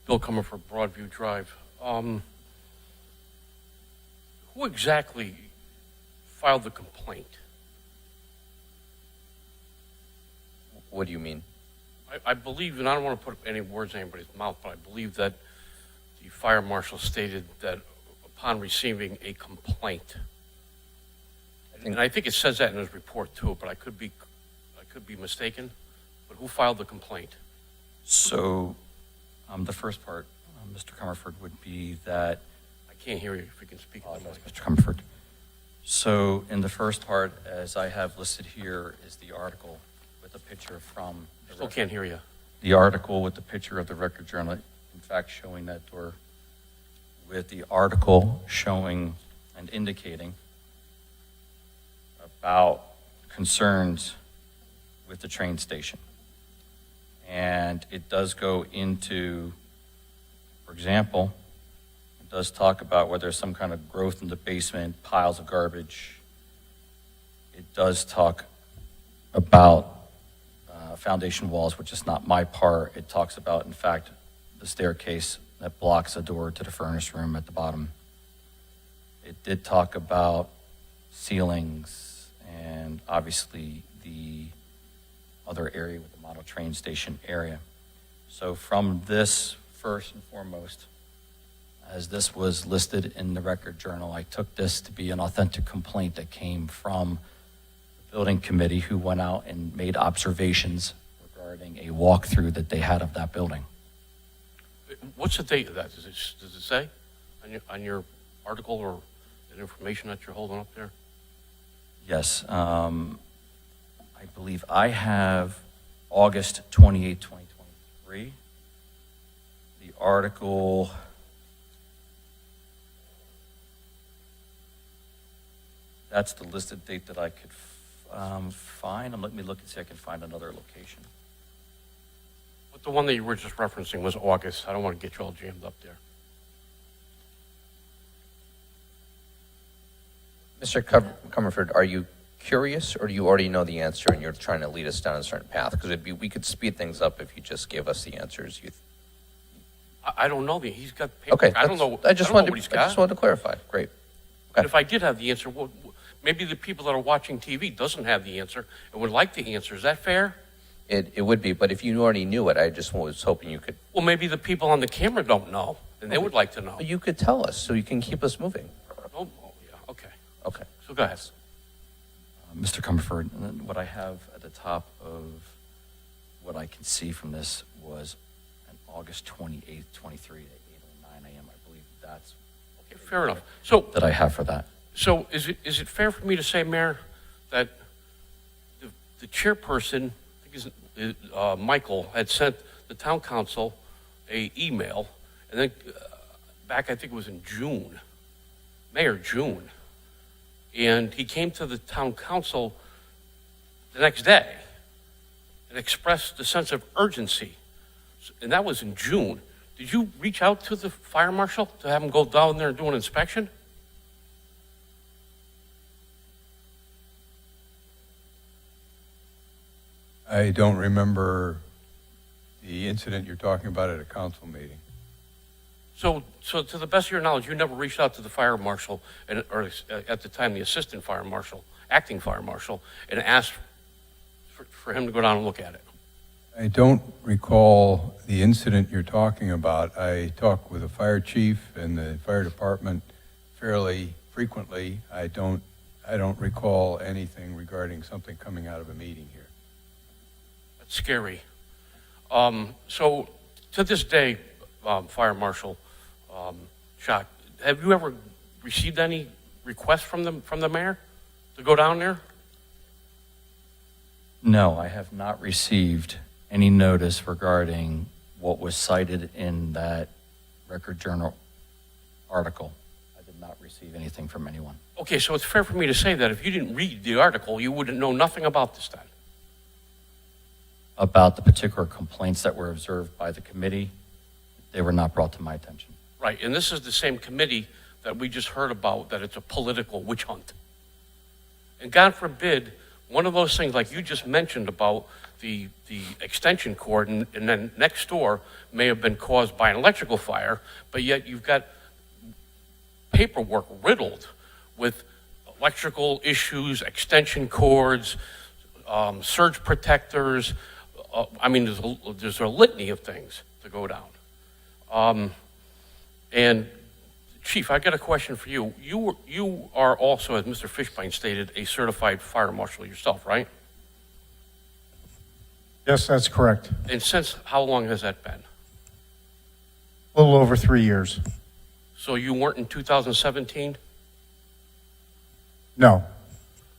[SPEAKER 4] Bill Comerford, Broadview Drive. Who exactly filed the complaint?
[SPEAKER 1] What do you mean?
[SPEAKER 4] I believe, and I don't want to put any words in anybody's mouth, but I believe that the fire marshal stated that upon receiving a complaint, and I think it says that in his report too, but I could be mistaken. But who filed the complaint?
[SPEAKER 13] So the first part, Mr. Comerford, would be that,
[SPEAKER 4] I can't hear you if you can speak.
[SPEAKER 13] Mr. Comerford. So in the first part, as I have listed here, is the article with a picture from.
[SPEAKER 4] Still can't hear you.
[SPEAKER 13] The article with the picture of the record journal, in fact, showing that door, with the article showing and indicating about concerns with the train station. And it does go into, for example, it does talk about whether there's some kind of growth in the basement, piles of garbage. It does talk about foundation walls, which is not my part. It talks about, in fact, the staircase that blocks a door to the furnace room at the bottom. It did talk about ceilings and obviously the other area with the model train station area. So from this, first and foremost, as this was listed in the record journal, I took this to be an authentic complaint that came from building committee who went out and made observations regarding a walkthrough that they had of that building.
[SPEAKER 4] What's the date of that? Does it say on your article or the information that you're holding up there?
[SPEAKER 13] Yes, I believe I have August 28, 2023. The article, that's the listed date that I could find. Let me look and see if I can find another location.
[SPEAKER 4] But the one that you were just referencing was August. I don't want to get you all jammed up there.
[SPEAKER 1] Mr. Comerford, are you curious, or do you already know the answer and you're trying to lead us down a certain path? Because we could speed things up if you just gave us the answers.
[SPEAKER 4] I don't know. He's got paper.
[SPEAKER 1] Okay,
[SPEAKER 4] I don't know.
[SPEAKER 1] I just
[SPEAKER 4] what he's got.
[SPEAKER 1] wanted to clarify. Great.
[SPEAKER 4] But if I did have the answer, well, maybe the people that are watching TV doesn't have the answer and would like the answer. Is that fair?
[SPEAKER 1] It would be, but if you already knew it, I just was hoping you could.
[SPEAKER 4] Well, maybe the people on the camera don't know, and they would like to know.
[SPEAKER 1] You could tell us so you can keep us moving.
[SPEAKER 4] Oh, yeah, okay.
[SPEAKER 1] Okay.
[SPEAKER 4] So go ahead.
[SPEAKER 13] Mr. Comerford, and then what I have at the top of what I can see from this was on August 28th, 23 at 8:09 a.m. I believe that's
[SPEAKER 4] Okay, fair enough. So
[SPEAKER 13] that I have for that.
[SPEAKER 4] So is it fair for me to say, Mayor, that the chairperson, I think Michael, had sent the town council a email, and then back I think it was in June, May or June, and he came to the town council the next day and expressed the sense of urgency, and that was in June. Did you reach out to the fire marshal to have him go down there and do an inspection?
[SPEAKER 7] I don't remember the incident you're talking about at a council meeting.
[SPEAKER 4] So to the best of your knowledge, you never reached out to the fire marshal, or at the time the assistant fire marshal, acting fire marshal, and asked for him to go down and look at it?
[SPEAKER 7] I don't recall the incident you're talking about. I talk with the fire chief and the fire department fairly frequently. I don't recall anything regarding something coming out of a meeting here.
[SPEAKER 4] That's scary. So to this day, Fire Marshal Schock, have you ever received any request from the mayor to go down there?
[SPEAKER 13] No, I have not received any notice regarding what was cited in that Record Journal article. I did not receive anything from anyone.
[SPEAKER 4] Okay, so it's fair for me to say that if you didn't read the article, you wouldn't know nothing about this then?
[SPEAKER 13] About the particular complaints that were observed by the committee, they were not brought to my attention.
[SPEAKER 4] Right, and this is the same committee that we just heard about, that it's a political witch hunt. And God forbid, one of those things like you just mentioned about the extension cord and then next door may have been caused by an electrical fire, but yet you've got paperwork riddled with electrical issues, extension cords, surge protectors. I mean, there's a litany of things to go down. And Chief, I got a question for you. You are also, as Mr. Fishbein stated, a certified fire marshal yourself, right?
[SPEAKER 12] Yes, that's correct.
[SPEAKER 4] And since how long has that been?
[SPEAKER 12] A little over 3 years.
[SPEAKER 4] So you weren't in 2017?
[SPEAKER 12] No.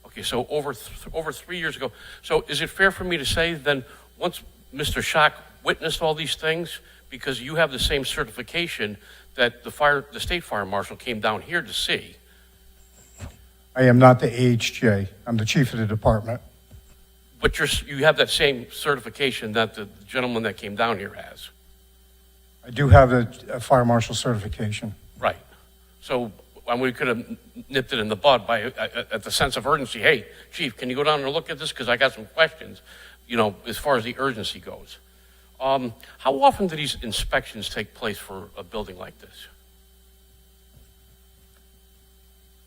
[SPEAKER 4] Okay, so over 3 years ago. So is it fair for me to say then, once Mr. Schock witnessed all these things, because you have the same certification that the state fire marshal came down here to see?
[SPEAKER 12] I am not the AHJ. I'm the chief of the department.
[SPEAKER 4] But you have that same certification that the gentleman that came down here has?
[SPEAKER 12] I do have a fire marshal certification.
[SPEAKER 4] Right. So we could have nipped it in the bud by at the sense of urgency. Hey, Chief, can you go down and look at this? Because I got some questions, as far as the urgency goes. How often do these inspections take place for a building like this?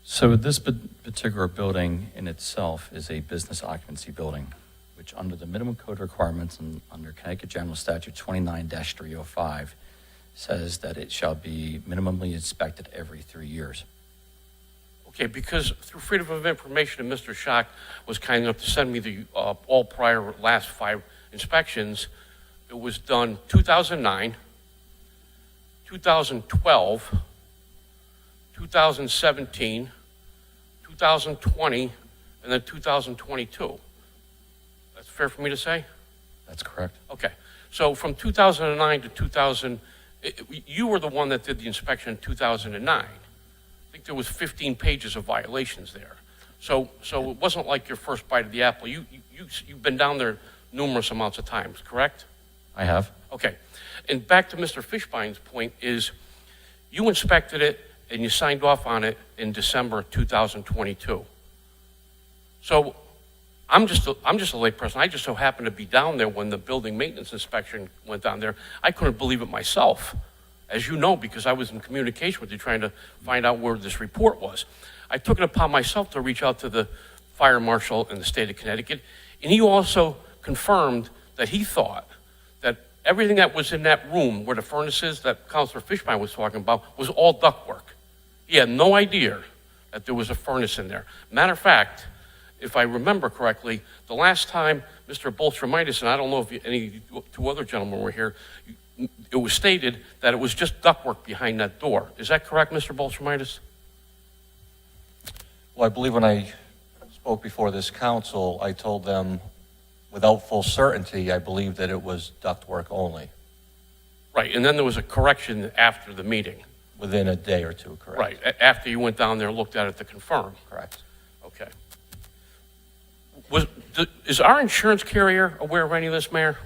[SPEAKER 13] So this particular building in itself is a business occupancy building, which under the minimum code requirements and under Connecticut General Statute 29-305 says that it shall be minimally inspected every 3 years.
[SPEAKER 4] Okay, because through Freedom of Information, and Mr. Schock was kind enough to send me the all prior last 5 inspections. It was done 2009, 2012, 2017, 2020, and then 2022. That's fair for me to say?
[SPEAKER 13] That's correct.
[SPEAKER 4] Okay. So from 2009 to 2000, you were the one that did the inspection in 2009. I think there was 15 pages of violations there. So it wasn't like your first bite of the apple. You've been down there numerous amounts of times, correct?
[SPEAKER 13] I have.
[SPEAKER 4] Okay. And back to Mr. Fishbein's point is, you inspected it and you signed off on it in December 2022. So I'm just a layperson. I just so happened to be down there when the building maintenance inspection went down there. I couldn't believe it myself, as you know, because I was in communication with you trying to find out where this report was. I took it upon myself to reach out to the fire marshal in the state of Connecticut, and he also confirmed that he thought that everything that was in that room where the furnace is that Councilor Fishbein was talking about was all ductwork. He had no idea that there was a furnace in there. Matter of fact, if I remember correctly, the last time Mr. Boltramitis, and I don't know if any 2 other gentlemen were here, it was stated that it was just ductwork behind that door. Is that correct, Mr. Boltramitis?
[SPEAKER 14] Well, I believe when I spoke before this council, I told them, without full certainty, I believe that it was ductwork only.
[SPEAKER 4] Right, and then there was a correction after the meeting.
[SPEAKER 14] Within a day or two, correct?
[SPEAKER 4] Right, after you went down there and looked at it to confirm.
[SPEAKER 14] Correct.
[SPEAKER 4] Okay. Is our insurance carrier aware of any of this, Mayor?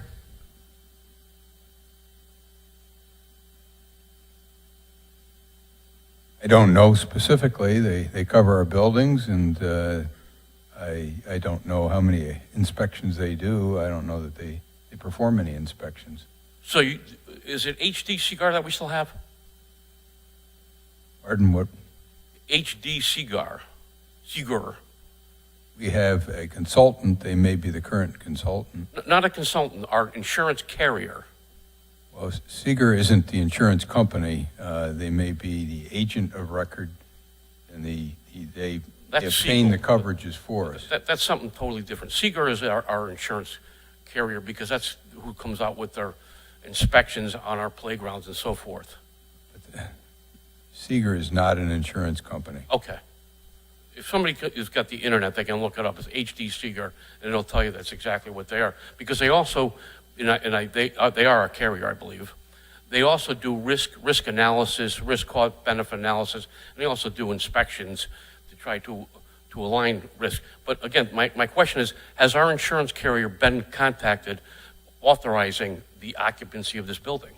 [SPEAKER 7] I don't know specifically. They cover our buildings, and I don't know how many inspections they do. I don't know that they perform any inspections.
[SPEAKER 4] So is it HD Cigar that we still have?
[SPEAKER 7] Pardon, what?
[SPEAKER 4] HD Cigar.
[SPEAKER 7] We have a consultant. They may be the current consultant.
[SPEAKER 4] Not a consultant, our insurance carrier.
[SPEAKER 7] Well, Seeger isn't the insurance company. They may be the agent of record, and they obtain the coverages for us.
[SPEAKER 4] That's something totally different. Seeger is our insurance carrier because that's who comes out with their inspections on our playgrounds and so forth.
[SPEAKER 7] Seeger is not an insurance company.
[SPEAKER 4] Okay. if somebody has got the internet, they can look it up. It's HD Seeger, and it'll tell you that's exactly what they are. Because they also, they are a carrier, I believe. They also do risk analysis, risk-cost benefit analysis, and they also do inspections to try to align risk. But again, my question is, has our insurance carrier been contacted authorizing the occupancy of this building?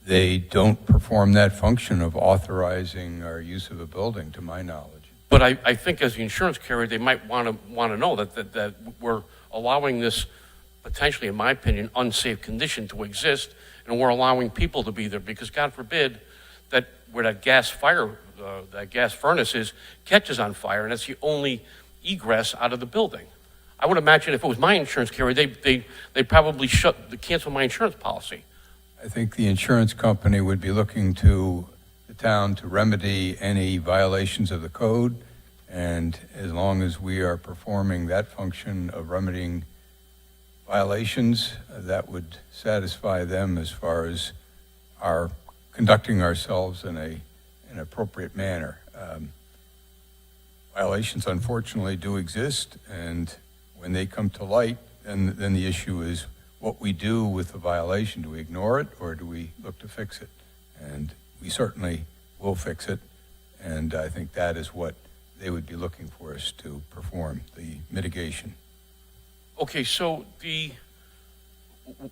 [SPEAKER 7] They don't perform that function of authorizing our use of a building, to my knowledge.
[SPEAKER 4] But I think as the insurance carrier, they might want to know that we're allowing this potentially, in my opinion, unsafe condition to exist, and we're allowing people to be there because, God forbid, that where that gas furnace is catches on fire, and that's the only egress out of the building. I would imagine if it was my insurance carrier, they probably cancel my insurance policy.
[SPEAKER 7] I think the insurance company would be looking to the town to remedy any violations of the code, and as long as we are performing that function of remedying violations, that would satisfy them as far as our conducting ourselves in an appropriate manner. Violations, unfortunately, do exist, and when they come to light, then the issue is what we do with the violation. Do we ignore it, or do we look to fix it? And we certainly will fix it, and I think that is what they would be looking for us to perform, the mitigation.
[SPEAKER 4] Okay, so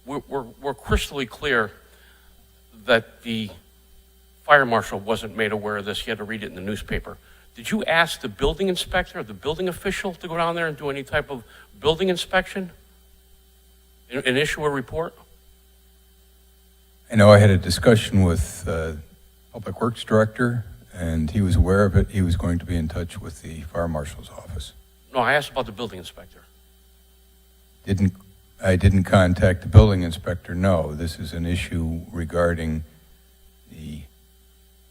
[SPEAKER 4] we're crystally clear that the fire marshal wasn't made aware of this. He had to read it in the newspaper. Did you ask the building inspector, the building official, to go down there and do any type of building inspection and issue a report?
[SPEAKER 7] I know I had a discussion with Public Works Director, and he was aware of it. He was going to be in touch with the fire marshal's office.
[SPEAKER 4] No, I asked about the building inspector.
[SPEAKER 7] I didn't contact the building inspector, no. This is an issue regarding the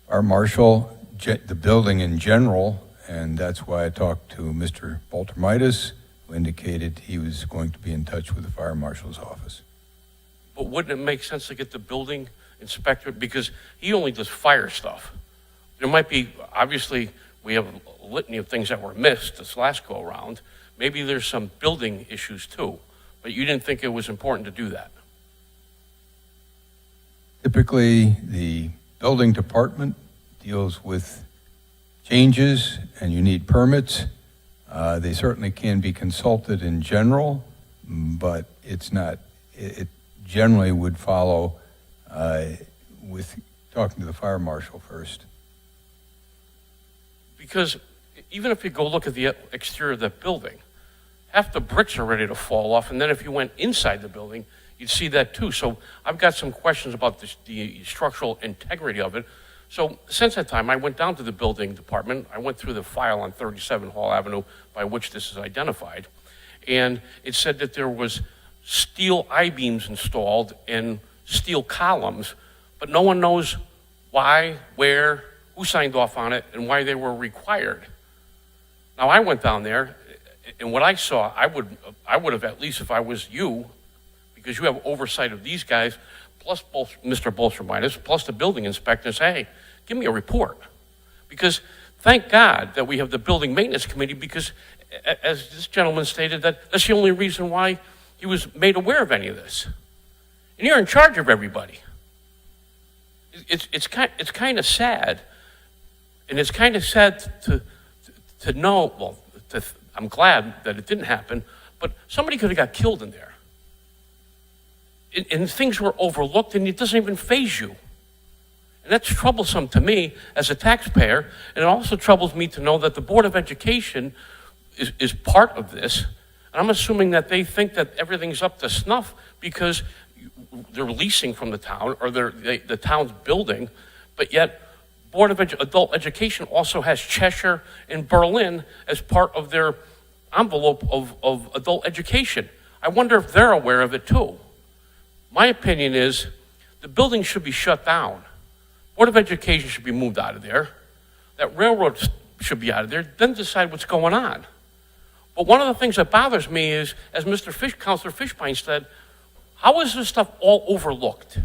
[SPEAKER 7] fire marshal, the building in general, and that's why I talked to Mr. Baltermitis, who indicated he was going to be in touch with the fire marshal's office.
[SPEAKER 4] But wouldn't it make sense to get the building inspector, because he only does fire stuff? There might be, obviously, we have a litany of things that were missed this last go around. Maybe there's some building issues too, but you didn't think it was important to do that.
[SPEAKER 7] Typically, the building department deals with changes, and you need permits. They certainly can be consulted in general, but it's not, it generally would follow with talking to the fire marshal first.
[SPEAKER 4] Because even if you go look at the exterior of that building, half the bricks are ready to fall off, and then if you went inside the building, you'd see that too. So I've got some questions about the structural integrity of it. So since that time, I went down to the building department. I went through the file on 37 Hall Avenue by which this is identified, and it said that there was steel I-beams installed and steel columns, but no one knows why, where, who signed off on it, and why they were required. Now, I went down there, and what I saw, I would have, at least if I was you, because you have oversight of these guys, plus Mr. Bolshermitis, plus the building inspector, say, hey, give me a report. Because thank God that we have the building maintenance committee, because as this gentleman stated, that's the only reason why he was made aware of any of this. And you're in charge of everybody. It's kind of sad. And it's kind of sad to know, well, I'm glad that it didn't happen, but somebody could have got killed in there. And things were overlooked, and it doesn't even faze you. And that's troublesome to me as a taxpayer, and it also troubles me to know that the Board of Education is part of this. And I'm assuming that they think that everything's up to snuff because they're leasing from the town, or the town's building, but yet Board of Adult Education also has Cheshire and Berlin as part of their envelope of adult education. I wonder if they're aware of it too. My opinion is the building should be shut down. Board of Education should be moved out of there. That railroad should be out of there. Then decide what's going on. But one of the things that bothers me is, as Councilor Fishbein said, how is this stuff all overlooked?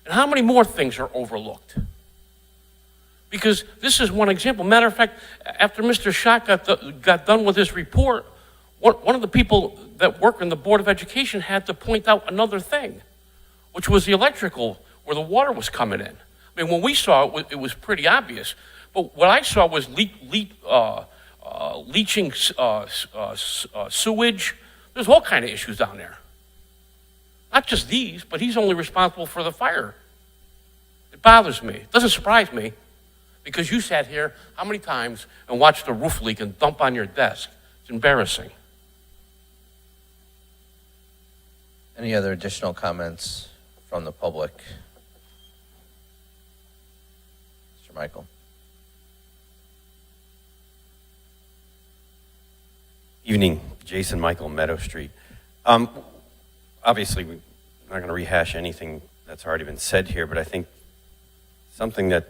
[SPEAKER 4] And how many more things are overlooked? Because this is one example. Matter of fact, after Mr. Schott got done with his report, one of the people that work in the Board of Education had to point out another thing, which was the electrical, where the water was coming in. I mean, when we saw it, it was pretty obvious. But what I saw was leaching sewage. There's all kind of issues down there. Not just these, but he's only responsible for the fire. It bothers me. It doesn't surprise me, because you sat here how many times and watched the roof leak and dump on your desk? It's embarrassing.
[SPEAKER 1] Any other additional comments from the public? Mr. Michael?
[SPEAKER 15] Evening, Jason Michael, Meadow Street. Obviously, we're not going to rehash anything that's already been said here, but I think something that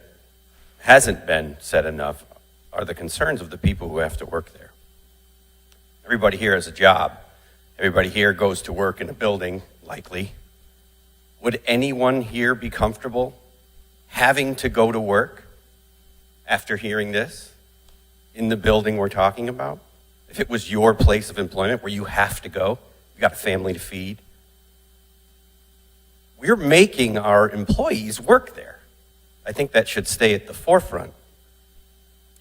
[SPEAKER 15] hasn't been said enough are the concerns of the people who have to work there. Everybody here has a job. Everybody here goes to work in a building, likely. Would anyone here be comfortable having to go to work after hearing this in the building we're talking about? If it was your place of employment where you have to go, you got a family to feed. We're making our employees work there. I think that should stay at the forefront.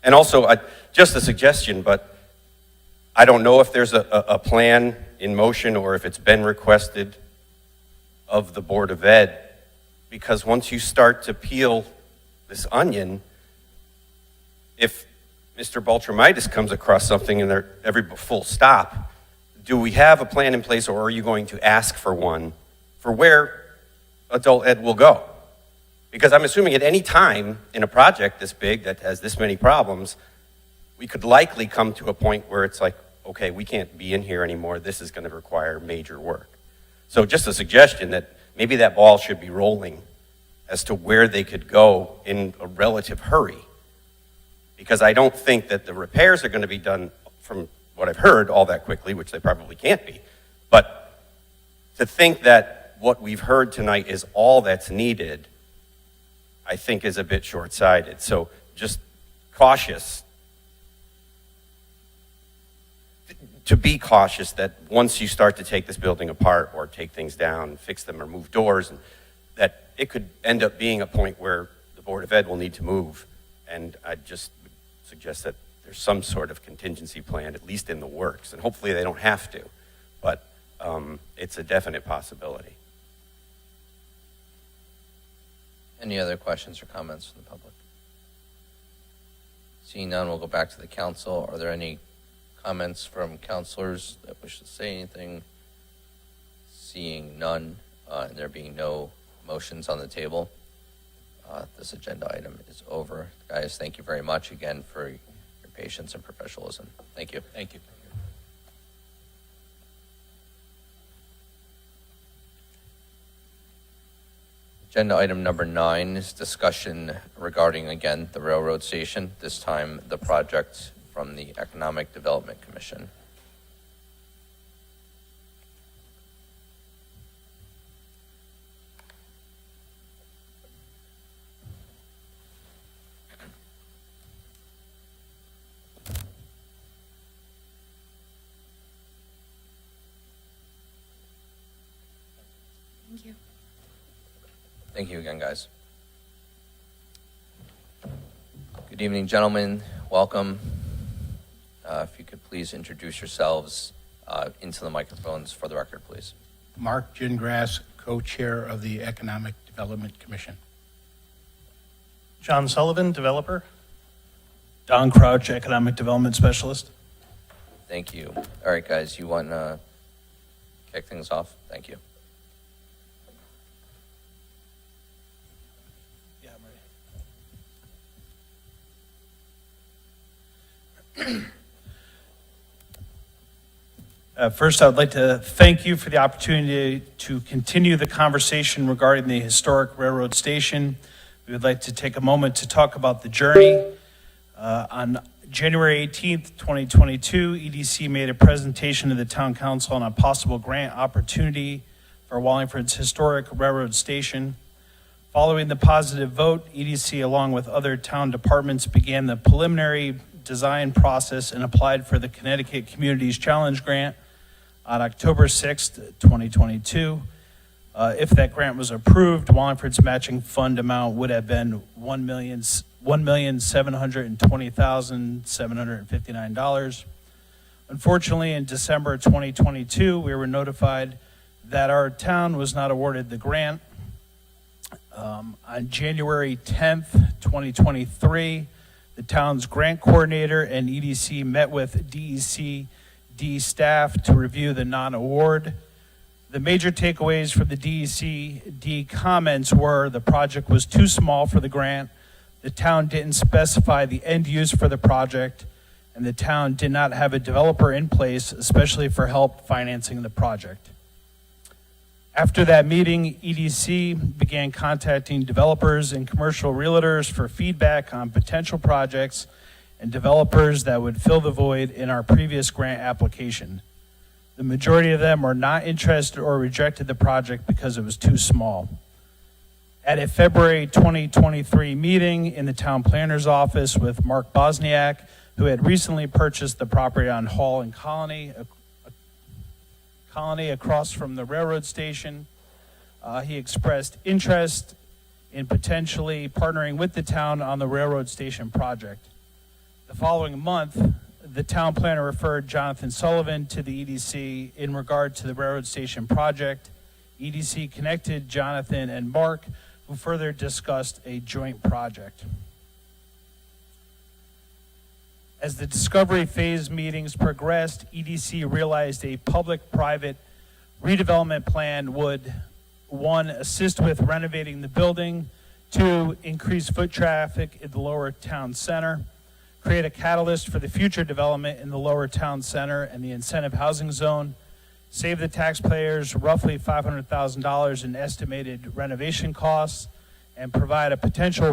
[SPEAKER 15] And also, just a suggestion, but I don't know if there's a plan in motion or if it's been requested of the Board of Ed, because once you start to peel this onion, if Mr. Baltramitis comes across something and they're every full stop, do we have a plan in place, or are you going to ask for one for where adult ed will go? Because I'm assuming at any time in a project this big that has this many problems, we could likely come to a point where it's like, okay, we can't be in here anymore. This is going to require major work. So just a suggestion that maybe that ball should be rolling as to where they could go in a relative hurry. Because I don't think that the repairs are going to be done, from what I've heard, all that quickly, which they probably can't be. But to think that what we've heard tonight is all that's needed, I think is a bit short-sighted. So just cautious, to be cautious that once you start to take this building apart or take things down, fix them or move doors, and that it could end up being a point where the Board of Ed will need to move. And I just would suggest that there's some sort of contingency plan, at least in the works. And hopefully they don't have to, but it's a definite possibility.
[SPEAKER 1] Any other questions or comments from the public? Seeing none, we'll go back to the council. Are there any comments from counselors that wish to say anything? Seeing none, and there being no motions on the table, this agenda item is over. Guys, thank you very much again for your patience and professionalism. Thank you.
[SPEAKER 13] Thank you.
[SPEAKER 1] Agenda item number 9 is discussion regarding, again, the railroad station, this time the project from the Economic Development Commission.
[SPEAKER 3] Thank you.
[SPEAKER 1] Thank you again, guys. Good evening, gentlemen. Welcome. If you could please introduce yourselves into the microphones for the record, please.
[SPEAKER 16] Mark Gingras, co-chair of the Economic Development Commission.
[SPEAKER 17] John Sullivan, developer. Don Crouch, economic development specialist.
[SPEAKER 1] Thank you. All right, guys, you want to kick things off? Thank you.
[SPEAKER 17] Yeah, I'm ready. First, I would like to thank you for the opportunity to continue the conversation regarding the historic railroad station. We would like to take a moment to talk about the journey. On January 18th, 2022, EDC made a presentation to the Town Council on a possible grant opportunity for Wallingford's historic railroad station. Following the positive vote, EDC, along with other town departments, began the preliminary design process and applied for the Connecticut Communities Challenge Grant on October 6th, 2022. If that grant was approved, Wallingford's matching fund amount would have been $1,720,759. Unfortunately, in December 2022, we were notified that our town was not awarded the grant. On January 10th, 2023, the town's grant coordinator and EDC met with DEC-D staff to review the non-award. The major takeaways from the DEC-D comments were the project was too small for the grant, the town didn't specify the end use for the project, and the town did not have a developer in place, especially for help financing the project. After that meeting, EDC began contacting developers and commercial realtors for feedback on potential projects and developers that would fill the void in our previous grant application. The majority of them were not interested or rejected the project because it was too small. At a February 2023 meeting in the town planner's office with Mark Bosniak, who had recently purchased the property on Hall and Colony across from the railroad station, he expressed interest in potentially partnering with the town on the railroad station project. The following month, the town planner referred Jonathan Sullivan to the EDC in regard to the railroad station project. EDC connected Jonathan and Mark, who further discussed a joint project. As the discovery phase meetings progressed, EDC realized a public-private redevelopment plan would, 1, assist with renovating the building, 2, increase foot traffic in the lower town center, create a catalyst for the future development in the lower town center and the incentive housing zone, save the taxpayers roughly $500,000 in estimated renovation costs, and provide a potential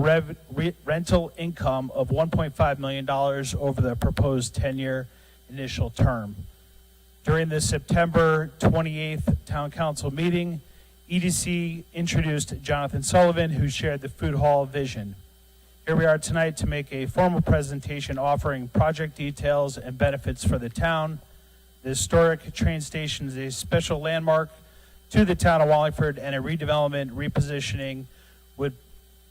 [SPEAKER 17] rental income of $1.5 million over the proposed 10-year initial term. During the September 28th Town Council meeting, EDC introduced Jonathan Sullivan, who shared the food hall vision. Here we are tonight to make a formal presentation offering project details and benefits for the town. The historic train station is a special landmark to the town of Wallingford, and a redevelopment repositioning would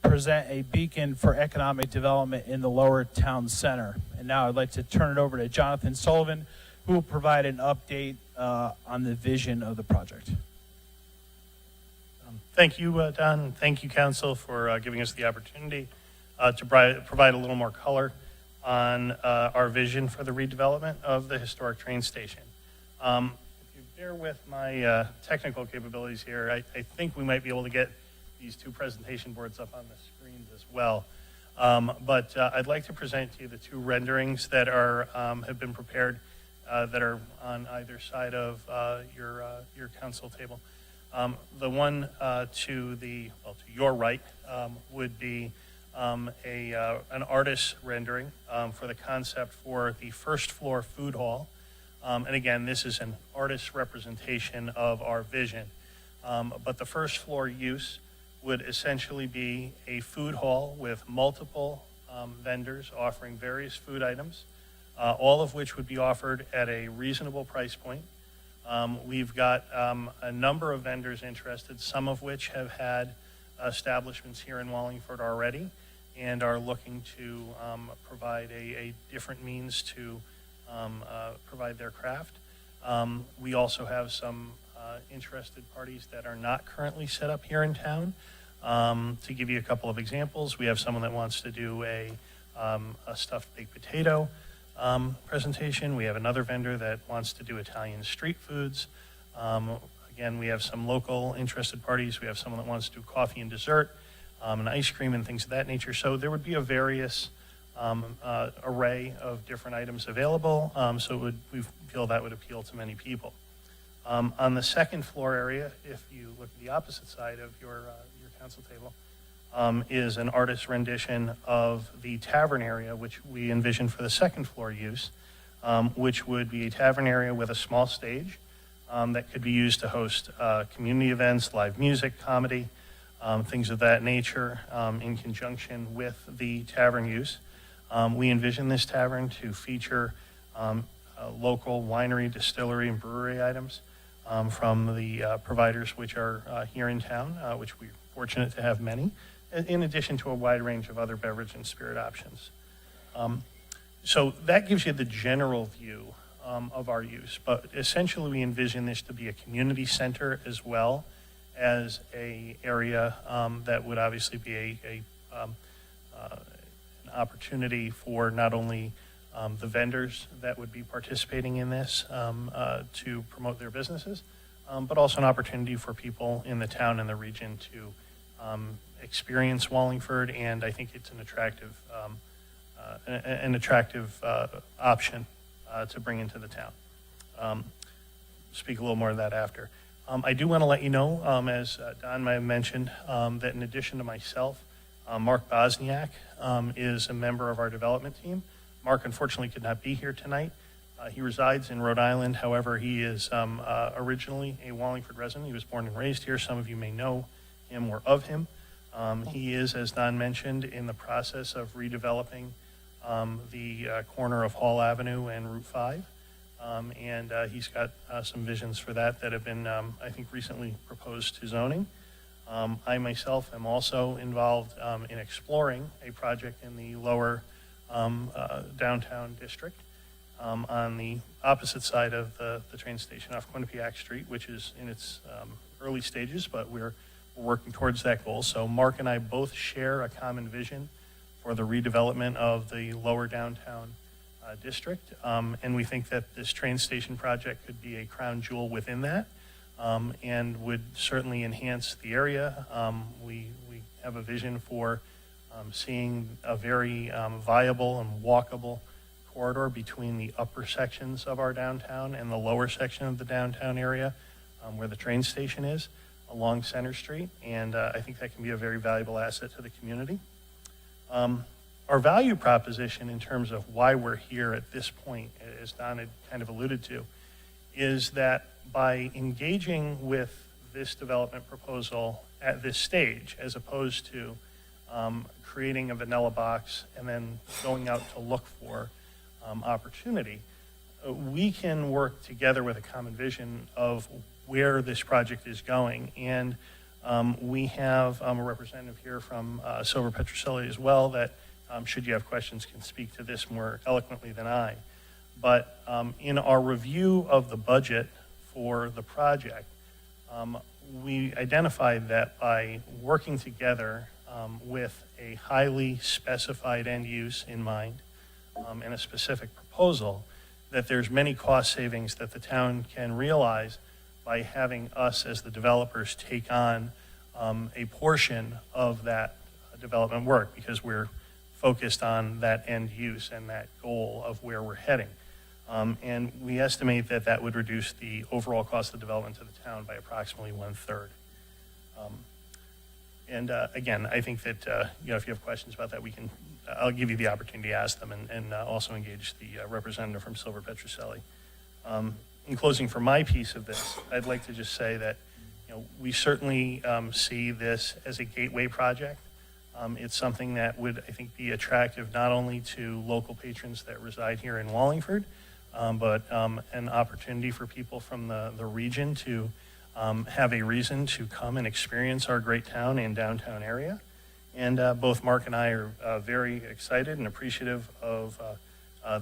[SPEAKER 17] present a beacon for economic development in the lower town center. And now I'd like to turn it over to Jonathan Sullivan, who will provide an update on the vision of the project.
[SPEAKER 18] Thank you, Don. Thank you, Council, for giving us the opportunity to provide a little more color on our vision for the redevelopment of the historic train station. If you bear with my technical capabilities here, I think we might be able to get these two presentation boards up on the screens as well. But I'd like to present to you the two renderings that are have been prepared that are on either side of your council table. The one to your right would be an artist's rendering for the concept for the first floor food hall. And again, this is an artist's representation of our vision. But the first floor use would essentially be a food hall with multiple vendors offering various food items, all of which would be offered at a reasonable price point. We've got a number of vendors interested, some of which have had establishments here in Wallingford already and are looking to provide a different means to provide their craft. We also have some interested parties that are not currently set up here in town. To give you a couple of examples, we have someone that wants to do a stuffed baked potato presentation. We have another vendor that wants to do Italian street foods. Again, we have some local interested parties. We have someone that wants to do coffee and dessert, and ice cream and things of that nature. So there would be a various array of different items available. We feel that would appeal to many people. On the second floor area, if you look at the opposite side of your council table, is an artist's rendition of the tavern area, which we envision for the second floor use, which would be a tavern area with a small stage that could be used to host community events, live music, comedy. things of that nature in conjunction with the tavern use. We envision this tavern to feature local winery, distillery, and brewery items from the providers which are here in town, which we're fortunate to have many, in addition to a wide range of other beverage and spirit options. So that gives you the general view of our use, but essentially we envision this to be a community center as well as a area that would obviously be an opportunity for not only the vendors that would be participating in this to promote their businesses, but also an opportunity for people in the town and the region to experience Wallingford, and I think it's an attractive option to bring into the town. Speak a little more of that after. I do want to let you know, as Don may have mentioned, that in addition to myself, Mark Bosniak is a member of our development team. Mark unfortunately could not be here tonight. He resides in Rhode Island. However, he is originally a Wallingford resident. He was born and raised here. Some of you may know him or of him. He is, as Don mentioned, in the process of redeveloping the corner of Hall Avenue and Route 5. And he's got some visions for that have been, I think, recently proposed to zoning. I myself am also involved in exploring a project in the lower downtown district on the opposite side of the train station off Quinnipiac Street, which is in its early stages, but we're working towards that goal. So Mark and I both share a common vision for the redevelopment of the lower downtown district, and we think that this train station project could be a crown jewel within that, and would certainly enhance the area. We have a vision for seeing a very viable and walkable corridor between the upper sections of our downtown and the lower section of the downtown area where the train station is along Center Street, and I think that can be a very valuable asset to the community. Our value proposition in terms of why we're here at this point, as Don had kind of alluded to, is that by engaging with this development proposal at this stage, as opposed to creating a vanilla box and then going out to look for opportunity, we can work together with a common vision of where this project is going. And we have a representative here from Silver Petrocelli as well that, should you have questions, can speak to this more eloquently than I. But in our review of the budget for the project, we identified that by working together with a highly specified end use in mind and a specific proposal, that there's many cost savings that the town can realize by having us as the developers take on a portion of that development work, because we're focused on that end use and that goal of where we're heading. And we estimate that that would reduce the overall cost of development to the town by approximately 1/3. And again, I think that if you have questions about that, I'll give you the opportunity to ask them, and also engage the representative from Silver Petrocelli. In closing, for my piece of this, I'd like to just say that we certainly see this as a gateway project. It's something that would, I think, be attractive not only to local patrons that reside here in Wallingford, but an opportunity for people from the region to have a reason to come and experience our great town and downtown area. And both Mark and I are very excited and appreciative of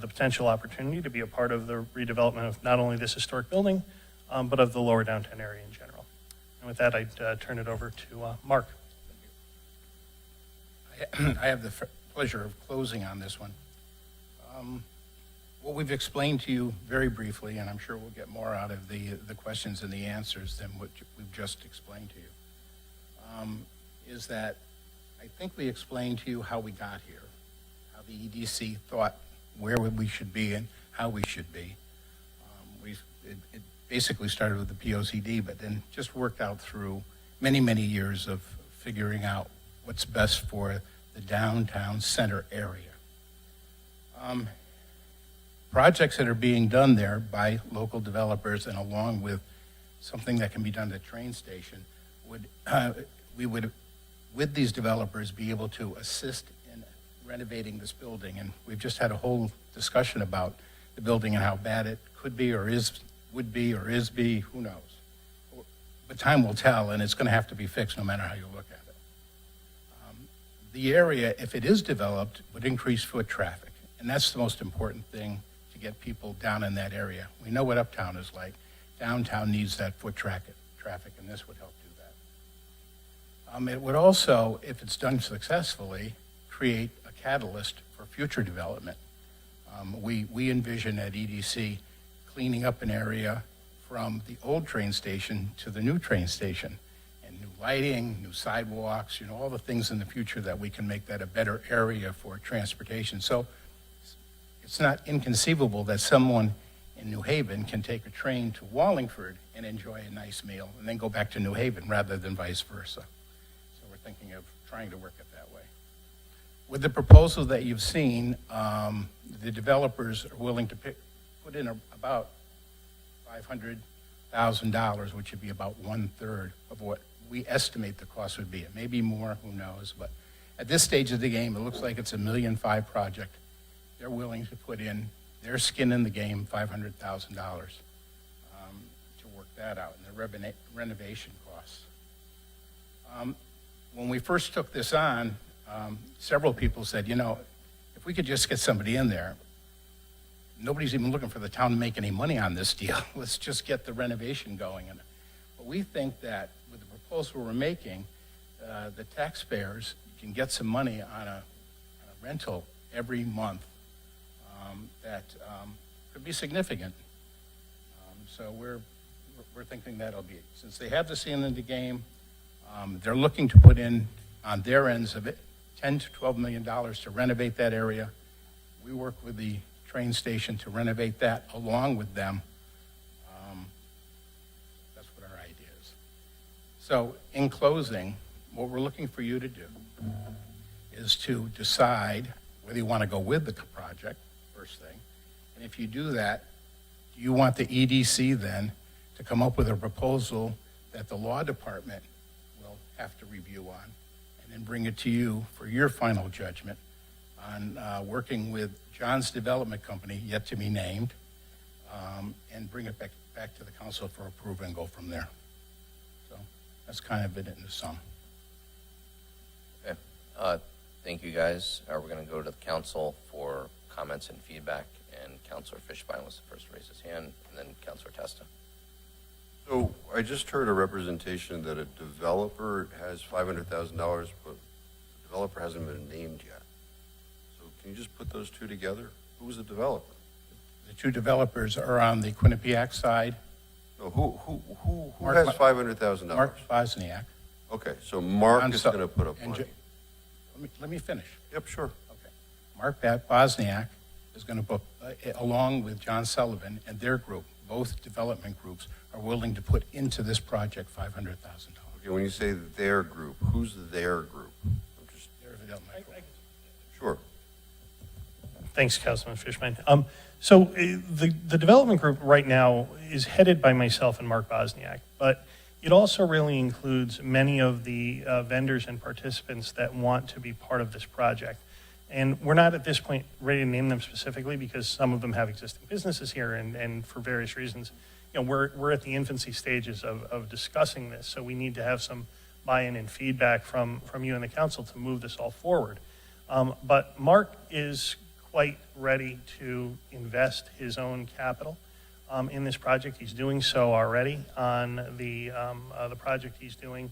[SPEAKER 18] the potential opportunity to be a part of the redevelopment of not only this historic building, but of the lower downtown area in general. And with that, I'd turn it over to Mark.
[SPEAKER 16] I have the pleasure of closing on this one. What we've explained to you very briefly, and I'm sure we'll get more out of the questions and the answers than what we've just explained to you, is that I think we explained to you how we got here, how the EDC thought where we should be and how we should be. It basically started with the POCD, but then just worked out through many, many years of figuring out what's best for the downtown center area. Projects that are being done there by local developers, and along with something that can be done at the train station, we would with these developers, be able to assist in renovating this building. And we've just had a whole discussion about the building and how bad it could be or would be, who knows? But time will tell, and it's going to have to be fixed no matter how you look at it. The area, if it is developed, would increase foot traffic, and that's the most important thing to get people down in that area. We know what uptown is like. Downtown needs that foot traffic, and this would help do that. It would also, if it's done successfully, create a catalyst for future development. We envision at EDC cleaning up an area from the old train station to the new train station, and new lighting, new sidewalks, all the things in the future that we can make that a better area for transportation. So it's not inconceivable that someone in New Haven can take a train to Wallingford and enjoy a nice meal and then go back to New Haven rather than vice versa. So we're thinking of trying to work it that way. With the proposal that you've seen, the developers are willing to put in about $500,000, which would be about 1/3 of what we estimate the cost would be. It may be more, who knows, but at this stage of the game, it looks like it's a $1.5 million project. They're willing to put in their skin in the game, $500,000, to work that out, and the renovation costs. When we first took this on, several people said, if we could just get somebody in there, nobody's even looking for the town to make any money on this deal. Let's just get the renovation going. But we think that with the proposal we're making, the taxpayers can get some money on a rental every month that could be significant. So we're thinking that'll be, since they have the skin in the game, they're looking to put in on their ends of it $10 to $12 million to renovate that area. We work with the train station to renovate that along with them. That's what our idea is. So in closing, what we're looking for you to do is to decide whether you want to go with the project, first thing. And if you do that, do you want the EDC then to come up with a proposal that the law department will have to review on and then bring it to you for your final judgment on working with John's development company, yet to be named, and bring it back to the council for approval and go from there. So that's kind of it in the sum.
[SPEAKER 1] Okay. Thank you, guys. We're going to go to the council for comments and feedback, and Councilor Fishbein was the first to raise his hand, and then Councilor Testa.
[SPEAKER 6] So I just heard a representation that a developer has $500,000, but the developer hasn't been named yet. So can you just put those two together? Who's the developer?
[SPEAKER 16] The two developers are on the Quinnipiac side.
[SPEAKER 6] No, who
[SPEAKER 16] Mark
[SPEAKER 6] has
[SPEAKER 16] Bo-
[SPEAKER 6] $500,000?
[SPEAKER 16] Mark Bosniak.
[SPEAKER 6] Okay, so Mark
[SPEAKER 16] John
[SPEAKER 6] is
[SPEAKER 16] Su-
[SPEAKER 6] going to put up
[SPEAKER 16] and
[SPEAKER 6] money.
[SPEAKER 16] Let me finish.
[SPEAKER 6] Yep, sure.
[SPEAKER 16] Okay. Mark Bosniak is going to put, along with John Sullivan and their group, both development groups, are willing to put into this project $500,000.
[SPEAKER 6] Okay, when you say their group, who's their group? I'm just,
[SPEAKER 16] Their development group.
[SPEAKER 6] sure.
[SPEAKER 18] Thanks, Councilman Fishbein. So the development group right now is headed by myself and Mark Bosniak, but it also really includes many of the vendors and participants that want to be part of this project. And we're not at this point ready to name them specifically because some of them have existing businesses here and for various reasons, we're at the infancy stages of discussing this. So we need to have some buy-in and feedback from you and the council to move this all forward. But Mark is quite ready to invest his own capital in this project. He's doing so already on the project he's doing,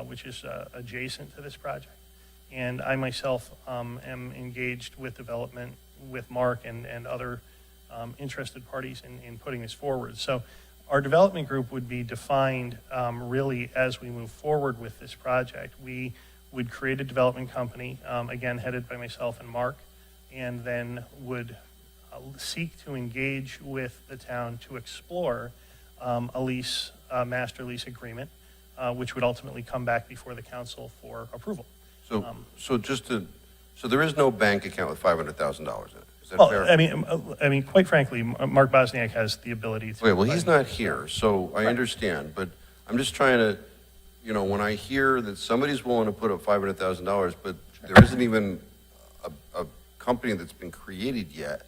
[SPEAKER 18] which is adjacent to this project. And I myself am engaged with development with Mark and other interested parties in putting this forward. So our development group would be defined really as we move forward with this project. We would create a development company, again, headed by myself and Mark, and then would seek to engage with the town to explore a master lease agreement, which would ultimately come back before the council for approval.
[SPEAKER 6] So there is no bank account with $500,000 in it. Is that
[SPEAKER 18] Well,
[SPEAKER 6] fair?
[SPEAKER 18] I mean, quite frankly, Mark Bosniak has the ability to.
[SPEAKER 6] Okay, well, he's not here, so I understand, but I'm just trying to you know, when I hear that somebody's willing to put up $500,000, but there isn't even a company that's been created yet,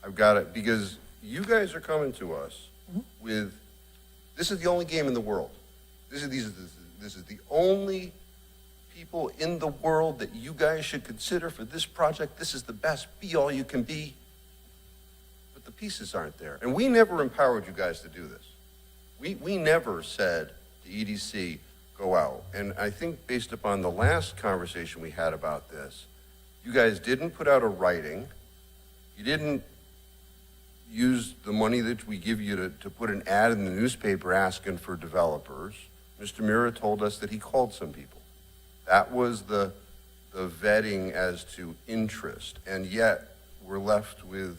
[SPEAKER 6] I've got it, because you guys are coming to us with, this is the only game in the world. This is the only people in the world that you guys should consider for this project. This is the best, be all you can be. But the pieces aren't there. And we never empowered you guys to do this. We never said to EDC, go out. And I think based upon the last conversation we had about this, you guys didn't put out a writing. You didn't use the money that we give you to put an ad in the newspaper asking for developers. Mr. Mira told us that he called some people. That was the vetting as to interest. And yet we're left with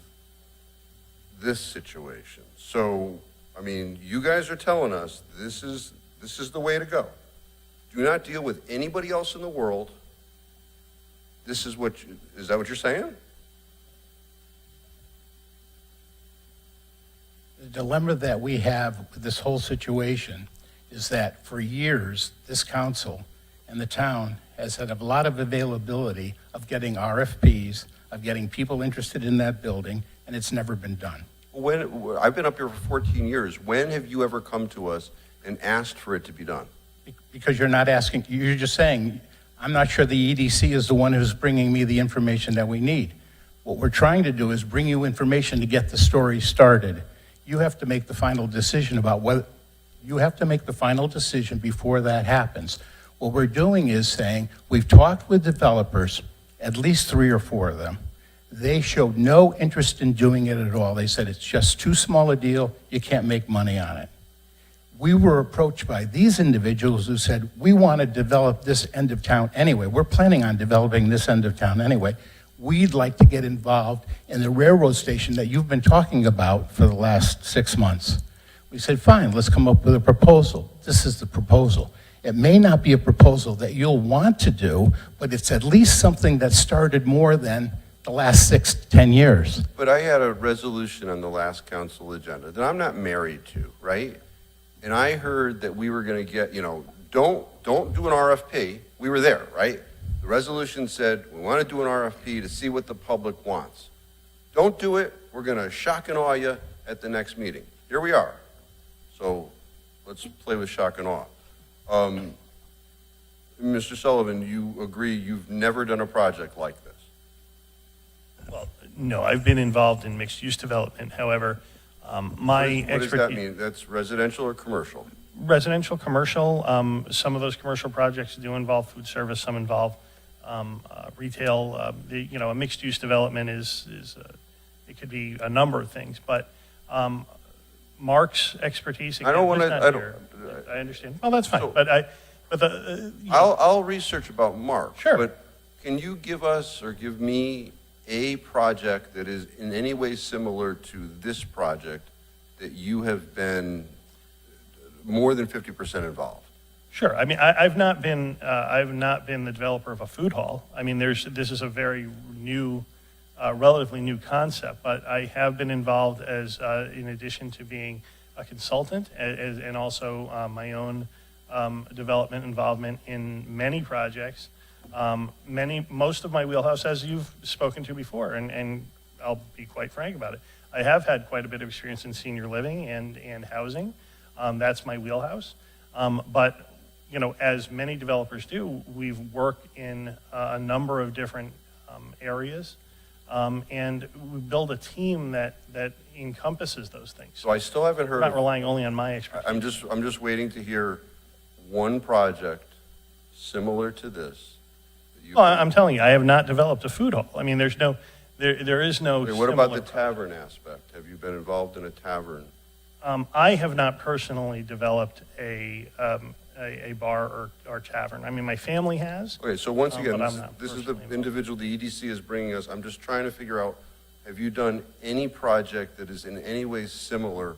[SPEAKER 6] this situation. So, I mean, you guys are telling us this is the way to go. Do not deal with anybody else in the world. Is that what you're saying?
[SPEAKER 16] The dilemma that we have with this whole situation is that for years, this council and the town has had a lot of availability of getting RFPs, of getting people interested in that building, and it's never been done.
[SPEAKER 6] I've been up here for 14 years. When have you ever come to us and asked for it to be done?
[SPEAKER 16] Because you're not asking, you're just saying, I'm not sure the EDC is the one who's bringing me the information that we need. What we're trying to do is bring you information to get the story started. You have to make the final decision about whether, you have to make the final decision before that happens. What we're doing is saying, we've talked with developers, at least 3 or 4 of them. They showed no interest in doing it at all. They said it's just too small a deal, you can't make money on it. We were approached by these individuals who said, we want to develop this end of town anyway. We're planning on developing this end of town anyway. We'd like to get involved in the railroad station that you've been talking about for the last 6 months. We said, fine, let's come up with a proposal. This is the proposal. It may not be a proposal that you'll want to do, but it's at least something that started more than the last 6 to 10 years.
[SPEAKER 6] But I had a resolution on the last council agenda that I'm not married to, right? And I heard that we were going to get, don't do an RFP. We were there, right? The resolution said, we want to do an RFP to see what the public wants. Don't do it. We're going to shock and awe you at the next meeting. Here we are. So let's play with shock and awe. Mr. Sullivan, you agree you've never done a project like this?
[SPEAKER 18] Well, no, I've been involved in mixed-use development. However, my expertise...
[SPEAKER 6] What does that mean? That's residential or commercial?
[SPEAKER 18] Residential, commercial. Some of those commercial projects do involve food service. Some involve retail. A mixed-use development is it could be a number of things. But Mark's expertise. Again,
[SPEAKER 6] I don't want
[SPEAKER 18] to. I understand. Well, that's fine.
[SPEAKER 6] So, I'll research about Mark.
[SPEAKER 18] Sure.
[SPEAKER 6] But can you give us or give me a project that is in any way similar to this project that you have been more than 50% involved?
[SPEAKER 18] Sure. I mean, I've not been the developer of a food hall. I mean, this is a very new, relatively new concept. But I have been involved as, in addition to being a consultant, and also my own development involvement in many projects. Most of my wheelhouse, as you've spoken to before, and I'll be quite frank about it. I have had quite a bit of experience in senior living and housing. That's my wheelhouse. But as many developers do, we've worked in a number of different areas, and we build a team that encompasses those things.
[SPEAKER 6] So I still haven't heard.
[SPEAKER 18] I'm not relying only on my expertise.
[SPEAKER 6] I'm just waiting to hear one project similar to this.
[SPEAKER 18] Well, I'm telling you, I have not developed a food hall. I mean, there is no.
[SPEAKER 6] Okay, what about the tavern aspect? Have you been involved in a tavern?
[SPEAKER 18] I have not personally developed a bar or tavern. I mean, my family has.
[SPEAKER 6] Okay, so once again,
[SPEAKER 18] but
[SPEAKER 6] this is the individual the EDC is bringing us. I'm just trying to figure out, have you done any project that is in any way similar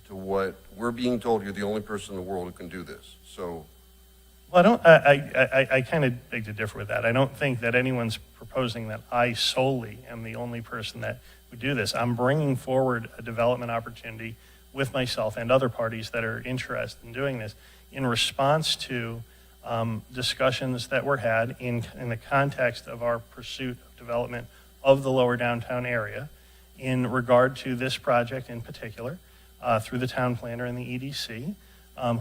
[SPEAKER 6] to what we're being told you're the only person in the world who can do this? So.
[SPEAKER 18] Well, I kind of beg to differ with that. I don't think that anyone's proposing that I solely am the only person that would do this. I'm bringing forward a development opportunity with myself and other parties that are interested in doing this. in response to discussions that were had in the context of our pursuit of development of the lower downtown area in regard to this project in particular, through the town planner and the EDC,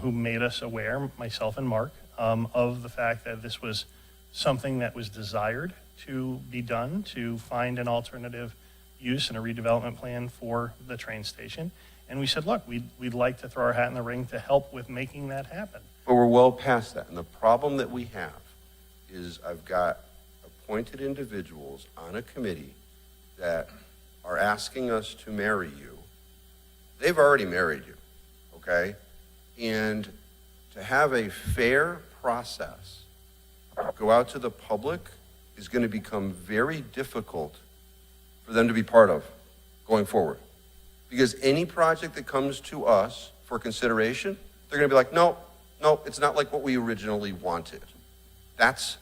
[SPEAKER 18] who made us aware, myself and Mark, of the fact that this was something that was desired to be done, to find an alternative use and a redevelopment plan for the train station. And we said, look, we'd like to throw our hat in the ring to help with making that happen.
[SPEAKER 6] But we're well past that. And the problem that we have is I've got appointed individuals on a committee that are asking us to marry you. They've already married you, okay? And to have a fair process go out to the public is going to become very difficult for them to be part of going forward. Because any project that comes to us for consideration, they're going to be like, no, it's not like what we originally wanted. That's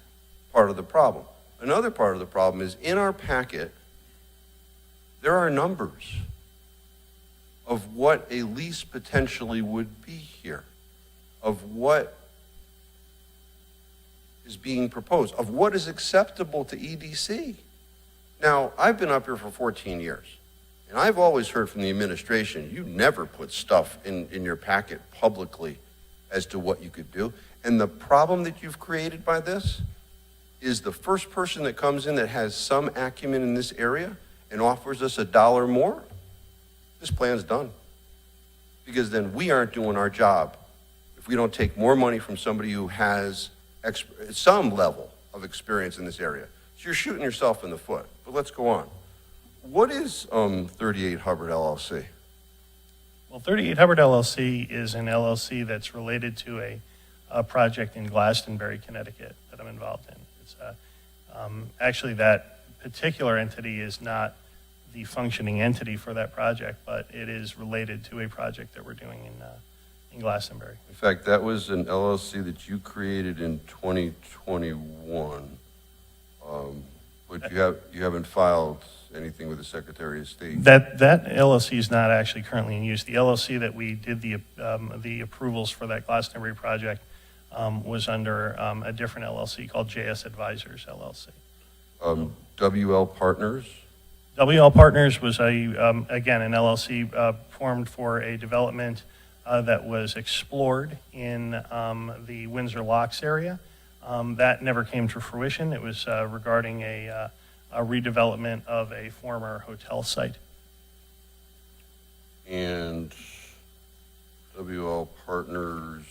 [SPEAKER 6] part of the problem. Another part of the problem is in our packet, there are numbers of what a lease potentially would be here, of what is being proposed, of what is acceptable to EDC. Now, I've been up here for 14 years, and I've always heard from the administration, you never put stuff in your packet publicly as to what you could do. And the problem that you've created by this is the first person that comes in that has some acumen in this area and offers us $1 more, this plan's done. Because then we aren't doing our job if we don't take more money from somebody who has some level of experience in this area. So you're shooting yourself in the foot. But let's go on. What is 38 Hubbard LLC?
[SPEAKER 18] Well, 38 Hubbard LLC is an LLC that's related to a project in Glastonbury, Connecticut that I'm involved in. It's actually that particular entity is not the functioning entity for that project, but it is related to a project that we're doing in Glastonbury.
[SPEAKER 6] In fact, that was an LLC that you created in 2021, but you haven't filed anything with the Secretary of State.
[SPEAKER 18] That LLC is not actually currently in use. The LLC that we did the approvals for that Glastonbury project was under a different LLC called JS Advisors LLC.
[SPEAKER 6] WL Partners?
[SPEAKER 18] WL Partners was again an LLC formed for a development that was explored in the Windsor Locks area. That never came to fruition. It was regarding a redevelopment of a former hotel site.
[SPEAKER 6] And WL Partners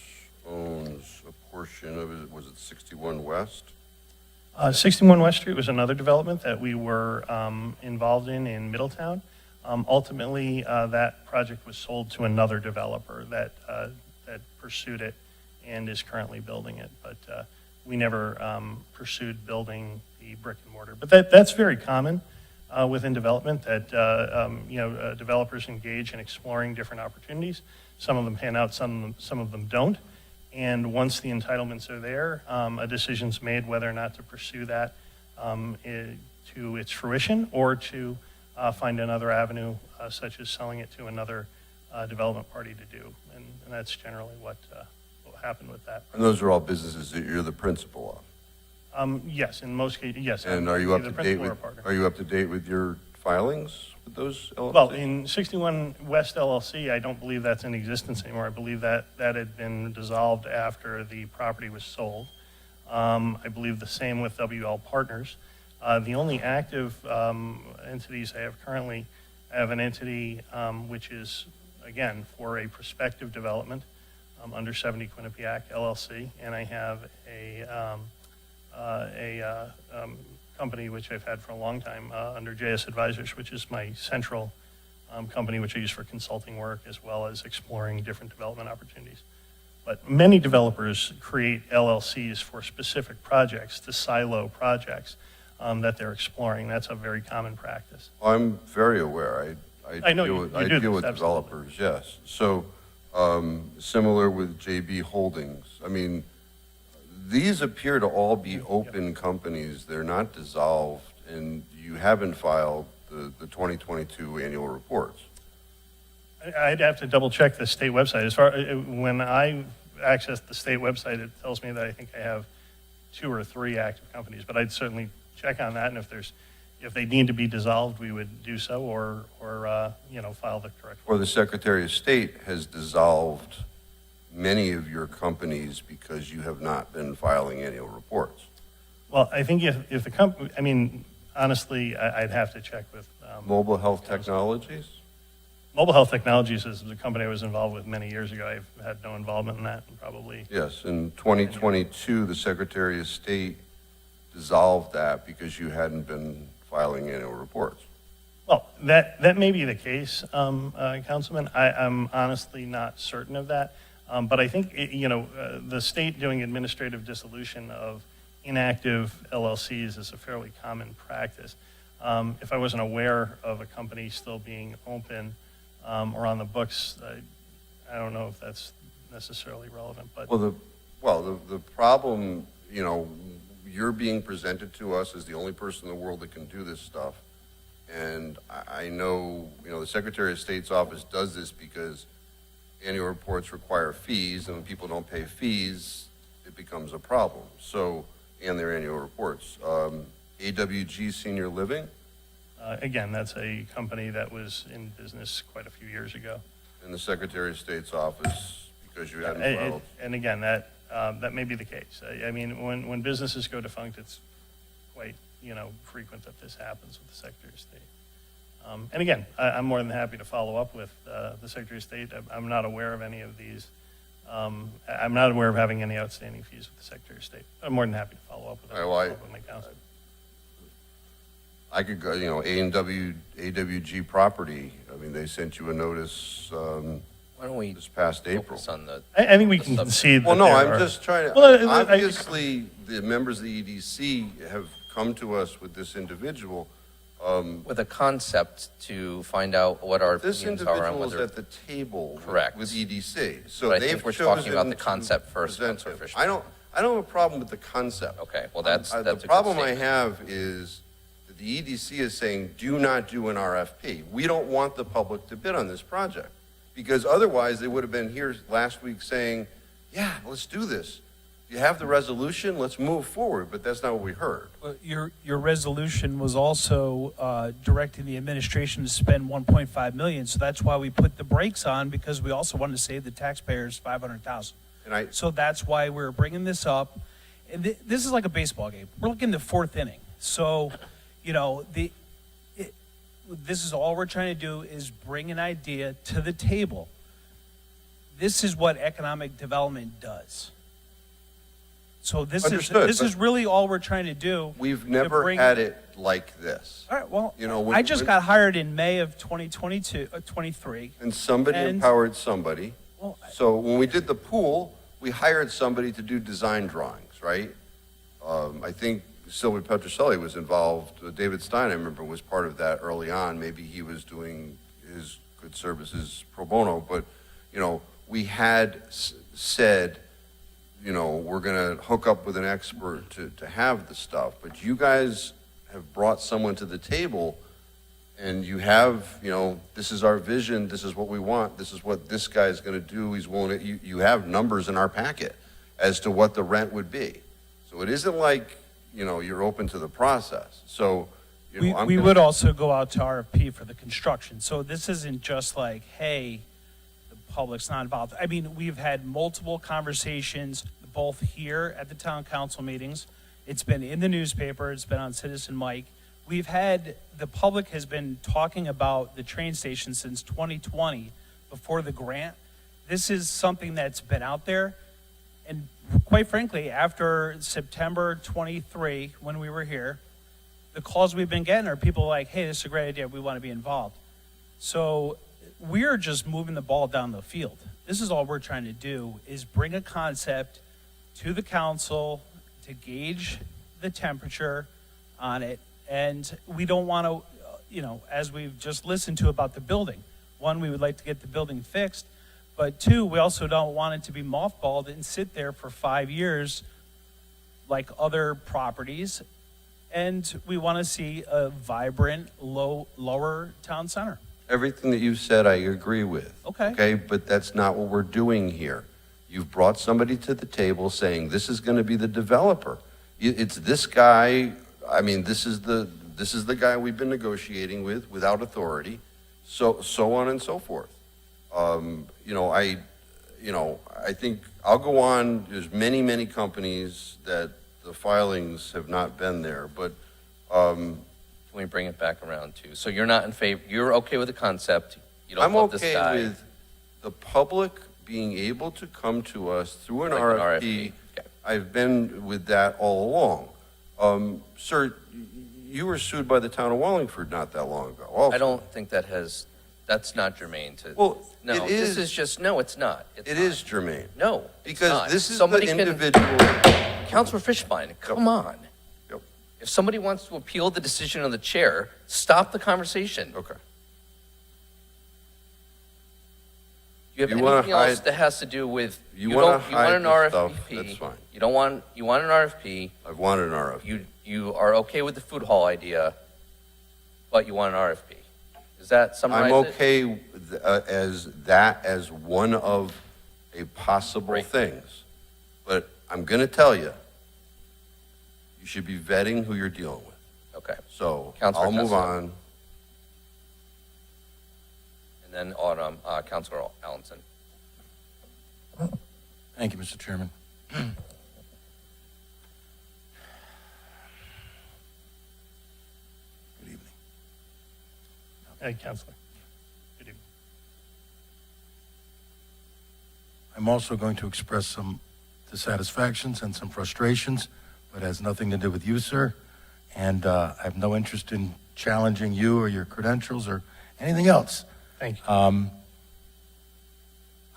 [SPEAKER 6] owns a portion of it, was it 61 West?
[SPEAKER 18] 61 West Street was another development that we were involved in Middletown. Ultimately, that project was sold to another developer that pursued it and is currently building it. But we never pursued building the brick and mortar. But that's very common within development, that developers engage in exploring different opportunities. Some of them pan out, some of them don't. And once the entitlements are there, a decision's made whether or not to pursue that to its fruition or to find another avenue, such as selling it to another development party to do. And that's generally what happened with that.
[SPEAKER 6] And those are all businesses that you're the principal of?
[SPEAKER 18] Yes, in most cases, yes.
[SPEAKER 6] And are you up to date with your filings with those LLCs?
[SPEAKER 18] Well, in 61 West LLC, I don't believe that's in existence anymore. I believe that had been dissolved after the property was sold. I believe the same with WL Partners. The only active entities I have currently, I have an entity which is, again, for a prospective development under 70 Quinnipiac LLC, and I have a company which I've had for a long time under JS Advisors, which is my central company, which I use for consulting work as well as exploring different development opportunities. But many developers create LLCs for specific projects, to silo projects that they're exploring. That's a very common practice.
[SPEAKER 6] I'm very aware.
[SPEAKER 18] I know
[SPEAKER 6] I deal with developers, yes. So similar with JB Holdings. I mean, these appear to all be open companies. They're not dissolved, and you haven't filed the 2022 annual reports.
[SPEAKER 18] I'd have to double check the state website. As far when I accessed the state website, it tells me that I think I have 2 or 3 active companies, but I'd certainly check on that, and if they need to be dissolved, we would do so, or file the correct.
[SPEAKER 6] Or the Secretary of State has dissolved many of your companies because you have not been filing annual reports.
[SPEAKER 18] Well, I think if the company, I mean, honestly, I'd have to check with.
[SPEAKER 6] Mobile Health Technologies?
[SPEAKER 18] Mobile Health Technologies is the company I was involved with many years ago. I've had no involvement in that, and probably.
[SPEAKER 6] Yes, in 2022, the Secretary of State dissolved that because you hadn't been filing annual reports.
[SPEAKER 18] Well, that may be the case, Councilman. I'm honestly not certain of that. But I think, the state doing administrative dissolution of inactive LLCs is a fairly common practice. If I wasn't aware of a company still being open or on the books, I don't know if that's necessarily relevant. But
[SPEAKER 6] the problem, you're being presented to us as the only person in the world that can do this stuff. And I know, the Secretary of State's office does this because annual reports require fees, and when people don't pay fees, it becomes a problem. So, and their annual reports. AWG Senior Living?
[SPEAKER 18] Again, that's a company that was in business quite a few years ago.
[SPEAKER 6] In the Secretary of State's office because you hadn't filed?
[SPEAKER 18] And again, that may be the case. I mean, when businesses go defunct, it's quite, frequent that this happens with the Secretary of State. And again, I'm more than happy to follow up with the Secretary of State. I'm not aware of any of these. I'm not aware of having any outstanding fees with the Secretary of State. I'm more than happy to follow up with them. With my counsel.
[SPEAKER 6] I could go, AWG Property. I mean, they sent you a notice
[SPEAKER 1] Why don't we
[SPEAKER 6] this past April.
[SPEAKER 1] focus on the?
[SPEAKER 18] I think we can concede.
[SPEAKER 6] Well,
[SPEAKER 18] that
[SPEAKER 6] no,
[SPEAKER 18] there
[SPEAKER 6] I'm
[SPEAKER 18] are-
[SPEAKER 6] just trying to,
[SPEAKER 18] Well,
[SPEAKER 6] obviously, the members of the EDC have come to us with this individual.
[SPEAKER 1] With a concept to find out what our
[SPEAKER 6] This
[SPEAKER 1] opinions are on
[SPEAKER 6] individual is
[SPEAKER 1] whether.
[SPEAKER 6] at the table
[SPEAKER 1] Correct.
[SPEAKER 6] with EDC. So
[SPEAKER 1] But I
[SPEAKER 6] they've
[SPEAKER 1] think we're talking about
[SPEAKER 6] chosen
[SPEAKER 1] the
[SPEAKER 6] to
[SPEAKER 1] concept first,
[SPEAKER 6] present
[SPEAKER 1] Councilor
[SPEAKER 6] him.
[SPEAKER 1] Fisher.
[SPEAKER 6] I don't have a problem with the concept.
[SPEAKER 1] Okay, well, that's a
[SPEAKER 6] The
[SPEAKER 1] good
[SPEAKER 6] problem I
[SPEAKER 1] statement.
[SPEAKER 6] have is that the EDC is saying, do not do an RFP. We don't want the public to bid on this project. Because otherwise, they would have been here last week saying, yeah, let's do this. You have the resolution, let's move forward, but that's not what we heard.
[SPEAKER 17] Well, your resolution was also directing the administration to spend $1.5 million, so that's why we put the brakes on, because we also wanted to save the taxpayers $500,000. So that's why we're bringing this up. And this is like a baseball game. We're looking at the 4th inning. So, this is all we're trying to do is bring an idea to the table. This is what economic development does. So this
[SPEAKER 6] Understood,
[SPEAKER 17] is
[SPEAKER 6] but
[SPEAKER 17] really all we're trying to do.
[SPEAKER 6] We've never had it like this.
[SPEAKER 17] All right, well,
[SPEAKER 6] when-
[SPEAKER 17] I just
[SPEAKER 6] when-
[SPEAKER 17] got hired in May of 23.
[SPEAKER 6] And somebody
[SPEAKER 17] And-
[SPEAKER 6] empowered somebody.
[SPEAKER 17] Well,
[SPEAKER 6] So when we did the pool, we hired somebody to do design drawings, right? I think Sylvia Petroselli was involved. David Stein, I remember, was part of that early on. Maybe he was doing his good services pro bono. But, we had said, we're going to hook up with an expert to have the stuff. But you guys have brought someone to the table, and you have, this is our vision, this is what we want, this is what this guy's going to do. He's willing to, you have numbers in our packet as to what the rent would be. So it isn't like, you're open to the process. So,
[SPEAKER 17] we would also go out to RFP for the construction. So this isn't just like, hey, the public's not involved. I mean, we've had multiple conversations, both here at the town council meetings. It's been in the newspaper. It's been on Citizen Mike. The public has been talking about the train station since 2020, before the grant. This is something that's been out there. And quite frankly, after September 23, when we were here, the calls we've been getting are people like, hey, this is a great idea. We want to be involved. So we're just moving the ball down the field. This is all we're trying to do, is bring a concept to the council to gauge the temperature on it. And we don't want to, as we've just listened to about the building, one, we would like to get the building fixed, but two, we also don't want it to be mothballed and sit there for 5 years like other properties. And we want to see a vibrant, lower town center.
[SPEAKER 6] Everything that you said, I agree with.
[SPEAKER 17] Okay.
[SPEAKER 6] Okay, but that's not what we're doing here. You've brought somebody to the table saying, this is going to be the developer. It's this guy, I mean, this is the guy we've been negotiating with without authority, so on and so forth. I think I'll go on, there's many companies that the filings have not been there, but
[SPEAKER 1] Can we bring it back around to, so you're not in favor, you're okay with the concept, you don't
[SPEAKER 6] I'm
[SPEAKER 1] love this
[SPEAKER 6] okay
[SPEAKER 1] guy.
[SPEAKER 6] with the public being able to come to us through an
[SPEAKER 1] Like an
[SPEAKER 6] RFP.
[SPEAKER 1] Okay.
[SPEAKER 6] I've been with that all along. Sir, you were sued by the town of Wallingford not that long ago. Also.
[SPEAKER 1] I don't think that's not germane to,
[SPEAKER 6] Well,
[SPEAKER 1] no,
[SPEAKER 6] it is.
[SPEAKER 1] this is just, no, it's not. It's
[SPEAKER 6] It
[SPEAKER 1] not.
[SPEAKER 6] is germane.
[SPEAKER 1] No, it's
[SPEAKER 6] Because
[SPEAKER 1] not.
[SPEAKER 6] this is
[SPEAKER 1] Somebody
[SPEAKER 6] the
[SPEAKER 1] can-
[SPEAKER 6] individual.
[SPEAKER 1] Counselor Fishbein, come on.
[SPEAKER 6] Yep.
[SPEAKER 1] If somebody wants to appeal the decision of the chair, stop the conversation.
[SPEAKER 6] Okay.
[SPEAKER 1] You have
[SPEAKER 6] You wanna
[SPEAKER 1] anything else
[SPEAKER 6] hide-
[SPEAKER 1] that has to do with,
[SPEAKER 6] You
[SPEAKER 1] you
[SPEAKER 6] wanna
[SPEAKER 1] want an
[SPEAKER 6] hide the stuff,
[SPEAKER 1] RFP.
[SPEAKER 6] that's fine.
[SPEAKER 1] You want an RFP,
[SPEAKER 6] I've wanted an RFP.
[SPEAKER 1] you are okay with the food hall idea, but you want an RFP. Does that summarize
[SPEAKER 6] I'm
[SPEAKER 1] it?
[SPEAKER 6] okay as one of a possible
[SPEAKER 1] Right.
[SPEAKER 6] things. But I'm going to tell you, you should be vetting who you're dealing with.
[SPEAKER 1] Okay,
[SPEAKER 6] So
[SPEAKER 1] Counselor
[SPEAKER 6] I'll move
[SPEAKER 1] Testa.
[SPEAKER 6] on.
[SPEAKER 1] and then Counselor Allenson.
[SPEAKER 11] Thank you, Mr. Chairman. Good evening.
[SPEAKER 18] Hey, Counselor. Good evening.
[SPEAKER 11] I'm also going to express some dissatisfactions and some frustrations, but it has nothing to do with you, sir. And I have no interest in challenging you or your credentials or anything else.
[SPEAKER 18] Thank you.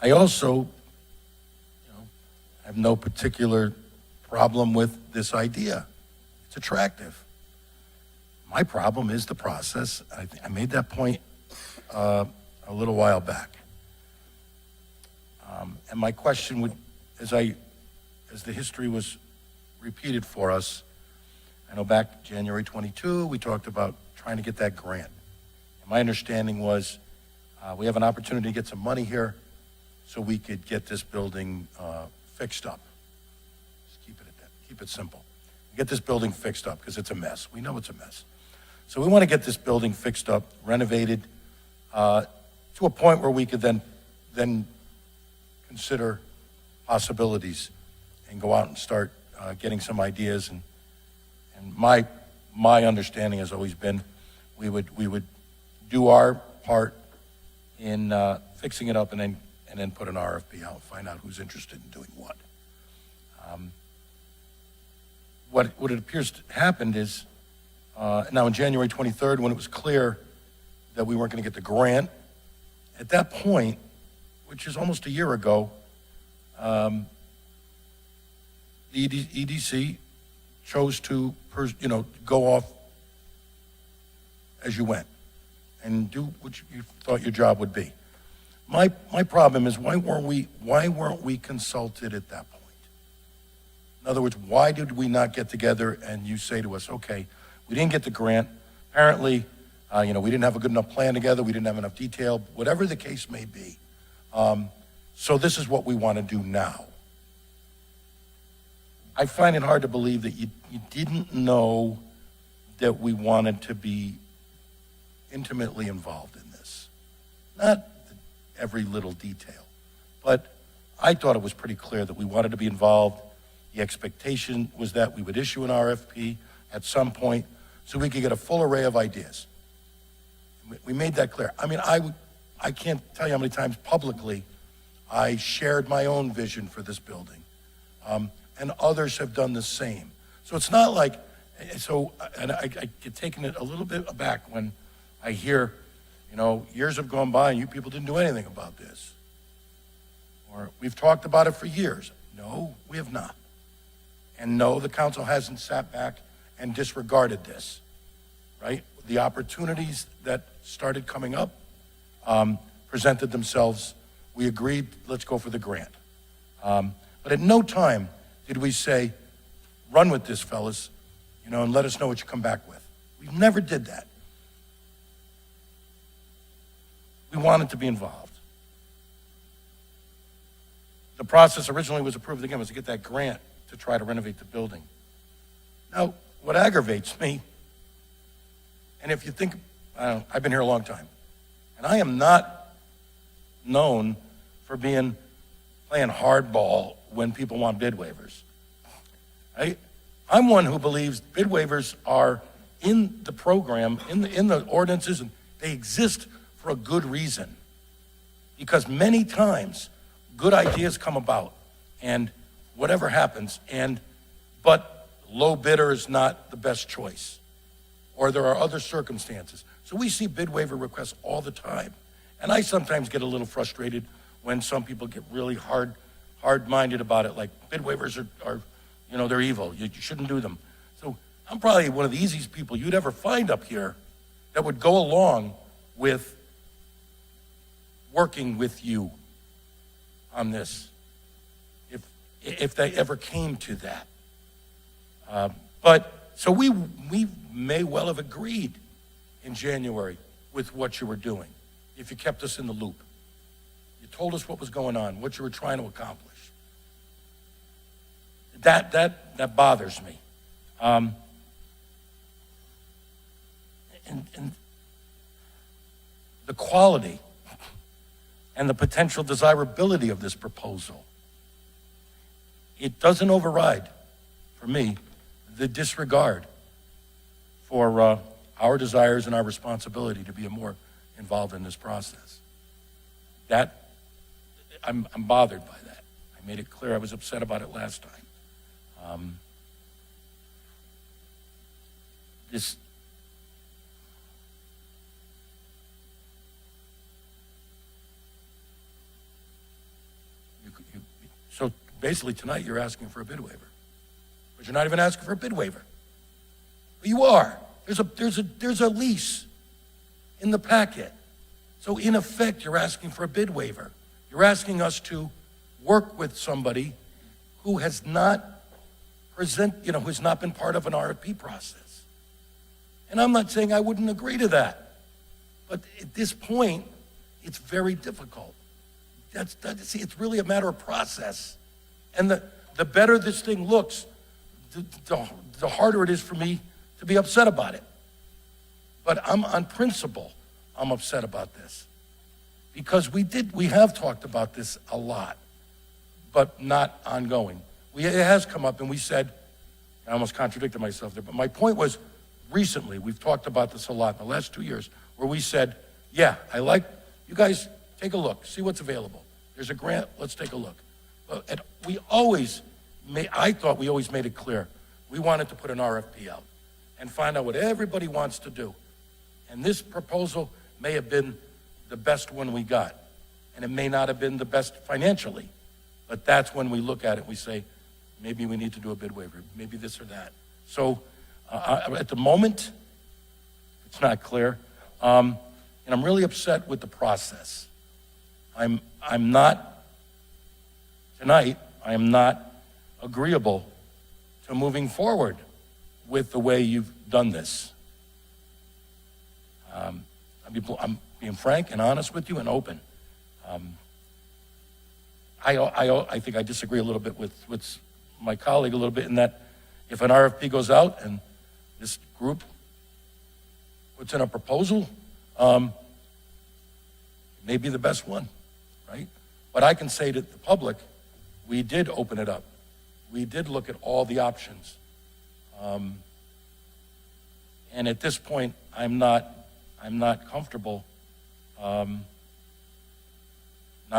[SPEAKER 11] I also, have no particular problem with this idea. It's attractive. My problem is the process. I made that point a little while back. And my question would, as the history was repeated for us, I know back January 22, we talked about trying to get that grant. And my understanding was we have an opportunity to get some money here so we could get this building fixed up. Just keep it at that. Keep it simple. Get this building fixed up because it's a mess. We know it's a mess. So we want to get this building fixed up, renovated to a point where we could then consider possibilities and go out and start getting some ideas. And my understanding has always been we would do our part in fixing it up and then put an RFP out, find out who's interested in doing what. What it appears to happened is now on January 23rd, when it was clear that we weren't going to get the grant, at that point, which is almost a year ago, the EDC chose to, go off as you went and do what you thought your job would be. My problem is why weren't we consulted at that point? In other words, why did we not get together and you say to us, okay, we didn't get the grant. Apparently, we didn't have a good enough plan together. We didn't have enough detail, whatever the case may be. So this is what we want to do now. I find it hard to believe that you didn't know that we wanted to be intimately involved in this. Not every little detail, but I thought it was pretty clear that we wanted to be involved. The expectation was that we would issue an RFP at some point so we could get a full array of ideas. We made that clear. I mean, I can't tell you how many times publicly I shared my own vision for this building, and others have done the same. So it's not like, and I get taken it a little bit aback when I hear, years have gone by and you people didn't do anything about this. Or we've talked about it for years. No, we have not. And no, the council hasn't sat back and disregarded this, right? The opportunities that started coming up presented themselves. We agreed, let's go for the grant. But at no time did we say, run with this, fellas, and let us know what you come back with. We never did that. We wanted to be involved. the process originally was approved again was to get that grant to try to renovate the building. Now, what aggravates me, and if you think, I've been here a long time, and I am not known for playing hardball when people want bid waivers. I'm one who believes bid waivers are in the program, in the ordinances, and they exist for a good reason. Because many times, good ideas come about, and whatever happens, but low bidder is not the best choice, or there are other circumstances. So we see bid waiver requests all the time, and I sometimes get a little frustrated when some people get really hard-minded about it, like bid waivers are they're evil. You shouldn't do them. So I'm probably one of the easiest people you'd ever find up here that would go along with working with you on this, if they ever came to that. So we may well have agreed in January with what you were doing, if you kept us in the loop. You told us what was going on, what you were trying to accomplish. That bothers me. And the quality and the potential desirability of this proposal, it doesn't override, for me, the disregard for our desires and our responsibility to be more involved in this process. I'm bothered by that. I made it clear I was upset about it last time. So basically tonight you're asking for a bid waiver, but you're not even asking for a bid waiver. But you are. There's a lease in the packet. So in effect, you're asking for a bid waiver. You're asking us to work with somebody who has not who's not been part of an RFP process. And I'm not saying I wouldn't agree to that, but at this point, it's very difficult. See, it's really a matter of process. And the better this thing looks, the harder it is for me to be upset about it. But on principle, I'm upset about this. Because we have talked about this a lot, but not ongoing. It has come up, and we said, I almost contradicted myself there, but my point was, recently, we've talked about this a lot in the last 2 years, where we said, yeah, you guys take a look, see what's available. There's a grant, let's take a look. And I thought we always made it clear, we wanted to put an RFP out and find out what everybody wants to do. And this proposal may have been the best one we got, and it may not have been the best financially, but that's when we look at it, we say, maybe we need to do a bid waiver, maybe this or that. So at the moment, it's not clear, and I'm really upset with the process. Tonight, I am not agreeable to moving forward with the way you've done this. I'm being frank and honest with you and open. I think I disagree a little bit with my colleague a little bit in that if an RFP goes out and this group puts in a proposal, it may be the best one, right? But I can say to the public, we did open it up. We did look at all the options. And at this point, I'm not comfortable not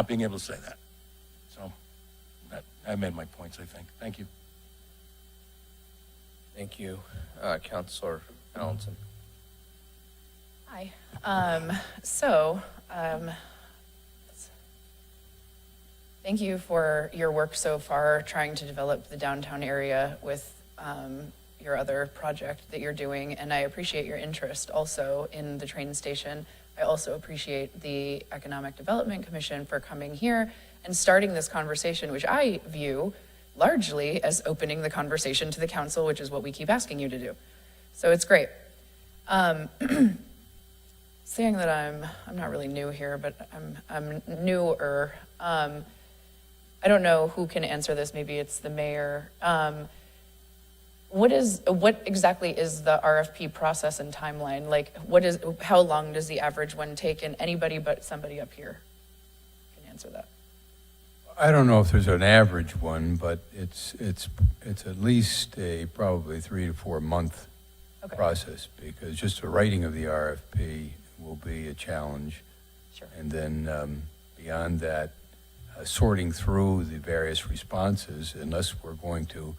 [SPEAKER 11] being able to say that. So I made my points, I think. Thank you.
[SPEAKER 1] Thank you, Councilor Allenson.
[SPEAKER 3] Hi. Thank you for your work so far trying to develop the downtown area with your other project that you're doing, and I appreciate your interest also in the train station. I also appreciate the Economic Development Commission for coming here and starting this conversation, which I view largely as opening the conversation to the council, which is what we keep asking you to do. So it's great. Saying that I'm not really new here, but I'm newer. I don't know who can answer this, maybe it's the mayor. What exactly is the RFP process and timeline? Like, how long does the average one take? And anybody but somebody up here can answer that.
[SPEAKER 7] I don't know if there's an average one, but it's at least a probably 3 to 4 month
[SPEAKER 3] Okay.
[SPEAKER 7] process, because just the writing of the RFP will be a challenge.
[SPEAKER 3] Sure.
[SPEAKER 7] And then beyond that, sorting through the various responses, unless we're going to,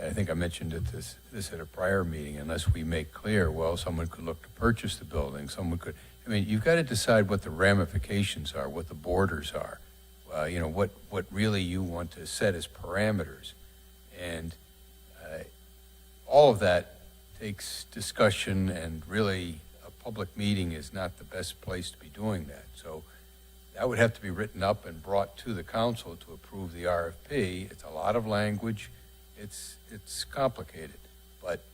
[SPEAKER 7] I think I mentioned it this at a prior meeting, unless we make clear, well, someone could look to purchase the building, someone could, I mean, you've got to decide what the ramifications are, what the borders are, you know, what really you want to set as parameters. And all of that takes discussion, and really a public meeting is not the best place to be doing that. So that would have to be written up and brought to the council to approve the RFP. It's a lot of language. It's complicated, but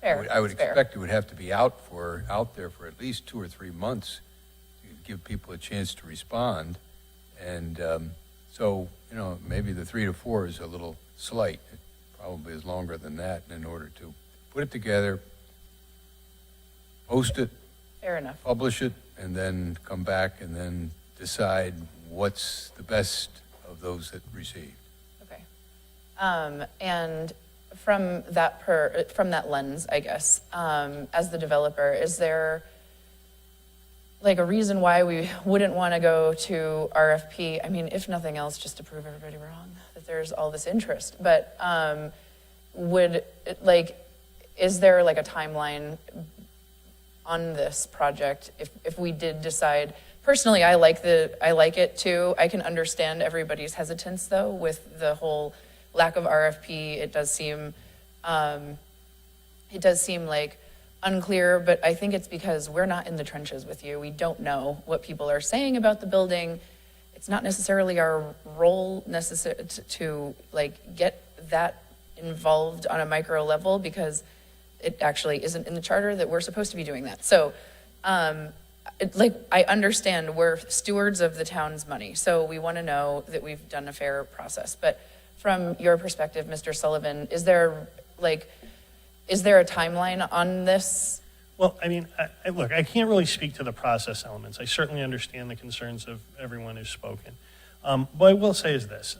[SPEAKER 3] Fair.
[SPEAKER 7] I would
[SPEAKER 3] It's fair.
[SPEAKER 7] expect it would have to be out there for at least 2 or 3 months to give people a chance to respond. And so, you know, maybe the 3 to 4 is a little slight. It probably is longer than that in order to put it together, post it,
[SPEAKER 3] Fair enough.
[SPEAKER 7] publish it, and then come back and then decide what's the best of those that received.
[SPEAKER 3] Okay. And from that lens, I guess, as the developer, is there like a reason why we wouldn't want to go to RFP? I mean, if nothing else, just to prove everybody wrong that there's all this interest. But is there like a timeline on this project if we did decide? Personally, I like it too. I can understand everybody's hesitance though with the whole lack of RFP. It does seem like unclear, but I think it's because we're not in the trenches with you. We don't know what people are saying about the building. It's not necessarily our role to like get that involved on a micro level, because it actually isn't in the charter that we're supposed to be doing that. So, I understand we're stewards of the town's money, so we want to know that we've done a fair process. But from your perspective, Mr. Sullivan, is there a timeline on this?
[SPEAKER 18] Well, I mean, look, I can't really speak to the process elements. I certainly understand the concerns of everyone who's spoken. What I will say is this.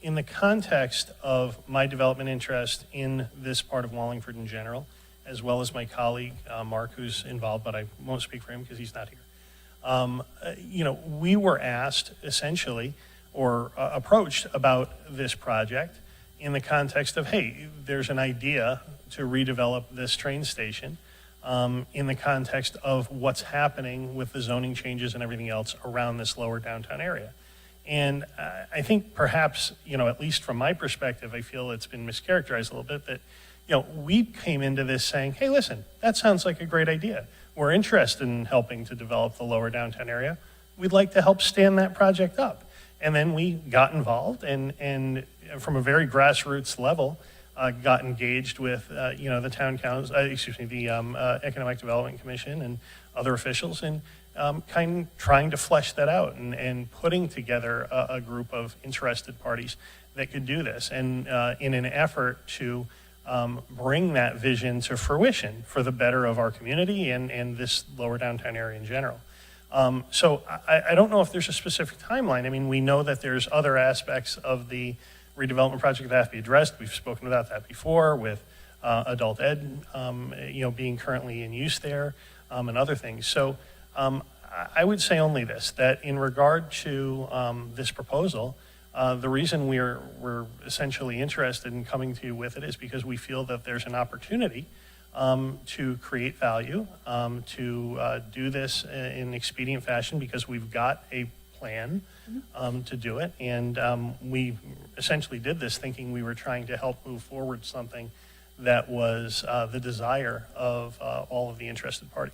[SPEAKER 18] In the context of my development interest in this part of Wallingford in general, as well as my colleague, Mark, who's involved, but I won't speak for him because he's not here. You know, we were asked essentially, or approached about this project in the context of, hey, there's an idea to redevelop this train station in the context of what's happening with the zoning changes and everything else around this lower downtown area. And I think perhaps, you know, at least from my perspective, I feel it's been mischaracterized a little bit that, you know, we came into this saying, hey, listen, that sounds like a great idea. We're interested in helping to develop the lower downtown area. We'd like to help stand that project up. And then we got involved and from a very grassroots level, got engaged with, you know, the town council, the Economic Development Commission and other officials, and kind of trying to flesh that out and putting together a group of interested parties that could do this, and in an effort to bring that vision to fruition for the better of our community and this lower downtown area in general. So I don't know if there's a specific timeline. I mean, we know that there's other aspects of the redevelopment project that have to be addressed. We've spoken about that before with adult ed, you know, being currently in use there, and other things. So I would say only this, that in regard to this proposal, the reason we're essentially interested in coming to you with it is because we feel that there's an opportunity to create value, to do this in an expedient fashion, because we've got a plan to do it. And we essentially did this thinking we were trying to help move forward something that was the desire of all of the interested parties.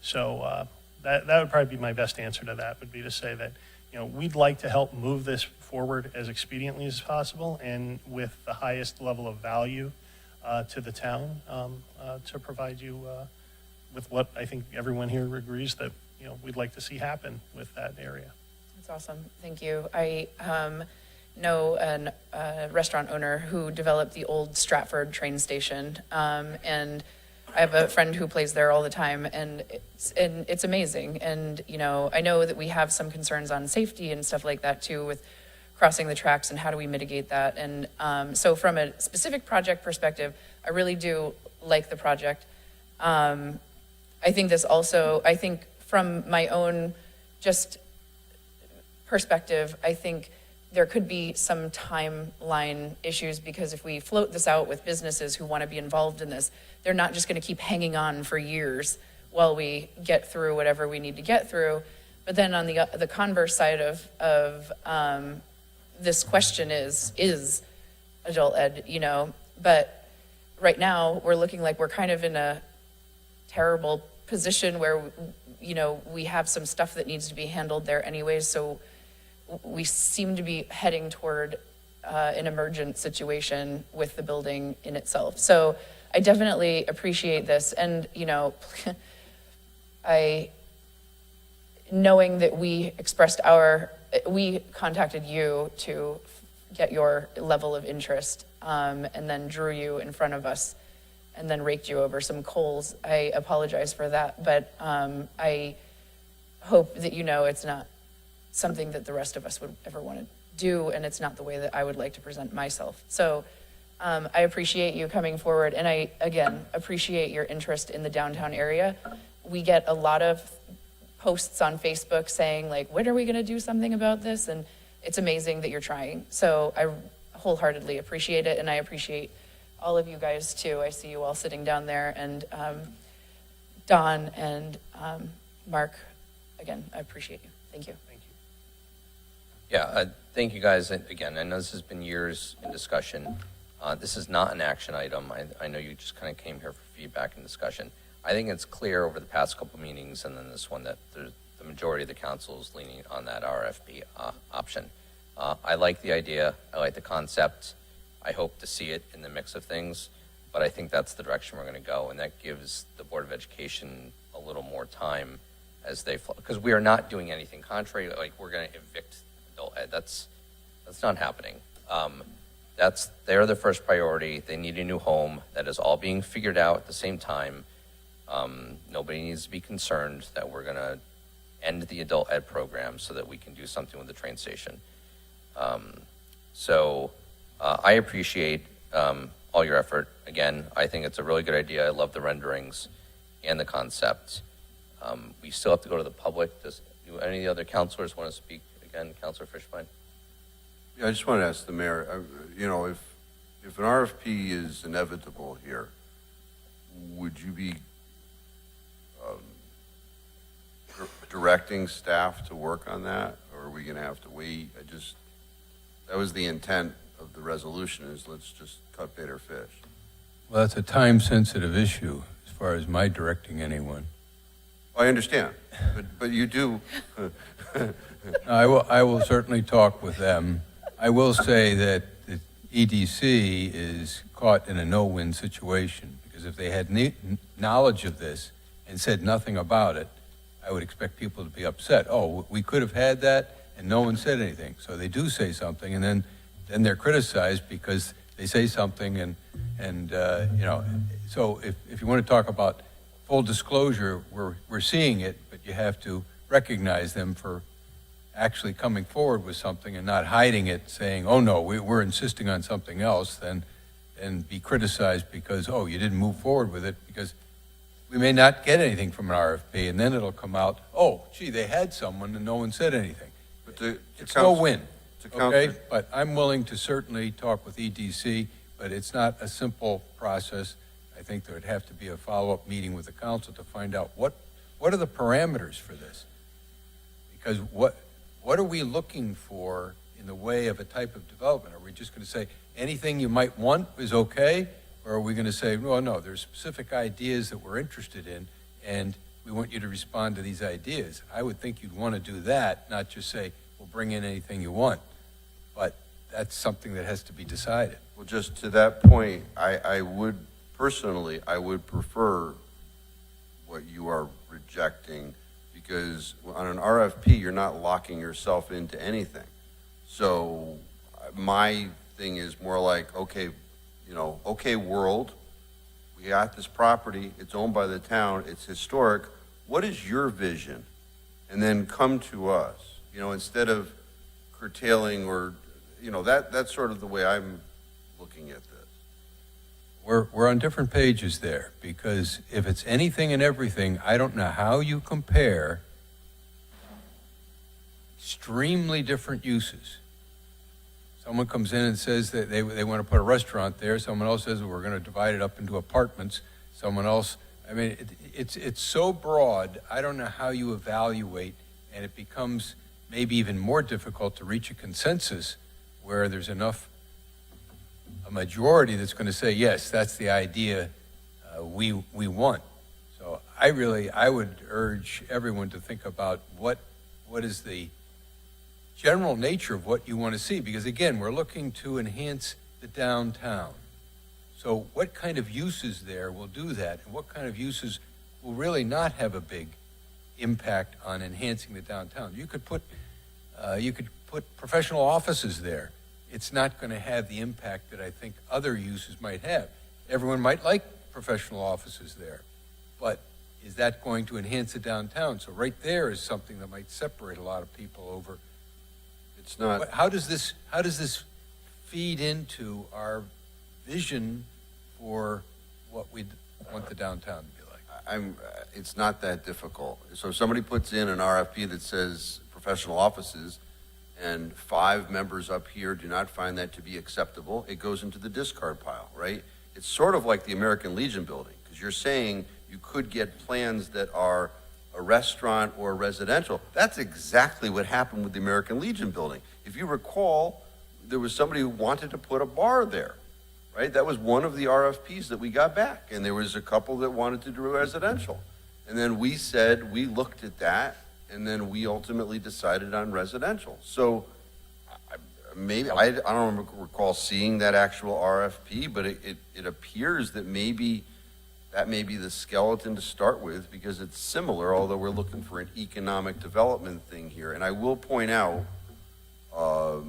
[SPEAKER 18] So that would probably be my best answer to that, would be to say that, you know, we'd like to help move this forward as expediently as possible and with the highest level of value to the town, to provide you with what I think everyone here agrees that, you know, we'd like to see happen with that area.
[SPEAKER 3] That's awesome. Thank you. I know a restaurant owner who developed the old Stratford train station, and I have a friend who plays there all the time, and it's amazing. And you know, I know that we have some concerns on safety and stuff like that too, with crossing the tracks and how do we mitigate that. And so, from a specific project perspective, I really do like the project. I think this also, I think from my own just perspective, I think there could be some timeline issues, because if we float this out with businesses who want to be involved in this, they're not just going to keep hanging on for years while we get through whatever we need to get through. But then on the converse side of this question is adult ed, you know, but right now we're looking like we're kind of in a terrible position where, you know, we have some stuff that needs to be handled there anyways. So we seem to be heading toward an emergent situation with the building in itself. So I definitely appreciate this. And, you know, knowing that we contacted you to get your level of interest, and then drew you in front of us and then raked you over some coals. I apologize for that, but I hope that you know it's not something that the rest of us would ever want to do, and it's not the way that I would like to present myself. So I appreciate you coming forward, and I, again, appreciate your interest in the downtown area. We get a lot of posts on Facebook saying, like, when are we going to do something about this? And it's amazing that you're trying. So I wholeheartedly appreciate it, and I appreciate all of you guys too. I see you all sitting down there, and Don and Mark, again, I appreciate you. Thank you.
[SPEAKER 1] Yeah, thank you guys. And again, I know this has been years in discussion. This is not an action item. I know you just kind of came here for feedback and discussion. I think it's clear over the past couple meetings and then this one that the majority of the council is leaning on that RFP option. I like the idea. I like the concept. I hope to see it in the mix of things, but I think that's the direction we're going to go, and that gives the Board of Education a little more time as they, because we are not doing anything contrary. Like, we're going to evict adult ed. That's not happening. They're the first priority. They need a new home. That is all being figured out at the same time. Nobody needs to be concerned that we're going to end the adult ed program so that we can do something with the train station. I appreciate all your effort. Again, I think it's a really good idea. I love the renderings and the concept. We still have to go to the public. Do any of the other counselors want to speak again? Councilor Fishbein?
[SPEAKER 6] Yeah, I just want to ask the mayor, you know, if an RFP is inevitable here, would you be directing staff to work on that, or are we going to have to wait? That was the intent of the resolution, is let's just cut bait or fish.
[SPEAKER 7] Well, that's a time-sensitive issue as far as my directing anyone.
[SPEAKER 6] I understand, but you do.
[SPEAKER 7] I will certainly talk with them. I will say that the EDC is caught in a no-win situation, because if they had knowledge of this and said nothing about it, I would expect people to be upset. Oh, we could have had that, and no one said anything. So they do say something, and then they're criticized because they say something, and you know. So if you want to talk about full disclosure, we're seeing it, but you have to recognize them for actually coming forward with something and not hiding it, saying, oh no, we're insisting on something else, and be criticized because, oh, you didn't move forward with it, because we may not get anything from an RFP, and then it'll come out, oh, gee, they had someone and no one said anything.
[SPEAKER 6] But
[SPEAKER 7] it's no win, okay? But I'm willing to certainly talk with EDC, but it's not a simple process. I think there would have to be a follow-up meeting with the council to find out what are the parameters for this? Because what are we looking for in the way of a type of development? Are we just going to say anything you might want is okay? Or are we going to say, well, no, there's specific ideas that we're interested in, and we want you to respond to these ideas? I would think you'd want to do that, not just say, well, bring in anything you want. But that's something that has to be decided.
[SPEAKER 6] Well, just to that point, I would prefer what you are rejecting, because on an RFP, you're not locking yourself into anything. So my thing is more like, okay, okay, world, we got this property, it's owned by the town, it's historic, what is your vision? And then come to us, instead of curtailing or, that's sort of the way I'm looking at this.
[SPEAKER 7] We're on different pages there, because if it's anything and everything, I don't know how you compare extremely different uses. Someone comes in and says that they want to put a restaurant there. Someone else says we're going to divide it up into apartments. Someone else, it's so broad, I don't know how you evaluate, and it becomes maybe even more difficult to reach a consensus where there's a majority that's going to say, yes, that's the idea we want. So I would urge everyone to think about what is the general nature of what you want to see, because again, we're looking to enhance the downtown. So what kind of uses there will do that, and what kind of uses will really not have a big impact on enhancing the downtown? You could put professional offices there. It's not going to have the impact that I think other uses might have. Everyone might like professional offices there, but is that going to enhance the downtown? So right there is something that might separate a lot of people over.
[SPEAKER 6] It's not.
[SPEAKER 7] How does this feed into our vision for what we want the downtown to be like?
[SPEAKER 6] It's not that difficult. So if somebody puts in an RFP that says professional offices, and 5 members up here do not find that to be acceptable, it goes into the discard pile, right? It's sort of like the American Legion building, because you're saying you could get plans that are a restaurant or residential. That's exactly what happened with the American Legion building. If you recall, there was somebody who wanted to put a bar there, right? That was one of the RFPs that we got back, and there was a couple that wanted to do residential. And then we said, we looked at that, and then we ultimately decided on residential. So I don't recall seeing that actual RFP, but it appears that maybe that may be the skeleton to start with, because it's similar, although we're looking for an economic development thing here. And I will point out, I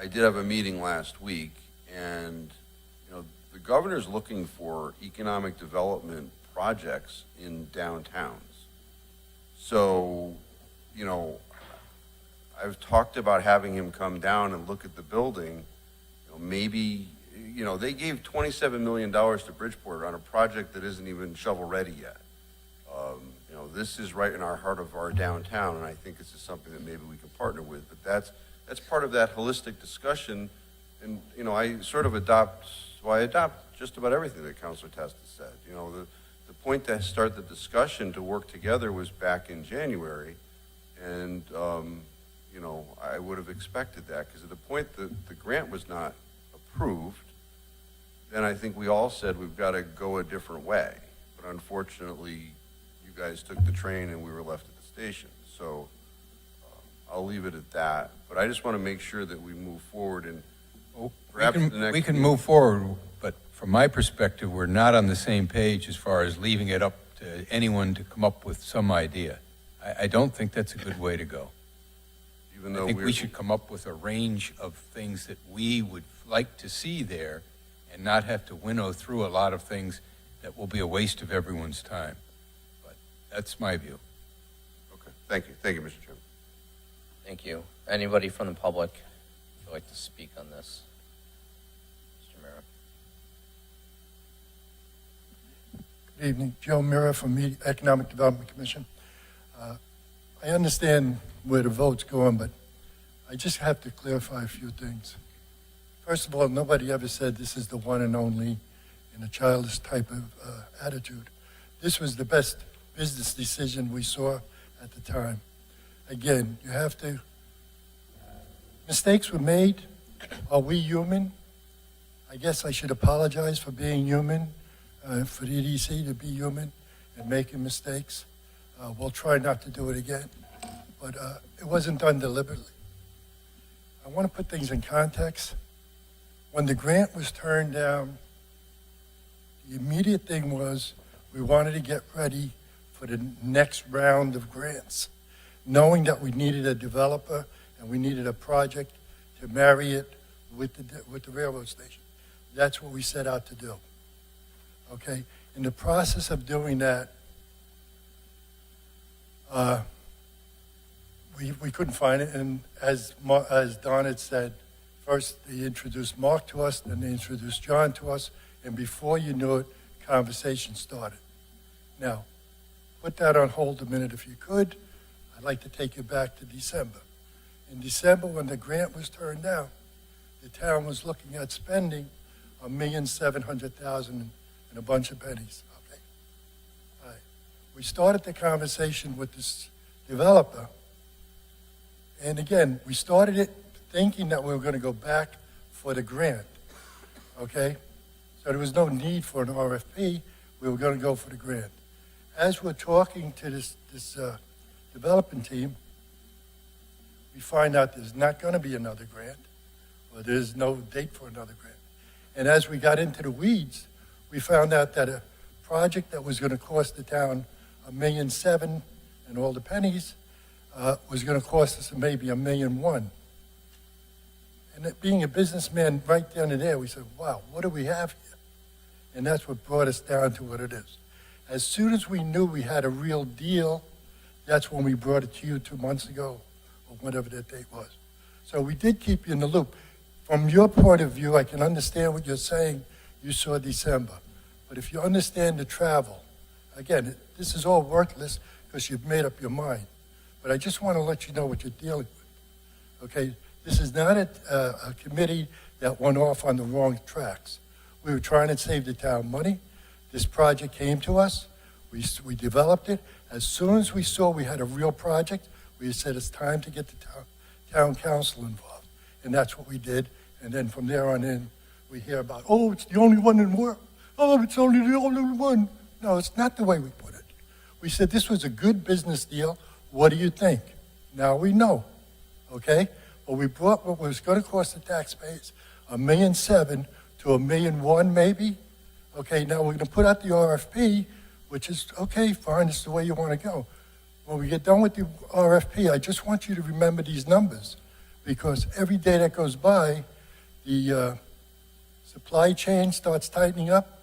[SPEAKER 6] did have a meeting last week, and the governor's looking for economic development projects in downtowns. So, I've talked about having him come down and look at the building. Maybe, they gave $27 million to Bridgeport on a project that isn't even shovel-ready yet. This is right in our heart of our downtown, and I think this is something that maybe we can partner with. But that's part of that holistic discussion, and, I sort of adopt just about everything that Councilor Testa said. The point to start the discussion to work together was back in January, and I would have expected that, because at the point that the grant was not approved, then I think we all said we've got to go a different way. But unfortunately, you guys took the train and we were left at the station. So I'll leave it at that. But I just want to make sure that we move forward, and perhaps the next
[SPEAKER 7] we can move forward, but from my perspective, we're not on the same page as far as leaving it up to anyone to come up with some idea. I don't think that's a good way to go.
[SPEAKER 6] Even though
[SPEAKER 7] I think we should come up with a range of things that we would like to see there, and not have to winnow through a lot of things that will be a waste of everyone's time. But that's my view.
[SPEAKER 6] Okay, thank you. Thank you, Mr. Chairman.
[SPEAKER 1] Thank you. Anybody from the public would like to speak on this? Mr. Mira.
[SPEAKER 19] Good evening. Joe Mira from the Economic Development Commission. I understand where the vote's going, but I just have to clarify a few things. First of all, nobody ever said this is the one and only in a childish type of attitude. This was the best business decision we saw at the time. Again, you have to, mistakes were made. Are we human? I guess I should apologize for being human, for the EDC to be human and making mistakes. We'll try not to do it again, but it wasn't done deliberately. I want to put things in context. When the grant was turned down, the immediate thing was we wanted to get ready for for the next round of grants, knowing that we needed a developer and we needed a project to marry it with the railroad station. That's what we set out to do. Okay? In the process of doing that, we couldn't find it, and as Don had said, first they introduced Mark to us, then they introduced John to us, and before you knew it, conversation started. Now, put that on hold a minute if you could. I'd like to take you back to December. In December, when the grant was turned down, the town was looking at spending $1,700,000 and a bunch of pennies. Okay? All right. We started the conversation with this developer, and again, we started it thinking that we were going to go back for the grant. Okay? So there was no need for an RFP. We were going to go for the grant. As we're talking to this development team, we find out there's not going to be another grant, or there's no date for another grant. And as we got into the weeds, we found out that a project that was going to cost the town $1.7 million and all the pennies was going to cost us maybe $1.1 million. And it, being a businessman right down in there, we said, wow, what do we have here? And that's what brought us down to what it is. As soon as we knew we had a real deal, that's when we brought it to you 2 months ago, or whatever that date was. So we did keep you in the loop. From your point of view, I can understand what you're saying. You saw December. But if you understand the travel, again, this is all worthless because you've made up your mind. But I just want to let you know what you're dealing with. Okay? This is not a committee that went off on the wrong tracks. We were trying to save the town money. This project came to us. We developed it. As soon as we saw we had a real project, we said it's time to get the town council involved. And that's what we did. And then from there on in, we hear about, oh, it's the only one in the world. Oh, it's only the only one. No, it's not the way we put it. We said this was a good business deal. What do you think? Now we know, okay? But we brought what was going to cost the taxpayers $1.7 million to $1.1 million maybe. Okay, now we're going to put out the RFP, which is, okay, fine, it's the way you want to go. When we get done with the RFP, I just want you to remember these numbers, because every day that goes by, the supply chain starts tightening up,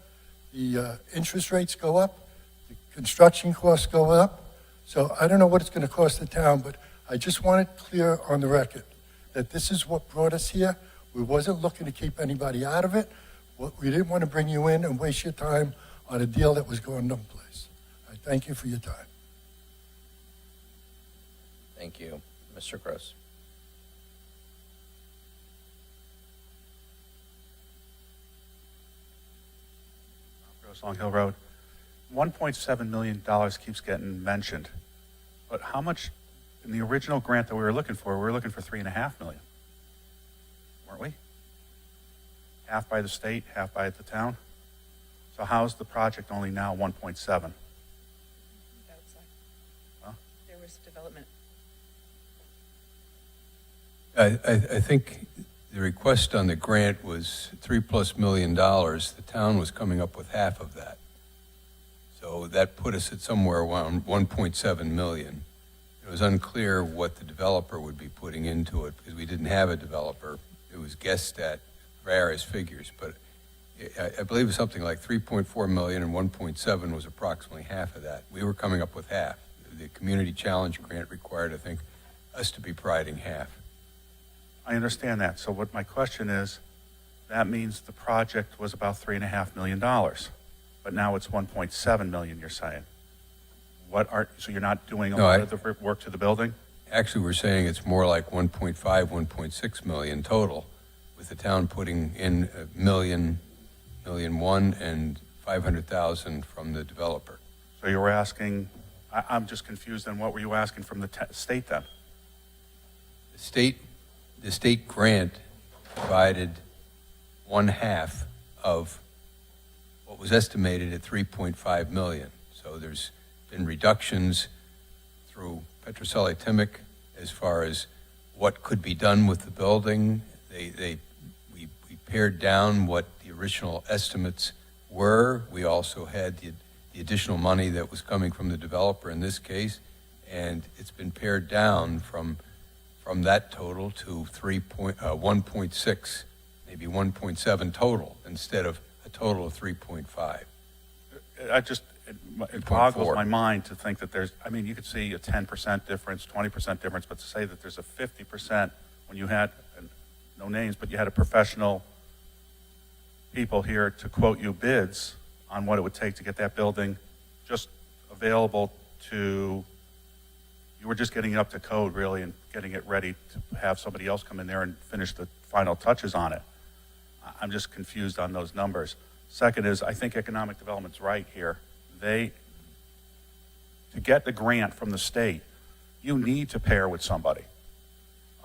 [SPEAKER 19] the interest rates go up, the construction costs go up. So I don't know what it's going to cost the town, but I just want it clear on the record that this is what brought us here. We wasn't looking to keep anybody out of it. We didn't want to bring you in and waste your time on a deal that was going no place. I thank you for your time.
[SPEAKER 1] Thank you. Mr. Gross.
[SPEAKER 9] Gross, Long Hill Road. $1.7 million keeps getting mentioned, but how much in the original grant that we were looking for $3.5 million, weren't we? Half by the state, half by the town. So how's the project only now 1.7?
[SPEAKER 3] Outside.
[SPEAKER 9] Huh?
[SPEAKER 3] There was development.
[SPEAKER 7] I think the request on the grant was $3+ million. The town was coming up with half of that. So that put us at somewhere around 1.7 million. It was unclear what the developer would be putting into it because we didn't have a developer. It was guessed at various figures, but I believe it was something like 3.4 million and 1.7 was approximately half of that. We were coming up with half. The community challenge grant required, I think, us to be providing half.
[SPEAKER 9] I understand that. So what my question is, that means the project was about $3.5 million, but now it's 1.7 million, you're saying. So you're not doing a lot of the work to the building?
[SPEAKER 7] Actually, we're saying it's more like 1.5, 1.6 million total, with the town putting in $1 million, $1.1 million, and 500,000 from the developer.
[SPEAKER 9] So you were asking, I'm just confused then, what were you asking from the state then?
[SPEAKER 7] The state grant provided one half of what was estimated at 3.5 million. So there's been reductions through Petroselli-Timic as far as what could be done with the building. We pared down what the original estimates were. We also had the the additional money that was coming from the developer in this case, and it's been pared down from that total to 1.6, maybe 1.7 total, instead of a total of 3.5.
[SPEAKER 9] It boggles my mind to think that there's, I mean, you could see a 10% difference, 20% difference, but to say that there's a 50% when you had, no names, but you had a professional people here to quote you bids on what it would take to get that building just available to, you were just getting it up to code really and getting it ready to have somebody else come in there and finish the final touches on it. I'm just confused on those numbers. Second is, I think economic development's right here. To get the grant from the state, you need to pair with somebody.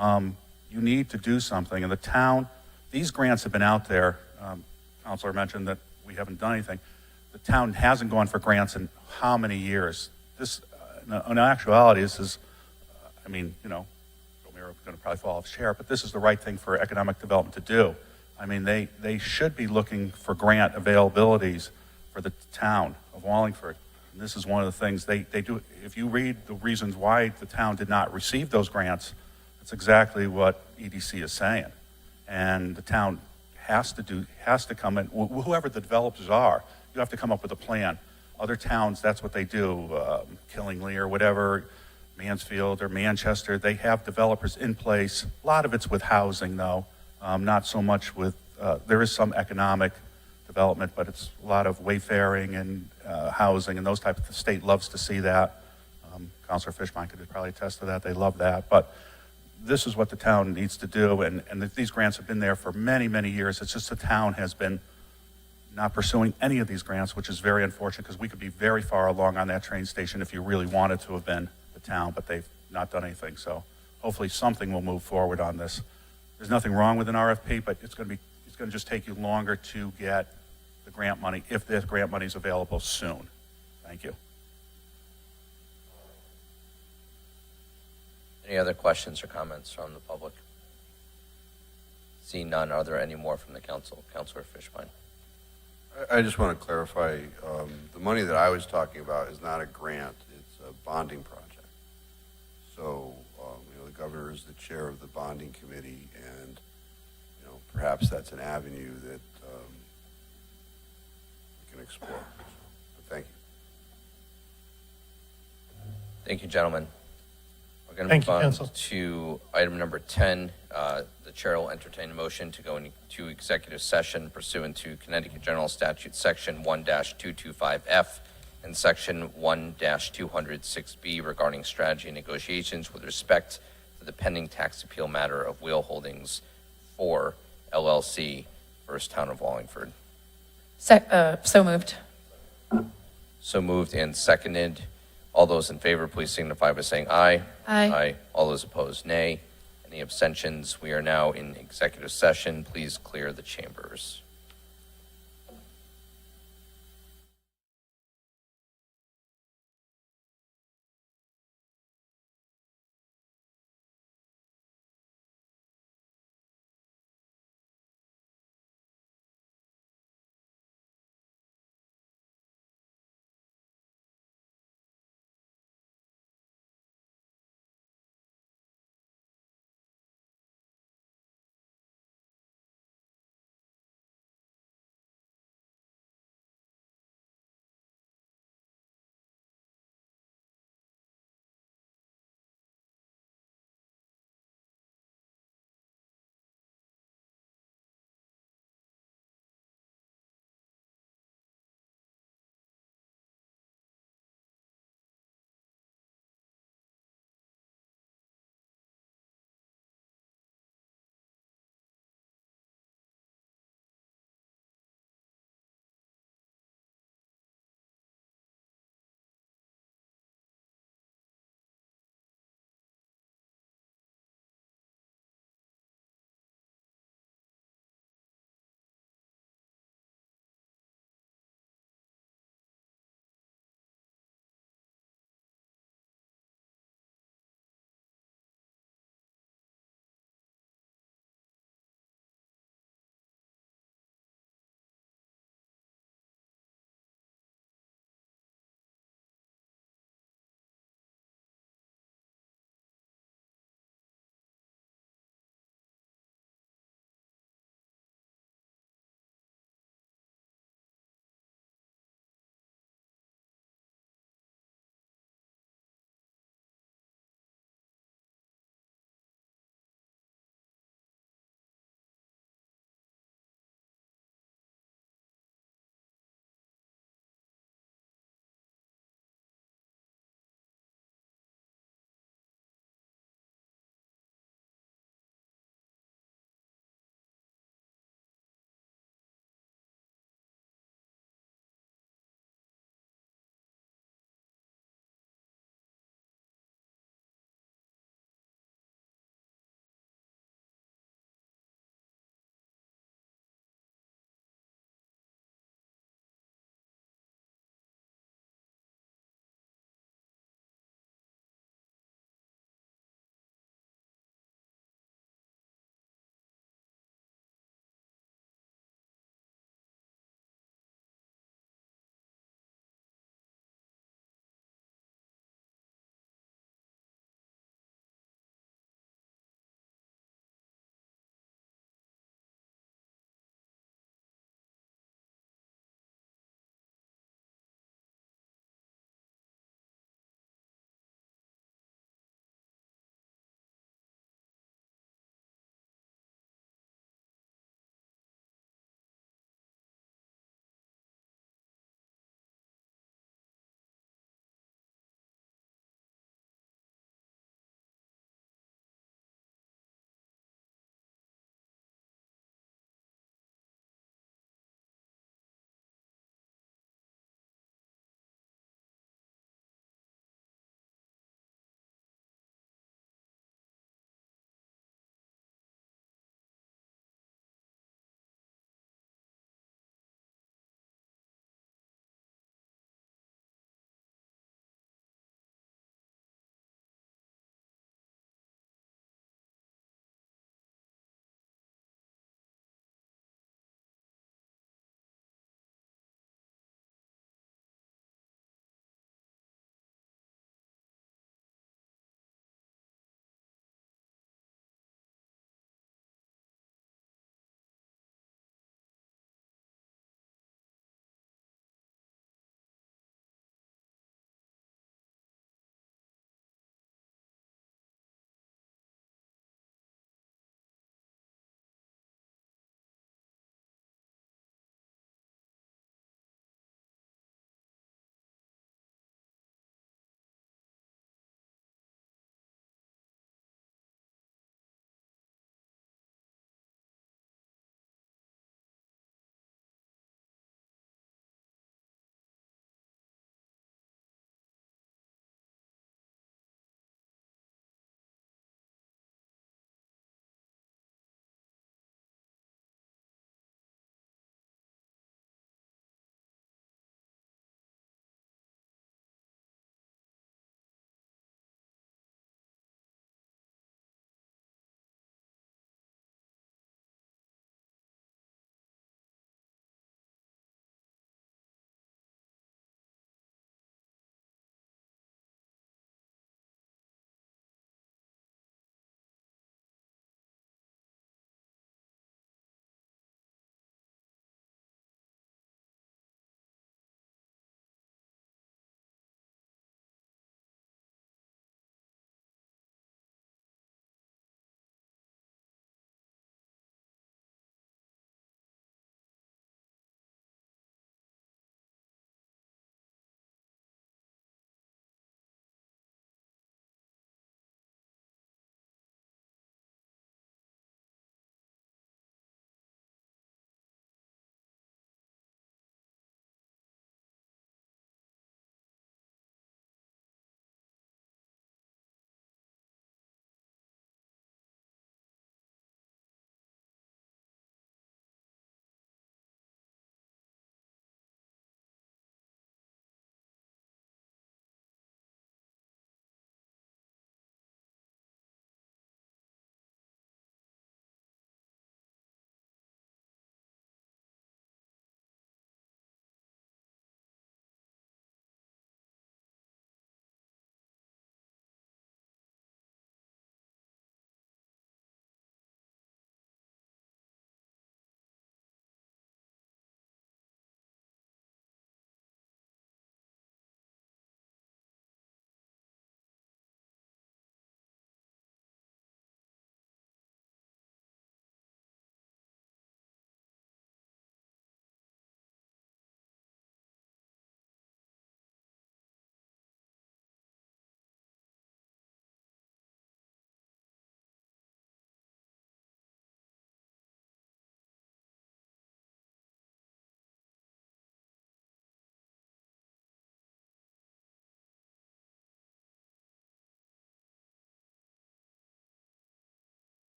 [SPEAKER 9] You need to do something. And the town, these grants have been out there. Counselor mentioned that we haven't done anything. The town hasn't gone for grants in how many years? This, in actuality, this is, I mean, you know, Romero going to probably fall off his chair, but this is the right thing for economic development to do. I mean, they should be looking for grant availabilities for the town of Wallingford. And this is one of the things they do. If you read the reasons why the town did not receive those grants, that's exactly what EDC is saying. And the town has to come in, whoever the developers are, you have to come up with a plan. Other towns, that's what they do, Killingly or whatever, Mansfield or Manchester, they have developers in place. A lot of it's with housing though, not so much with, there is some economic development, but it's a lot of wayfaring and housing and those types of, the state loves to see that. Councilor Fishbein could probably attest to that, they love that. But this is what the town needs to do, and these grants have been there for many, many years. It's just the town has been not pursuing any of these grants, which is very unfortunate because we could be very far along on that train station if you really wanted to have been the town, but they've not done anything. So hopefully something will move forward on this. There's nothing wrong with an RFP, but it's going to just take you longer to get the grant money if the grant money is available soon. Thank you.
[SPEAKER 1] Any other questions or comments from the public? Seeing none, are there any more from the council? Councilor Fishbein.
[SPEAKER 6] I just want to clarify, the money that I was talking about is not a grant, it's a bonding project. So, you know, the governor is the chair of the bonding committee, and, you know, perhaps that's an avenue that we can explore. But thank you.
[SPEAKER 1] Thank you, gentlemen. We're going to
[SPEAKER 18] Thank
[SPEAKER 1] move
[SPEAKER 18] you,
[SPEAKER 1] on
[SPEAKER 18] Council.
[SPEAKER 1] to item number 10. The chair will entertain a motion to go into executive session pursuant to Connecticut General Statute Section 1-225F and Section 1-206B regarding strategy and negotiations with respect to the pending tax appeal matter of Wheel Holdings 4 LLC, First Town of Wallingford.
[SPEAKER 3] So moved.
[SPEAKER 1] So moved and seconded. All those in favor, please signify by saying aye.
[SPEAKER 3] Aye.
[SPEAKER 1] Aye. All those opposed, nay. Any abstentions? We are now in executive session. Please clear the chambers.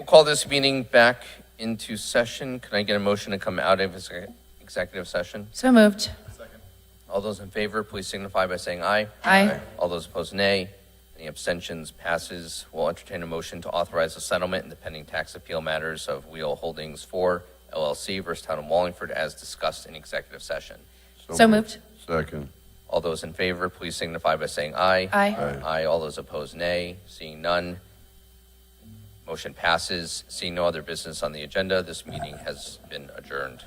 [SPEAKER 1] we'll call this meeting back into session. Can I get a motion to come out of executive session?
[SPEAKER 3] So moved.
[SPEAKER 1] All those in favor, please signify by saying aye.
[SPEAKER 3] Aye.
[SPEAKER 1] All those opposed, nay. Any abstentions? Passes. We'll entertain a motion to authorize a settlement in the pending tax appeal matters of Wheel Holdings 4 LLC versus Town of Wallingford as discussed in executive session.
[SPEAKER 3] So moved.
[SPEAKER 6] Second.
[SPEAKER 1] All those in favor, please signify by saying aye.
[SPEAKER 3] Aye.
[SPEAKER 1] Aye. All those opposed, nay. Seeing none, motion passes. Seeing no other business on the agenda, this meeting has been adjourned.